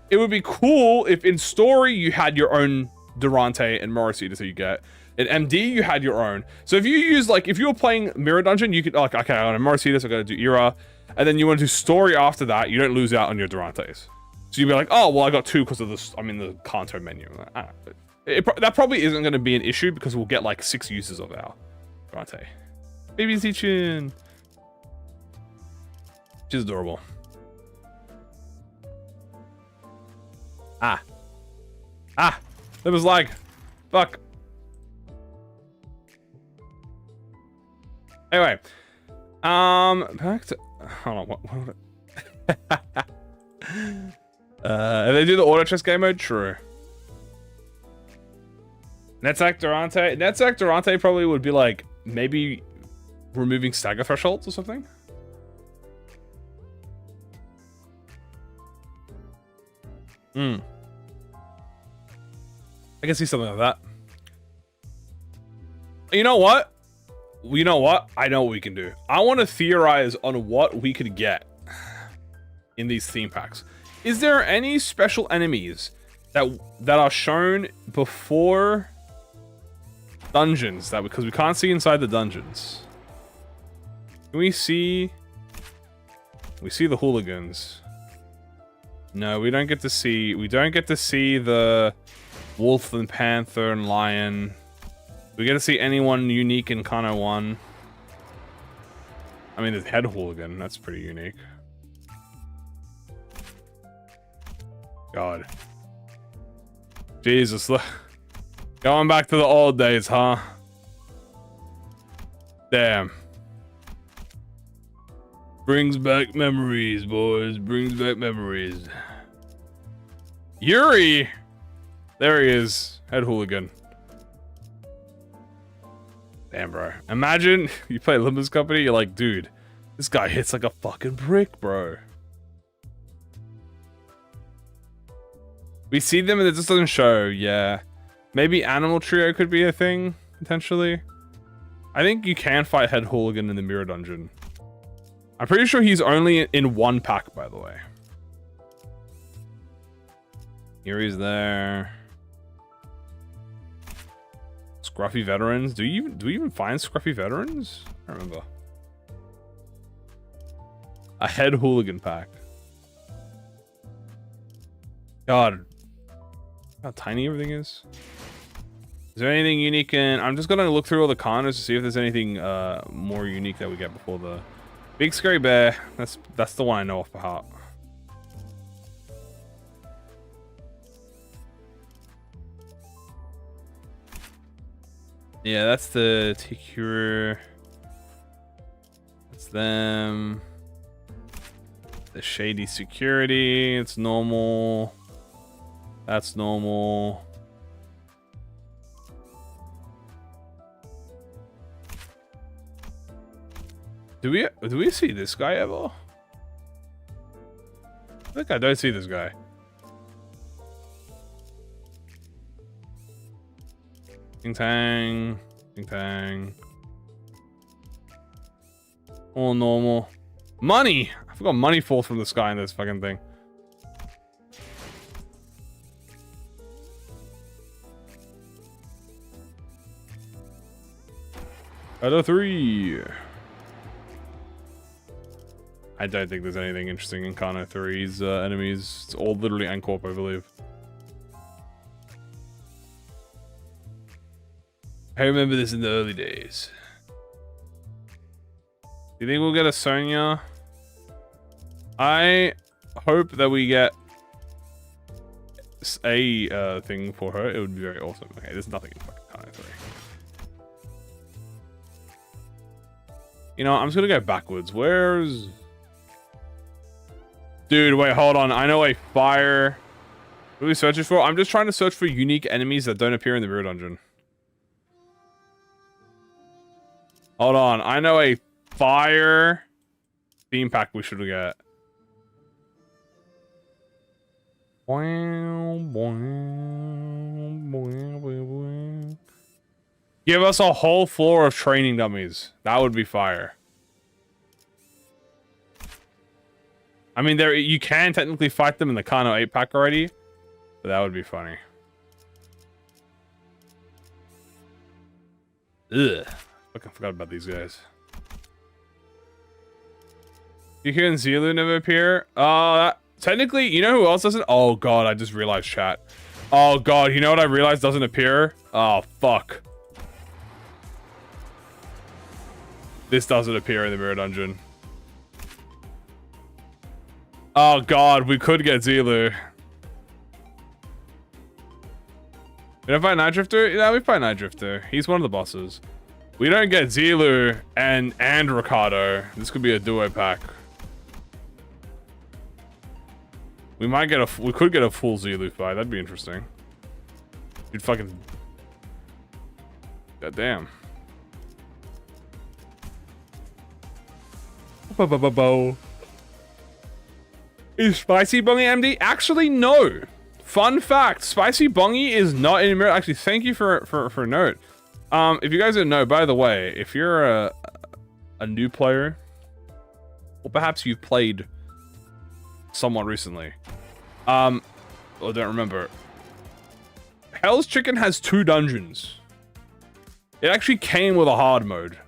It would be cool if in Story, you had your own Durante and Morositas that you get. In MD, you had your own. So if you use, like, if you were playing Mirror Dungeon, you could, like, okay, I want a Morositas, I gotta do Era, and then you want to do Story after that, you don't lose out on your Durantes. So you'd be like, oh, well, I got 2 because of this, I'm in the Kanto menu. I don't know. That probably isn't going to be an issue because we'll get, like, 6 uses of our Durante. Baby Zichin. She's adorable. There was lag. Fuck. Anyway. Back to... Hold on. If they do the auto chess game mode, true. Netsack Durante probably would be like, maybe removing stagger thresholds or something. I can see something like that. You know what? I know what we can do. I want to theorize on what we could get in these theme packs. Is there any special enemies that are shown before dungeons because we can't see inside the dungeons? Can we see? We see the hooligans. No, we don't get to see. We don't get to see the wolf and panther and lion. We get to see anyone unique in Kano 1. I mean, the head hooligan. That's pretty unique. God. Jesus. Going back to the old days, huh? Damn. Brings back memories, boys. Brings back memories. Yuri! There he is. Head hooligan. Damn, bro. Imagine you play Limbus Company, you're like, dude, this guy hits like a fucking brick, bro. We see them and it just doesn't show, yeah. Maybe Animal Trio could be a thing, potentially. I think you can fight Head Hooligan in the Mirror Dungeon. I'm pretty sure he's only in 1 pack, by the way. Here he's there. Scruffy veterans. Do we even find scruffy veterans? I don't remember. A head hooligan pack. God. How tiny everything is. Is there anything unique in... I'm just gonna look through all the corners to see if there's anything more unique that we get before the... Big Scary Bear. That's the one I know off by heart. Yeah, that's the Tikura. That's them. The Shady Security. It's normal. That's normal. Do we see this guy ever? I think I don't see this guy. Ting tang. Ting tang. All normal. Money! I forgot money falls from the sky in this fucking thing. Out of 3. I don't think there's anything interesting in Kano 3's enemies. It's all literally Ancorp, I believe. I remember this in the early days. Do you think we'll get a Sonya? I hope that we get a thing for her. It would be very awesome. Okay, there's nothing in fucking Kano 3. You know, I'm just gonna go backwards. Where's... Dude, wait, hold on. I know a fire... What are we searching for? I'm just trying to search for unique enemies that don't appear in the rear dungeon. Hold on. I know a fire theme pack we should get. Give us a whole floor of training dummies. That would be fire. I mean, you can technically fight them in the Kano 8 pack already, but that would be funny. Ugh. Fucking forgot about these guys. You hear Zilu never appear? Technically, you know who else doesn't? Oh god, I just realized, chat. Oh god, you know what I realized doesn't appear? Oh fuck. This doesn't appear in the mirror dungeon. Oh god, we could get Zilu. We don't fight Night Drifter? Yeah, we fight Night Drifter. He's one of the bosses. We don't get Zilu and Ricardo. This could be a duo pack. We could get a full Zilu fight. That'd be interesting. You'd fucking... God damn. Is Spicy Bongi MD? Actually, no. Fun fact, Spicy Bongi is not in mirror. Actually, thank you for a note. If you guys didn't know, by the way, if you're a new player, or perhaps you've played somewhat recently, or don't remember, Hell's Chicken has 2 dungeons. It actually came with a hard mode.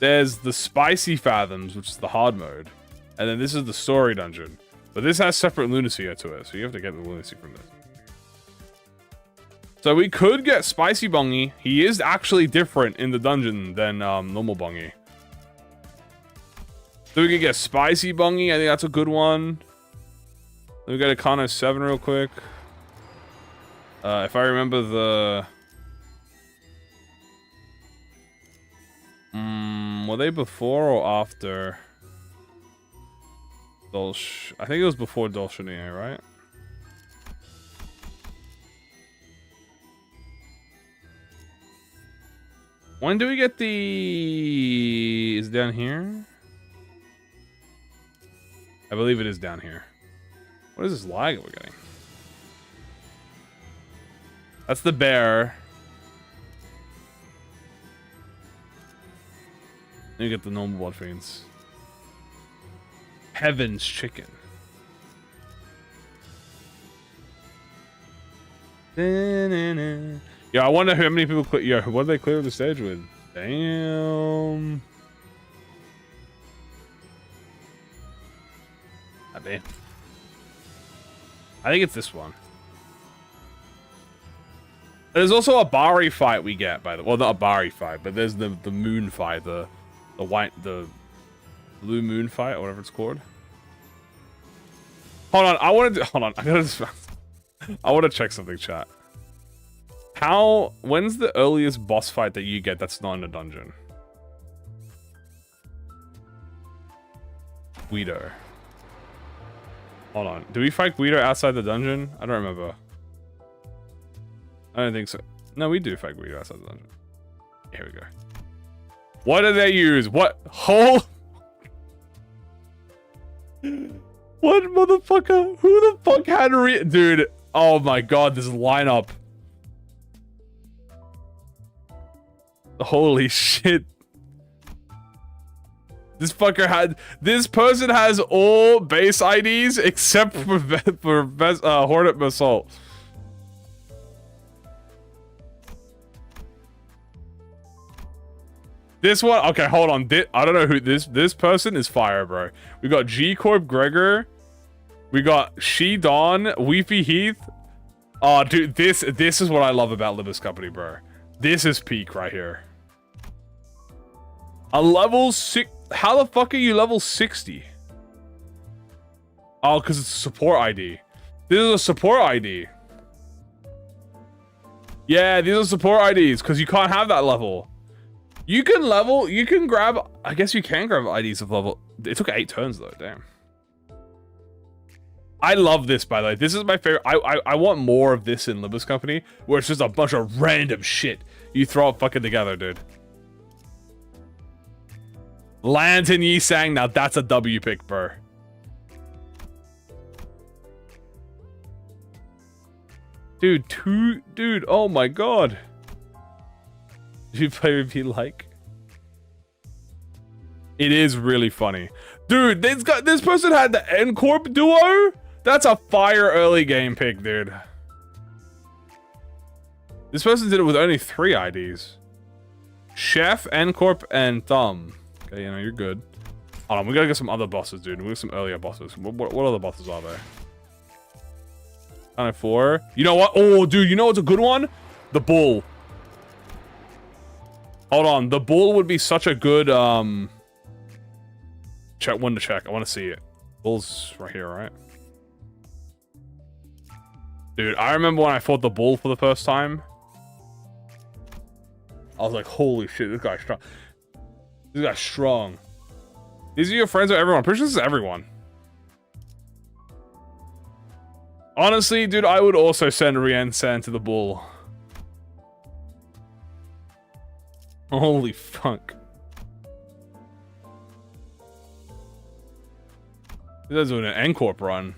There's the Spicy Fathoms, which is the hard mode, and then this is the story dungeon. But this has separate lunacy to it, so you have to get the lunacy from this. So we could get Spicy Bongi. He is actually different in the dungeon than normal Bongi. So we could get Spicy Bongi. I think that's a good one. Let me go to Kano 7 real quick. If I remember the... were they before or after? I think it was before Dolshania, right? When do we get the... Is it down here? I believe it is down here. What is this lag we're getting? That's the bear. Then you get the normal blood fiends. Heaven's Chicken. Yeah, I wonder how many people clear. Yeah, what did they clear the stage with? Damn. Ah, damn. I think it's this one. There's also a Bari fight we get, by the way. Well, not a Bari fight, but there's the moon fight, the blue moon fight, or whatever it's called. Hold on, I want to check something, chat. When's the earliest boss fight that you get that's not in a dungeon? Guido. Hold on, do we fight Guido outside the dungeon? I don't remember. I don't think so. No, we do fight Guido outside the dungeon. Here we go. What do they use? What? What motherfucker? Who the fuck had dude, oh my god, this lineup. Holy shit. This person has all base IDs except for Hornet Assault. This one, okay, hold on. I don't know who this person is. Fire, bro. We got G Corp Gregor. We got She Dawn, Weepy Heath. Oh, dude, this is what I love about Limbus Company, bro. This is peak right here. A level 6. How the fuck are you level 60? Oh, because it's a support ID. This is a support ID. Yeah, these are support IDs because you can't have that level. You can grab, I guess you can grab IDs of level. It took 8 turns though, damn. I love this, by the way. This is my favorite. I want more of this in Limbus Company, where it's just a bunch of random shit you throw it fucking together, dude. Lantern Yi Sang, now that's a W pick, bro. Dude, oh my god. Did you play with me like? It is really funny. Dude, this person had the N-Corp duo? That's a fire early game pick, dude. This person did it with only 3 IDs. Chef, N-Corp, and Thumb. Okay, you know, you're good. Hold on, we gotta get some other bosses, dude. We got some earlier bosses. What other bosses are there? Kind of 4. You know what? Oh, dude, you know what's a good one? The Bull. Hold on, the Bull would be such a good, check one to check. I want to see it. Bull's right here, right? Dude, I remember when I fought the Bull for the first time. I was like, holy shit, this guy's strong. This guy's strong. These are your friends or everyone? I'm pretty sure this is everyone. Honestly, dude, I would also send Rien-san to the Bull. Holy fuck. This guy's doing an N-Corp run.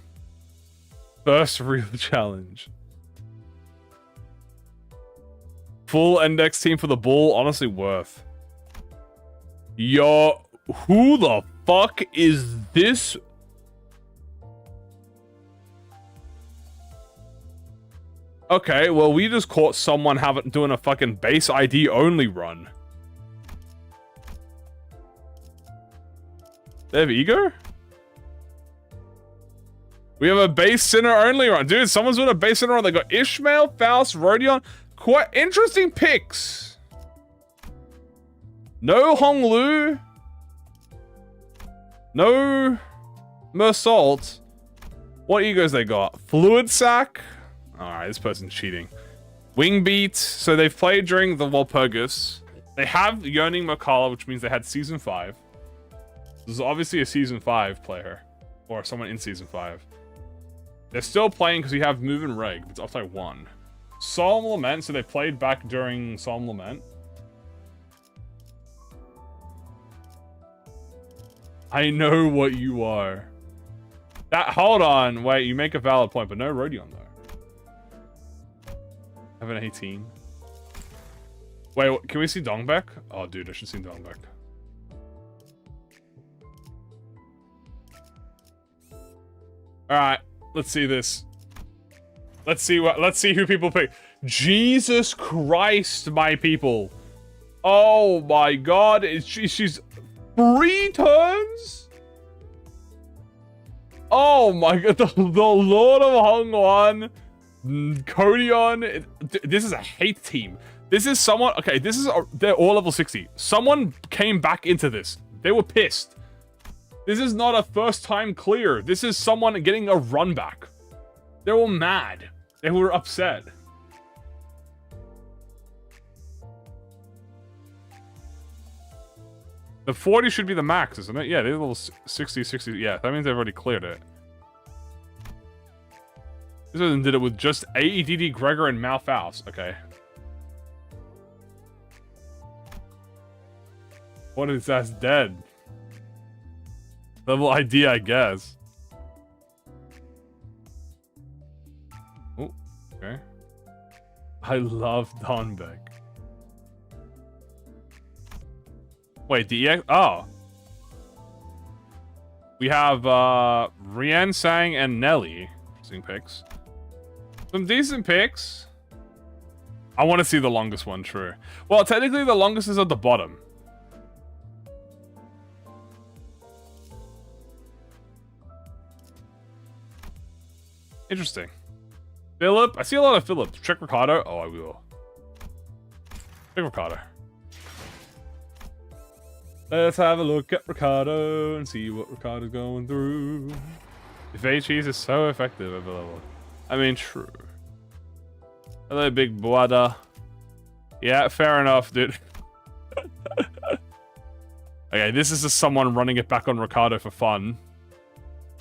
First real challenge. Full index team for the Bull, honestly worth. Yo, who the fuck is this? Okay, well, we just caught someone doing a fucking base ID only run. They have ego? We have a base center only run. Dude, someone's doing a base center run. They got Ishmael, Faust, Rodion. Quite interesting picks. No Hong Lu. No Mersault. What egos they got? Fluid Sack. Alright, this person's cheating. Wingbeat. So they've played during the Walpurgis. They have Yearning Makala, which means they had Season 5. This is obviously a Season 5 player. Or someone in Season 5. They're still playing because we have Move and Reg. It's up to 1. Solemn Lament. So they played back during Solemn Lament. I know what you are. Hold on. Wait, you make a valid point, but no Rodion though. I have an 18. Wait, can we see Dongbek? Oh, dude, I should see Dongbek. Alright, let's see this. Let's see who people pick. Jesus Christ, my people. Oh my god, she's 3 turns? Oh my god, the Lord of Hongwan Codion. This is a hate team. This is someone. Okay, this is. They're all level 60. Someone came back into this. They were pissed. This is not a first time clear. This is someone getting a run back. They were mad. They were upset. The 40 should be the max, isn't it? Yeah, they're level 60, 60. Yeah, that means they've already cleared it. This one did it with just AEDD, Gregor, and Malfaust. Okay. What is that's dead? Level ID, I guess. Oh, okay. I love Donbeck. Wait, the EX... Oh. We have, Rian, Sang, and Nelly. Interesting picks. Some decent picks. I want to see the longest one, true. Well, technically the longest is at the bottom. Interesting. Philip. I see a lot of Philip. Check Ricardo. Oh, I will. Check Ricardo. Let's have a look at Ricardo and see what Ricardo's going through. If A-Cheese is so effective at the level. I mean, true. Hello, big Boada. Yeah, fair enough, dude. Okay, this is just someone running it back on Ricardo for fun.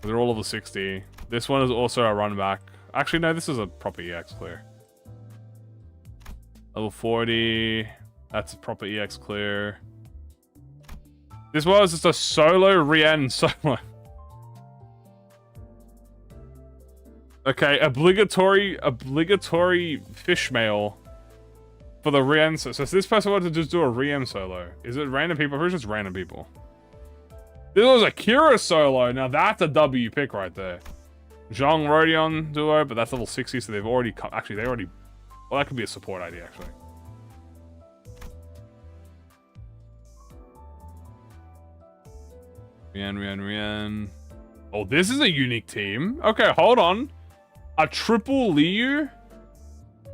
They're all level 60. This one is also a run back. Actually, no, this is a proper EX clear. Level 40. That's a proper EX clear. This was just a solo Rian solo. Okay, obligatory fishmail for the Rian. So this person wanted to just do a Rian solo. Is it random people? I'm pretty sure it's random people. This was a Kira solo. Now that's a W pick right there. Zhong Rodion duo, but that's level 60, so they've already come. Actually, they already. Well, that could be a support ID actually. Rian. Oh, this is a unique team. Okay, hold on. A triple Liu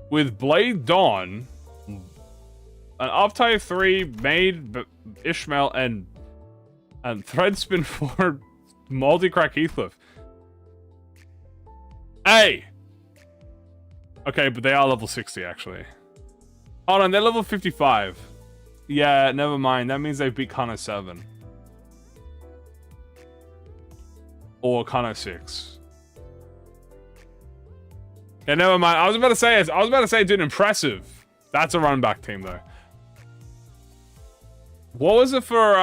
with Blade Dawn, an Uptype 3 made Ishmael and Threadspin for multi-crack Heathcliff. Hey! Okay, but they are level 60 actually. Hold on, they're level 55. Yeah, never mind. That means they beat Kano 7. Or Kano 6. Yeah, never mind. I was about to say, dude, impressive. That's a run back team though. What was it for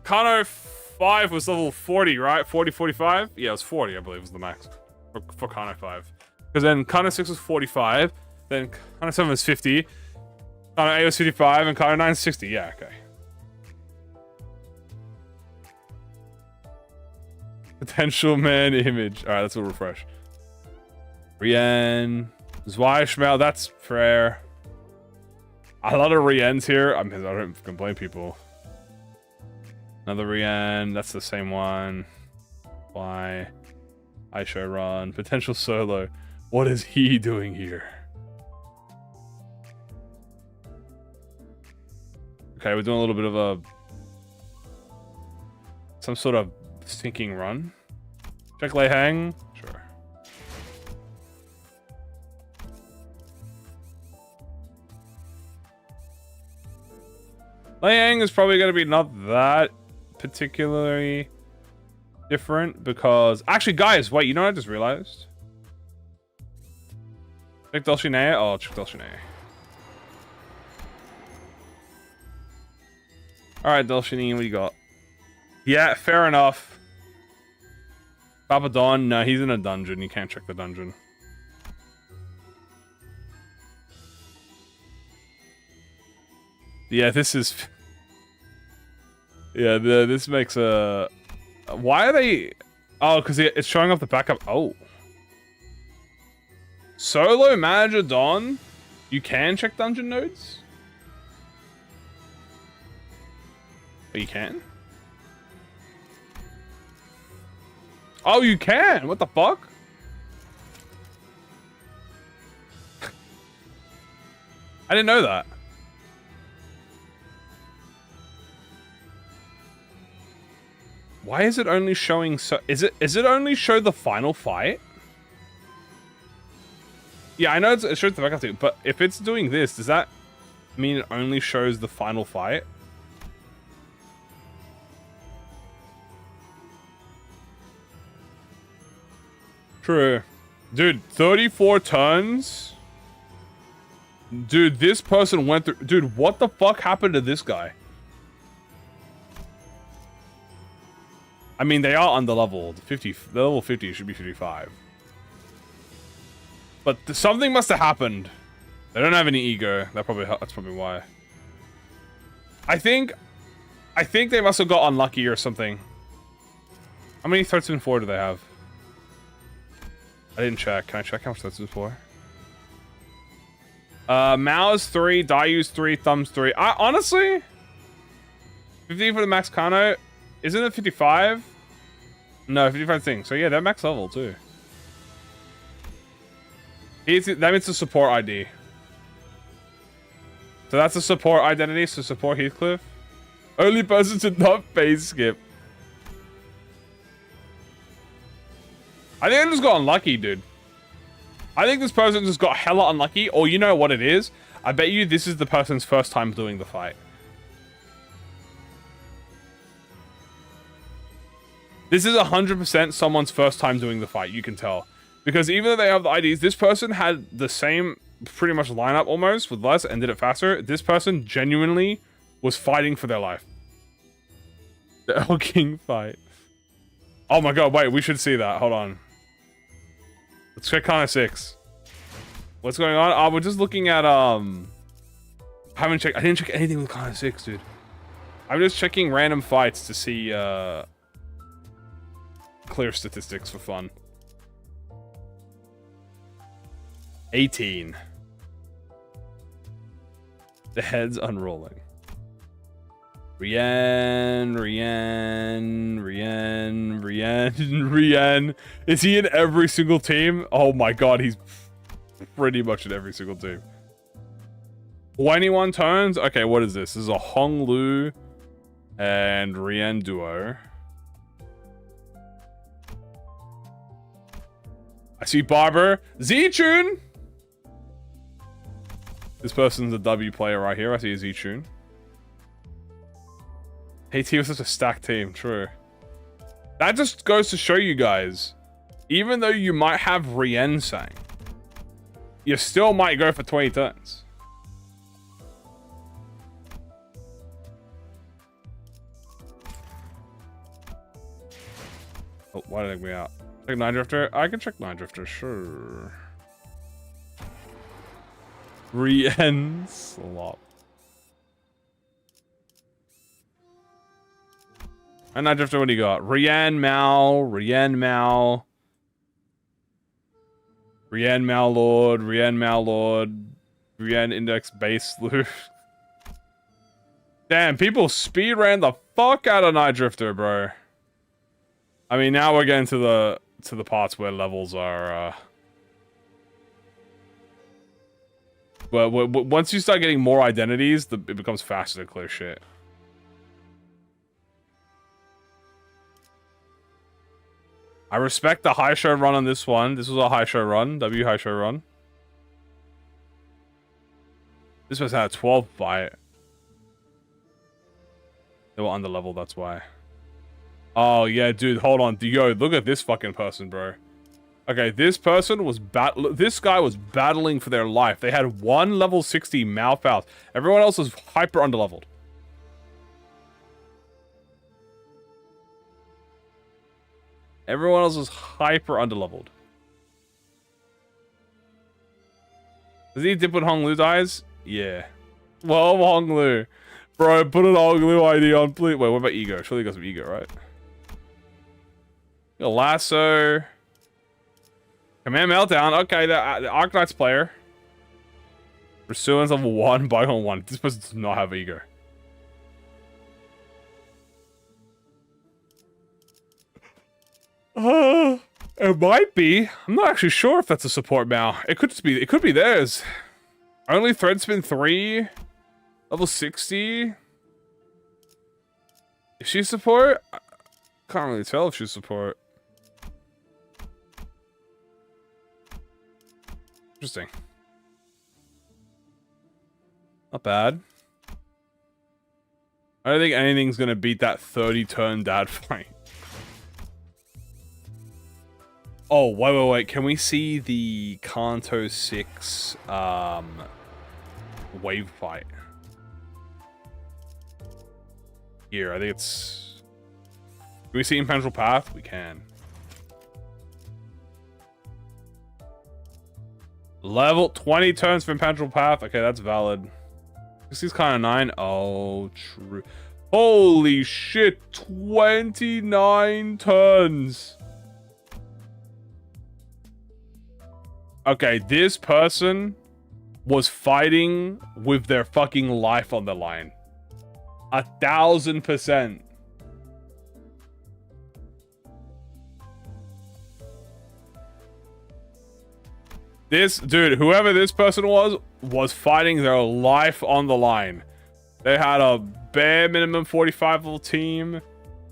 Kano 5 was level 40, right? 40, 45? Yeah, it was 40, I believe was the max for Kano 5. Because then Kano 6 was 45, then Kano 7 was 50, Kano 8 was 55, and Kano 9 is 60. Yeah, okay. Potential man image. Alright, let's go refresh. Rian. Zweishmel, that's fair. A lot of Riens here. I mean, I don't complain, people. Another Rian. That's the same one. Why? Aisho Run. Potential solo. What is he doing here? Okay, we're doing a little bit of a... some sort of sinking run. Check Lei Hang. Sure. Lei Hang is probably going to be not that particularly different because... Actually, guys, wait, you know what I just realized? Check Dulcinea? Oh, check Dulcinea. Alright, Dulcinea, what do you got? Yeah, fair enough. Papa Don, no, he's in a dungeon. You can't check the dungeon. Yeah, this is... Yeah, this makes a... Why are they... Oh, because it's showing off the backup. Oh. Solo Manager Don? You can check dungeon nodes? Oh, you can? Oh, you can? What the fuck? I didn't know that. Why is it only showing so... Is it only show the final fight? Yeah, I know it shows the faculty, but if it's doing this, does that mean it only shows the final fight? True. Dude, 34 turns? Dude, this person went through... Dude, what the fuck happened to this guy? I mean, they are underleveled. Level 50 should be 55. But something must have happened. They don't have any ego. That's probably why. I think they must have got unlucky or something. How many threats in 4 do they have? I didn't check. Can I check how much threats in 4? Mao's 3, Dayu's 3, Thumb's 3. Honestly, 15 for the max Kano. Isn't it 55? No, 55 thing. So yeah, they're max level too. That means the support ID. So that's a support identity, so support Heathcliff. Only person to not phase skip. I think I just got unlucky, dude. I think this person just got hella unlucky, or you know what it is? I bet you this is the person's first time doing the fight. This is 100% someone's first time doing the fight, you can tell. Because even though they have the IDs, this person had the same pretty much lineup almost with less and did it faster. This person genuinely was fighting for their life. The El King fight. Oh my god, wait, we should see that. Hold on. Let's check Kana 6. What's going on? Oh, we're just looking at, I didn't check anything with Kana 6, dude. I'm just checking random fights to see, clear statistics for fun. 18. The head's unrolling. Rien. Is he in every single team? Oh my god, he's pretty much in every single team. 21 turns? Okay, what is this? This is a Hong Lu and Rien duo. I see Barber. Z-Tune! This person's a W player right here. I see a Z-Tune. AT was such a stacked team, true. That just goes to show you guys, even though you might have Rien Sang, you still might go for 20 turns. Oh, why did I take me out? Check 9 Drifter? I can check 9 Drifter, sure. Rien Slop. And 9 Drifter, what do you got? Rien Mao, Rien Mao. Rien Mao Lord, Rien Mao Lord. Rien Index Base Loop. Damn, people speed ran the fuck out of 9 Drifter, bro. I mean, now we're getting to the parts where levels are, but once you start getting more identities, it becomes faster to clear shit. I respect the high show run on this one. This was a high show run. W high show run. This was had a 12 fight. They were underleveled, that's why. Oh, yeah, dude, hold on. Yo, look at this fucking person, bro. Okay, this person was this guy was battling for their life. They had one level 60 Mao Faust. Everyone else was hyper underleveled. Everyone else was hyper underleveled. Does he dip when Hong Lu dies? Yeah. Well, Hong Lu. Bro, put an Hong Lu ID on, please. Wait, what about ego? Surely you got some ego, right? A lasso. Command Meltdown. Okay, the Arcanite's player. Pursuance level 1, Bygone 1. This person does not have ego. It might be. I'm not actually sure if that's a support Mao. It could just be. It could be theirs. Only thread spin 3? Level 60? Is she support? I can't really tell if she's support. Interesting. Not bad. I don't think anything's gonna beat that 30-turn dad fight. Oh, wait. Can we see the Kanto 6 wave fight? Here, I think it's... Can we see Impenetrable Path? We can. Level 20 turns for Impenetrable Path. Okay, that's valid. This is kind of 9. Oh, true. Holy shit, 29 turns. Okay, this person was fighting with their fucking life on the line. 1000%. This dude, whoever this person was fighting their life on the line. They had a bare minimum 45 level team.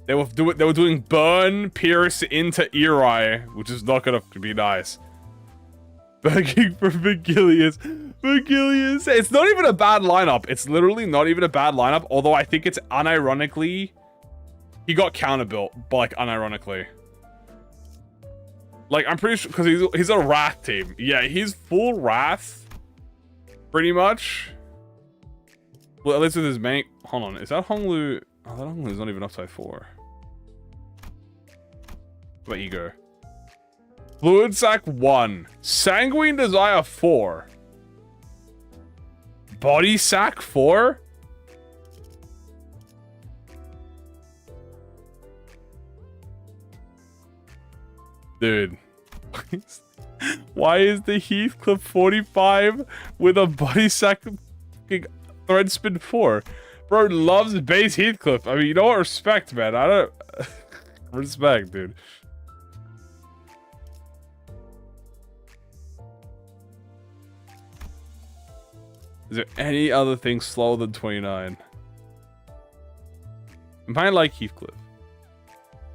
They were doing burn, pierce into Eri, which is not gonna be nice. Begging for Vigilius. Vigilius. It's not even a bad lineup. It's literally not even a bad lineup. Although I think it's unironically, he got counterbuilt, but like unironically. Like I'm pretty sure because he's a Wrath team. Yeah, he's full Wrath, pretty much. Well, at least with his main. Hold on, is that Hong Lu? Oh, that Hong Lu's not even upside 4. What ego? Fluid Sac 1. Sanguine Desire 4. Body Sac 4? Dude. Why is the Heathcliff 45 with a Body Sac thread spin 4? Bro loves base Heathcliff. I mean, you know what? Respect, man. I don't... Respect, dude. Is there any other thing slower than 29? I might like Heathcliff.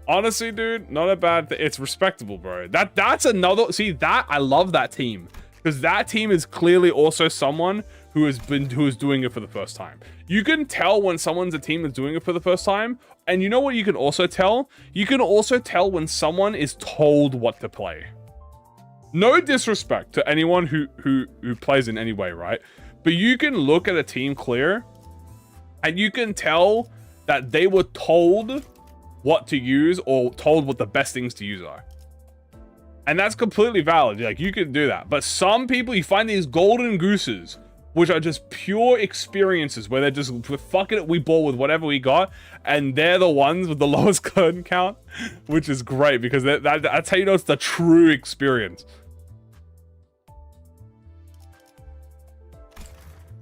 Honestly, dude, not a bad thing. It's respectable, bro. That's another... See, that... I love that team. Because that team is clearly also someone who is doing it for the first time. You can tell when someone's a team that's doing it for the first time. And you know what you can also tell? You can also tell when someone is told what to play. No disrespect to anyone who plays in any way, right? But you can look at a team clear and you can tell that they were told what to use or told what the best things to use are. And that's completely valid. Like, you can do that. But some people, you find these golden gooses, which are just pure experiences where they're just, fuck it, we ball with whatever we got. And they're the ones with the lowest curtain count, which is great because that's how you know it's the true experience.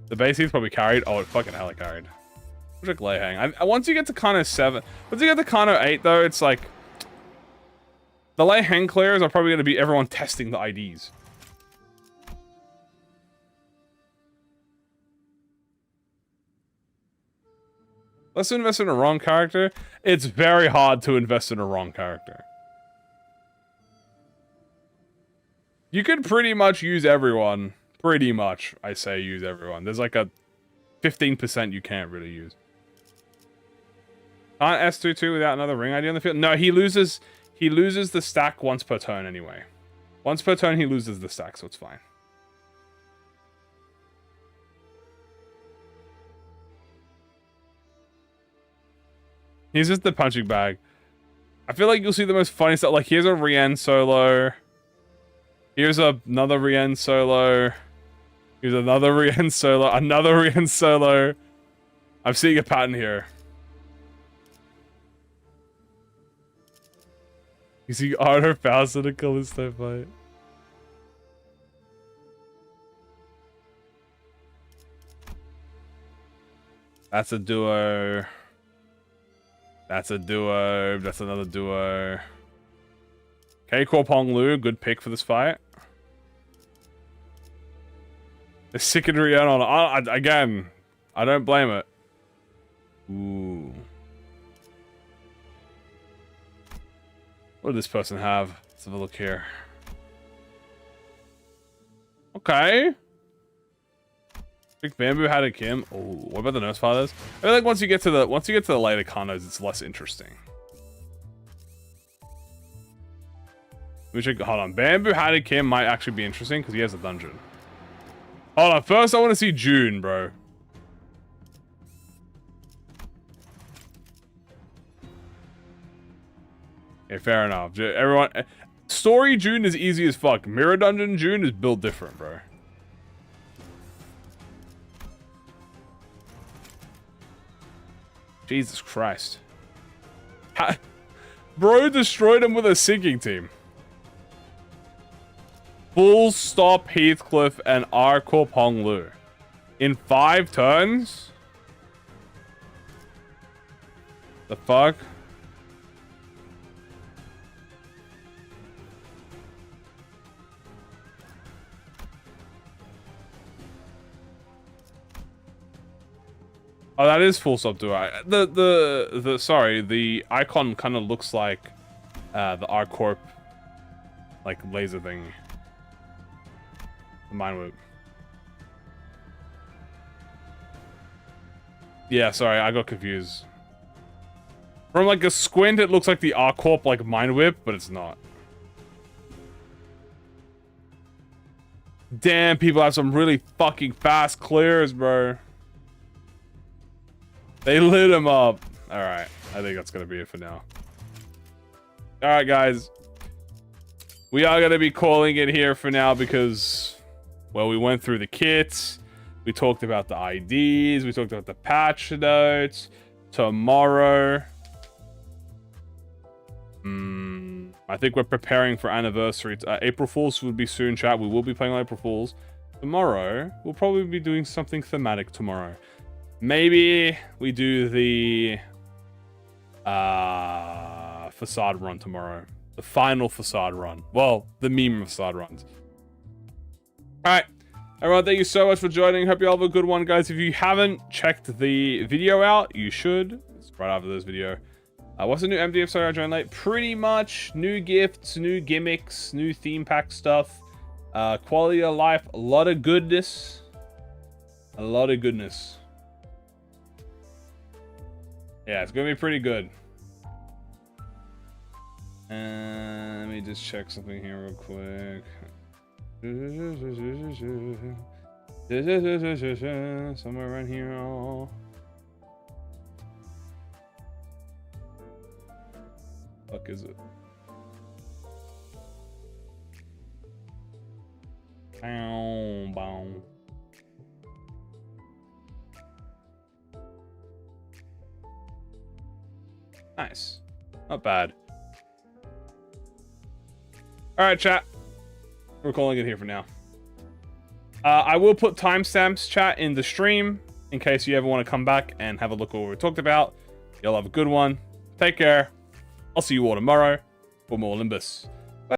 The base he's probably carried. Oh, it fucking hella carried. Project Layhang. Once you get to Kano 7, once you get to Kano 8, though, it's like the Layhang clears are probably going to be everyone testing the IDs. Let's invest in a wrong character. It's very hard to invest in a wrong character. You can pretty much use everyone. Pretty much, I say use everyone. There's like a 15% you can't really use. Can't S22 without another ring ID on the field? No, he loses the stack once per turn anyway. Once per turn he loses the stack, so it's fine. He's just the punching bag. I feel like you'll see the most funny stuff. Like, here's a Rien solo. Here's another Rien solo. Here's another Rien solo. Another Rien solo. I'm seeing a pattern here. You see Arno Faust in a Callisto fight. That's a duo. That's a duo. That's another duo. K-Corp Hong Lu, good pick for this fight. The sick and Rihanna. Again, I don't blame it. Ooh. What did this person have? Let's have a look here. Okay. Big Bamboo had a Kim. Oh, what about the Nursefathers? I feel like once you get to the later condos, it's less interesting. We should hold on. Bamboo had a Kim might actually be interesting because he has a dungeon. Hold on. First, I want to see June, bro. Yeah, fair enough. Everyone, story June is easy as fuck. Mirror Dungeon June is built different, bro. Jesus Christ. Bro destroyed him with a sinking team. Full stop Heathcliff and R-Corp Hong Lu. In 5 turns? The fuck? Oh, that is full stop duo. Sorry, the icon kind of looks like the R-Corp like laser thing. The Mind Whip. Yeah, sorry, I got confused. From like a squint, it looks like the R-Corp like Mind Whip, but it's not. Damn, people have some really fucking fast clears, bro. They lit him up. Alright, I think that's gonna be it for now. Alright, guys. We are gonna be calling it here for now because, well, we went through the kits. We talked about the IDs. We talked about the patch notes. Tomorrow. I think we're preparing for anniversary. April Fools will be soon, chat. We will be playing on April Fools. Tomorrow, we'll probably be doing something thematic tomorrow. Maybe we do the Facade run tomorrow. The final Facade run. Well, the meme Facade runs. Alright. Everyone, thank you so much for joining. Hope you all have a good one, guys. If you haven't checked the video out, you should. It's right after this video. What's the new MDF? Sorry, I joined late. Pretty much new gifts, new gimmicks, new theme pack stuff. Quality of life. A lot of goodness. A lot of goodness. Yeah, it's gonna be pretty good. Let me just check something here real quick. Somewhere around here. Oh. Fuck is it? Boom, boom. Nice. Not bad. Alright, chat. We're calling it here for now. I will put timestamps, chat, in the stream in case you ever want to come back and have a look at what we talked about. Y'all have a good one. Take care. I'll see you all tomorrow for more Limbus.